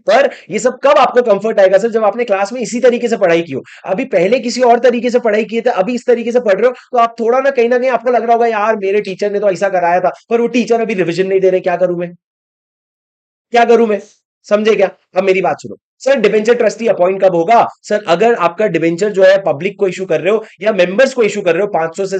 पर ये सब कब आपको कंफर्ट आएगा सर, जब आपने क्लास में इसी तरीके से पढ़ाई की हो। अभी पहले किसी और तरीके से पढ़ाई किए थे, अभी इस तरीके से पढ़ रहे हो, तो आप थोड़ा ना कहीं आपको लग रहा होगा यार मेरे टीचर ने तो ऐसा कराया था, पर वो टीचर अभी रिवीजन नहीं दे रहे, क्या करूं मैं, क्या करूं मैं। समझे क्या। अब मेरी बात सुनो सर, डिबेंचर ट्रस्टी अपॉइंट कब होगा सर, अगर आपका डिबेंचर जो है पब्लिक को इशू कर रहे हो या मेंबर्स को इशू कर रहे हो 500 से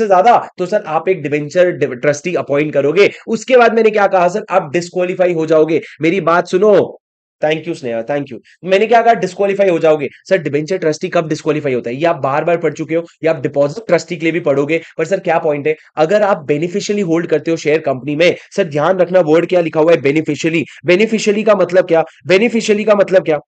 ज्यादा तो सर आप एक डिबेंचर ट्रस्टी अपॉइंट करोगे। उसके बाद मैंने क्या कहा सर, आप डिस्क्वालीफाई हो जाओगे। मेरी बात सुनो, thank you Sneha, thank you. मैंने क्या कहा, डिस्क्वालीफाई हो जाओगे। सर डिबेंचर ट्रस्टी कब डिस्क्वालीफाई होता है, ये आप बार बार पढ़ चुके हो, या आप डिपॉजिट ट्रस्टी के लिए भी पढ़ोगे। पर सर क्या पॉइंट है, अगर आप बेनिफिशियली होल्ड करते हो शेयर कंपनी में, सर ध्यान रखना वर्ड क्या लिखा हुआ है, बेनिफिशियली। बेनिफिशियली का मतलब क्या, बेनिफिशियली का मतलब क्या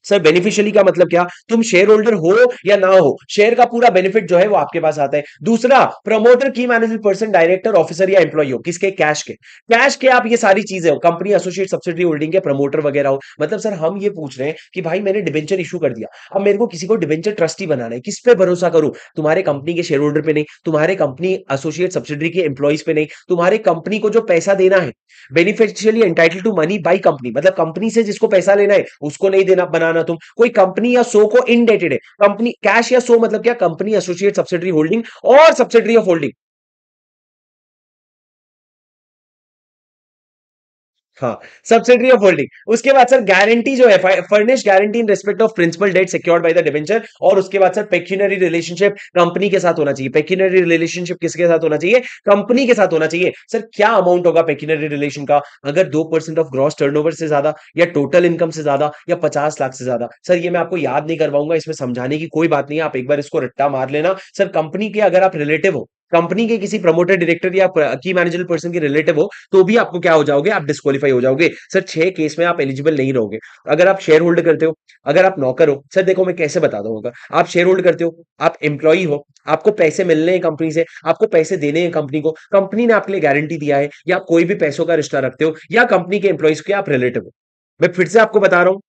सर, बेनिफिशियली का मतलब क्या, तुम शेयर होल्डर हो या ना हो, शेयर का पूरा बेनिफिट जो है वो आपके पास आता है। दूसरा, प्रमोटर, की मैनेजिंग पर्सन, डायरेक्टर, ऑफिसर या एम्प्लॉय हो, किसके, कैश के। कैश के आप ये सारी चीजें हो, कंपनी, एसोसिएट, सब्सिडरी होल्डिंग के प्रमोटर वगैरह हो। मतलब सर हम ये पूछ रहे हैं कि भाई मैंने डिबेंचर इशू कर दिया, अब मेरे को किसी को डिबेंचर ट्रस्टी बनाना है, किस पे भरोसा करूं, तुम्हारे कंपनी के शेयर होल्डर पे नहीं, तुम्हारे कंपनी एसोसिएट सब्सिडरी के एम्प्लॉइज पे नहीं, तुम्हारे कंपनी को जो पैसा देना है, beneficially entitle to money by company, मतलब कंपनी से जिसको पैसा लेना है उसको नहीं देना बनाना तुम, कोई कंपनी या सो को इनडेटेड है। कंपनी कैश या सो मतलब क्या, कंपनी, एसोसिएट, सब्सिडरी होल्डिंग और सब्सिडरी ऑफ होल्डिंग। हाँ, सब्सिडरी ऑफ होल्डिंग। उसके बाद सर गारंटी जो है, furnish guarantee in respect of principal debt secured by the debenture. और उसके बाद सर पेक्यूनरी रिलेशनशिप कंपनी के साथ होना चाहिए। पेक्यूनरी रिलेशनशिप किसके साथ होना चाहिए, कंपनी के साथ होना चाहिए। सर क्या अमाउंट होगा पेक्यूनरी रिलेशन का, अगर 2% ऑफ ग्रॉस टर्नओवर से ज्यादा, या टोटल इनकम से ज्यादा, या 50 लाख से ज्यादा। सर ये मैं आपको याद नहीं करवाऊंगा, इसमें समझाने की कोई बात नहीं है, आप एक बार इसको रट्टा मार लेना। सर कंपनी के अगर आप रिलेटिव हो, कंपनी के किसी प्रमोटर, डायरेक्टर या की मैनेजर पर्सन के रिलेटिव हो, तो भी आपको क्या हो जाओगे, आप डिस्क्वालीफाई हो जाओगे। सर 6 केस में आप एलिजिबल नहीं रहोगे। अगर आप शेयर होल्ड करते हो, अगर आप नौकर हो, सर देखो मैं कैसे बता दूंगा, आप शेयर होल्ड करते हो, आप एम्प्लॉई हो, आपको पैसे मिलने हैं कंपनी से, आपको पैसे देने हैं कंपनी को, कंपनी ने आपके लिए गारंटी दिया है, या आप कोई भी पैसों का रिश्ता रखते हो, या कंपनी के एम्प्लॉइज के आप रिलेटिव हो। मैं फिर से आपको बता रहा हूं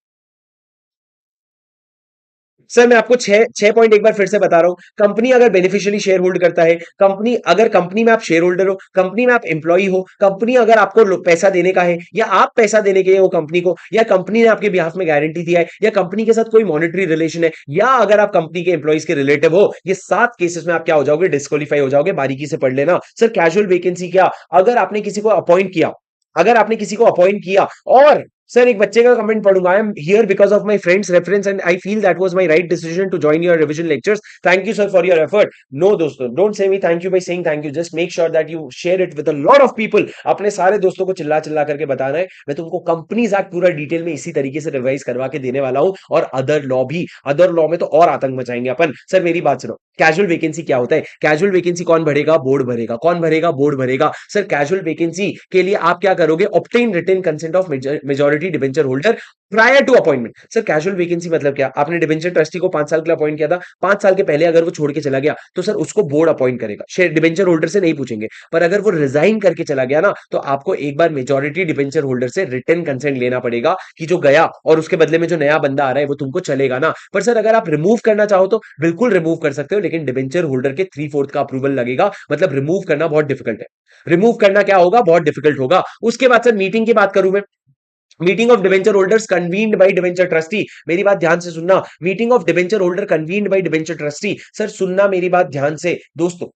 सर, मैं आपको छह छह पॉइंट एक बार फिर से बता रहा हूं। कंपनी अगर बेनिफिशियली शेयर होल्ड करता है, कंपनी अगर कंपनी में आप शेयर होल्डर हो, कंपनी में आप एम्प्लॉई हो, कंपनी अगर आपको पैसा देने का है, या आप पैसा देने के हो कंपनी को, या कंपनी ने आपके बिहाफ में गारंटी दिया है, या कंपनी के साथ कोई मॉनेटरी रिलेशन है, या अगर आप कंपनी के एम्प्लॉइज के रिलेटिव हो, ये 7 केसेस में आप क्या हो जाओगे, डिस्क्वालीफाई हो जाओगे। बारीकी से पढ़ लेना सर। कैजुअल वैकेंसी क्या, अगर आपने किसी को अपॉइंट किया, अगर आपने किसी को अपॉइंट किया, और सर एक बच्चे का कमेंट पढ़ूंगा, I am here because of my friends reference and I feel that was my right decision to join your revision lectures. Thank you sir for your effort. No दोस्तों, don't say me thank you by saying thank you, just make sure that you share it with a lot of people. अपने सारे दोस्तों को चिल्ला चिल्ला करके बताना है। मैं तुमको कंपनीज एक्ट पूरा डिटेल में इसी तरीके से रिवाइज करवा के देने वाला हूं, और अदर लॉ भी, अदर लॉ में तो और आतंक मचाएंगे अपन। सर मेरी बात सुनो, कैजुअल वैकेंसी क्या होता है, कैजुअल वैकेंसी कौन भरेगा, बोर्ड भरेगा। कौन भरेगा, बोर्ड भरेगा। सर कैजुअल वैकेंसी के लिए आप क्या करोगे, obtain written consent of majority majority debenture holder prior to appointment. Sir casual vacancy मतलब क्या? आपने डिबेंचर ट्रस्टी को 5 साल के लिए अपॉइंट किया था, 5 साल के पहले अगर वो छोड़ के चला गया तो सर उसको बोर्ड अपॉइंट करेगा, शेयर डिबेंचर होल्डर से नहीं पूछेंगे। पर अगर वो रिजाइन करके चला गया ना, तो आपको एक बार मेजॉरिटी डिबेंचर होल्डर से रिटन कंसेंट लेना पड़ेगा कि जो गया और उसके बदले में जो नया बंदा आ रहा है वो तुमको चलेगा ना। पर सर अगर आप रिमूव करना चाहो तो बिल्कुल रिमूव कर सकते हो, लेकिन डिबेंचर होल्डर के 3/4 का अप्रूवल लगेगा, मतलब रिमूव करना बहुत डिफिकल्ट है। रिमूव करना क्या होगा, बहुत डिफिकल्ट होगा। उसके बाद सर मीटिंग की बात करूं मैं, meeting of debenture holders convened by debenture trustee. मेरी बात ध्यान से सुनना, meeting of debenture holder convened by debenture trustee. Sir सुनना मेरी बात ध्यान से दोस्तों।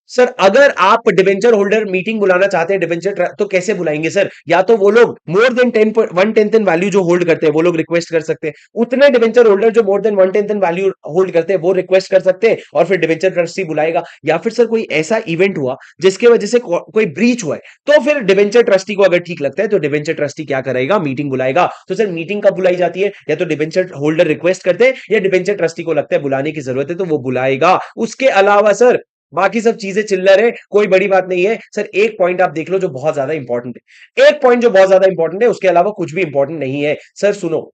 सर अगर आप डिबेंचर होल्डर मीटिंग बुलाना चाहते हैं डिबेंचर, तो कैसे बुलाएंगे सर? या तो वो लोग मोर देन 1/10 इन वैल्यू जो होल्ड करते हैं वो लोग रिक्वेस्ट कर सकते हैं, उतने डिबेंचर होल्डर जो मोर देन 1/10 इन वैल्यू होल्ड करते हैं वो रिक्वेस्ट कर सकते हैं, और फिर डिबेंचर ट्रस्टी बुलाएगा। या फिर सर कोई ऐसा इवेंट हुआ जिसके वजह से कोई ब्रीच हुआ है, तो फिर डिबेंचर ट्रस्टी को अगर ठीक लगता है तो डिबेंचर ट्रस्टी क्या करेगा, मीटिंग बुलाएगा। तो सर मीटिंग कब बुलाई जाती है? या तो डिबेंचर होल्डर रिक्वेस्ट करते हैं या डिबेंचर ट्रस्टी को लगता है बुलाने की जरूरत है तो वो बुलाएगा। उसके अलावा सर बाकी सब चीजें चिल्लर है, कोई बड़ी बात नहीं है। सर एक पॉइंट आप देख लो जो बहुत ज्यादा इंपॉर्टेंट है, एक पॉइंट जो बहुत ज्यादा इंपॉर्टेंट है, उसके अलावा कुछ भी इंपॉर्टेंट नहीं है। सर सुनो,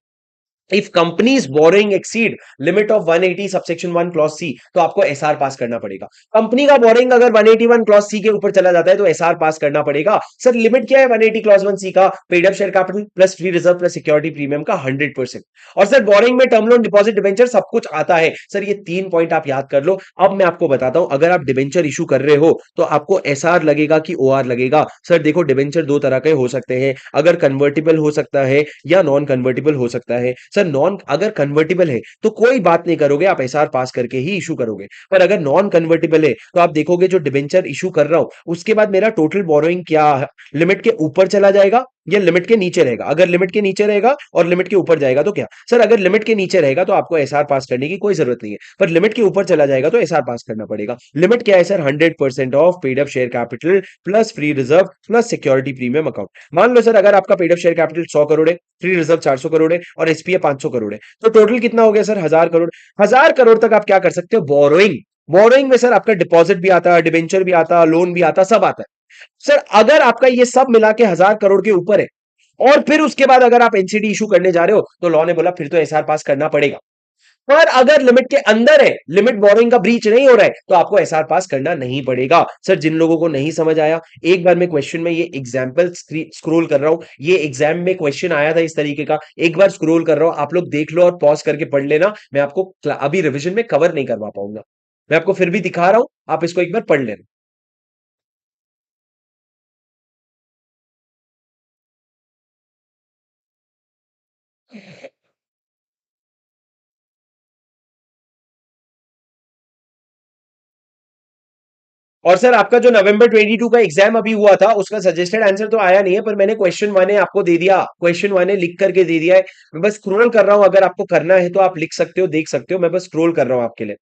if companies borrowing exceed limit of 180 subsection 1 clause C, तो आपको एसआर पास करना पड़ेगा। कंपनी का बोरिंग अगर 181 क्लॉज सी के ऊपर चला जाता है तो एसआर पास करना पड़ेगा। सर लिमिट क्या है 180 क्लॉज 1 सी का? Paid up share capital plus free reserve plus security premium का 100%। और सर बोरिंग में टर्म लोन डिपॉजिट डिबेंचर सब कुछ आता है। सर ये 3 पॉइंट आप याद कर लो। अब मैं आपको बताता हूं, अगर आप डिबेंचर इशू कर रहे हो तो आपको एसआर लगेगा कि ओआर लगेगा? सर देखो डिबेंचर दो तरह के हो सकते हैं, अगर कन्वर्टिबल हो सकता है या नॉन कन्वर्टिबल हो सकता है। सर नॉन अगर कन्वर्टिबल है तो कोई बात नहीं करोगे, आप एसआर पास करके ही इशू करोगे। पर अगर नॉन कन्वर्टिबल है तो आप देखोगे जो डिबेंचर इशू कर रहा हूं उसके बाद मेरा टोटल बोरोइंग क्या लिमिट के ऊपर चला जाएगा या लिमिट के नीचे रहेगा? अगर लिमिट के नीचे रहेगा और लिमिट के ऊपर जाएगा तो क्या? सर अगर लिमिट के नीचे रहेगा तो आपको एसआर पास करने की कोई जरूरत नहीं है, पर लिमिट के ऊपर चला जाएगा तो एसआर पास करना पड़ेगा। लिमिट क्या है sir? 100% of paid up share capital plus free reserve plus security premium account. मान लो सर अगर आपका paid up share capital 100 crore है, फ्री रिजर्व 400 करोड़ है और एसपीए 500 करोड़ है, तो टोटल कितना हो गया सर? 1000 करोड़। 1000 करोड़ तक आप क्या कर सकते हो? बोरोइंग। बोरोइंग में सर आपका डिपॉजिट भी आता है, डिबेंचर भी आता, लोन भी आता, सब आता है। सर अगर आपका ये सब मिला के 1000 करोड़ के ऊपर है और फिर उसके बाद अगर आप एनसीडी इशू करने जा रहे हो तो लॉ ने बोला फिर तो एसआर पास करना पड़ेगा। पर अगर लिमिट के अंदर है, लिमिट बोरोइंग का ब्रीच नहीं हो रहा है, तो आपको एसआर पास करना नहीं पड़ेगा। सर जिन लोगों को नहीं समझ आया, एक बार मैं क्वेश्चन में ये एग्जांपल स्क्रोल कर रहा हूं, ये एग्जाम में क्वेश्चन आया था इस तरीके का, एक बार स्क्रोल कर रहा हूं, आप लोग देख लो और पॉज करके पढ़ लेना। मैं आपको अभी रिवीजन में कवर नहीं करवा पाऊंगा, मैं आपको फिर भी दिखा रहा हूं, आप इसको एक बार पढ़ लेना। और सर आपका जो नवंबर 22 का एग्जाम अभी हुआ था उसका सजेस्टेड आंसर तो आया नहीं है, पर मैंने क्वेश्चन 1 आपको दे दिया, क्वेश्चन 1 लिख करके दे दिया है। मैं बस स्क्रॉल कर रहा हूं, अगर आपको करना है तो आप लिख सकते हो, देख सकते हो, मैं बस स्क्रॉल कर रहा हूं आपके लिए।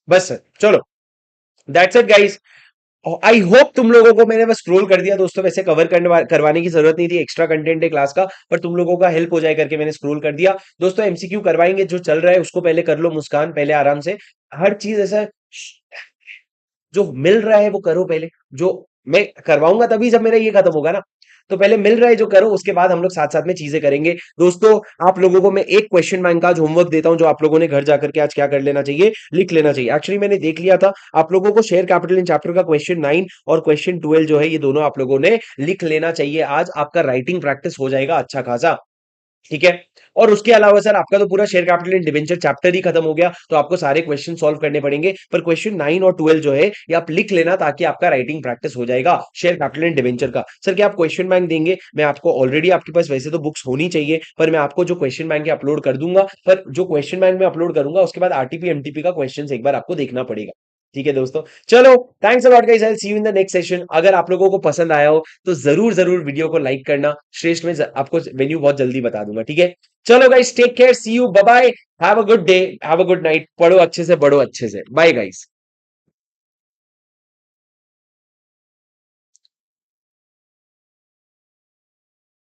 बस सर चलो, that's it guys. I hope तुम लोगों को मैंने बस स्क्रॉल कर दिया दोस्तों, वैसे कवर करने करवाने की जरूरत नहीं थी, एक्स्ट्रा कंटेंट है क्लास का, पर तुम लोगों का हेल्प हो जाए करके मैंने स्क्रॉल कर दिया। दोस्तों एमसीक्यू करवाएंगे, जो चल रहा है उसको पहले कर लो, मुस्कान पहले आराम से, हर चीज ऐसा जो मिल रहा है वो करो पहले। जो मैं करवाऊंगा तभी जब मेरा ये खत्म होगा ना, तो पहले मिल रहा है जो करो, उसके बाद हम लोग साथ साथ में चीजें करेंगे। दोस्तों आप लोगों को मैं एक क्वेश्चन बैंक का आज होमवर्क देता हूं, जो आप लोगों ने घर जाकर के आज क्या कर लेना चाहिए, लिख लेना चाहिए। एक्चुअली मैंने देख लिया था, आप लोगों को शेयर कैपिटल इन चैप्टर का क्वेश्चन 9 और क्वेश्चन 12 जो है ये दोनों आप लोगों ने लिख लेना चाहिए। आज आपका राइटिंग प्रैक्टिस हो जाएगा अच्छा खासा, ठीक है। और उसके अलावा सर आपका तो पूरा share capital and debenture chapter ही खत्म हो गया, तो आपको सारे क्वेश्चन सॉल्व करने पड़ेंगे, पर क्वेश्चन 9 और 12 जो है ये आप लिख लेना, ताकि आपका राइटिंग प्रैक्टिस हो जाएगा शेयर कैपिटल एंड डिबेंचर का। सर क्या आप क्वेश्चन बैंक देंगे? मैं आपको ऑलरेडी, आपके पास वैसे तो बुक्स होनी चाहिए, पर मैं आपको जो क्वेश्चन बैंक अपलोड कर दूंगा, पर जो क्वेश्चन बैंक में अपलोड करूंगा उसके बाद आरटीपी एमटीपी का क्वेश्चन एक बार आपको देखना पड़ेगा, ठीक है दोस्तों, चलो thanks a lot guys, I will see you in the next session. अगर आप लोगों को पसंद आया हो तो जरूर जरूर वीडियो को लाइक करना। श्रेष्ठ में आपको वेन्यू बहुत जल्दी बता दूंगा, ठीक है। चलो guys, take care, see you, bye bye, have a good day, have a good night, पढ़ो अच्छे से, बढ़ो अच्छे से, बाय गाइस।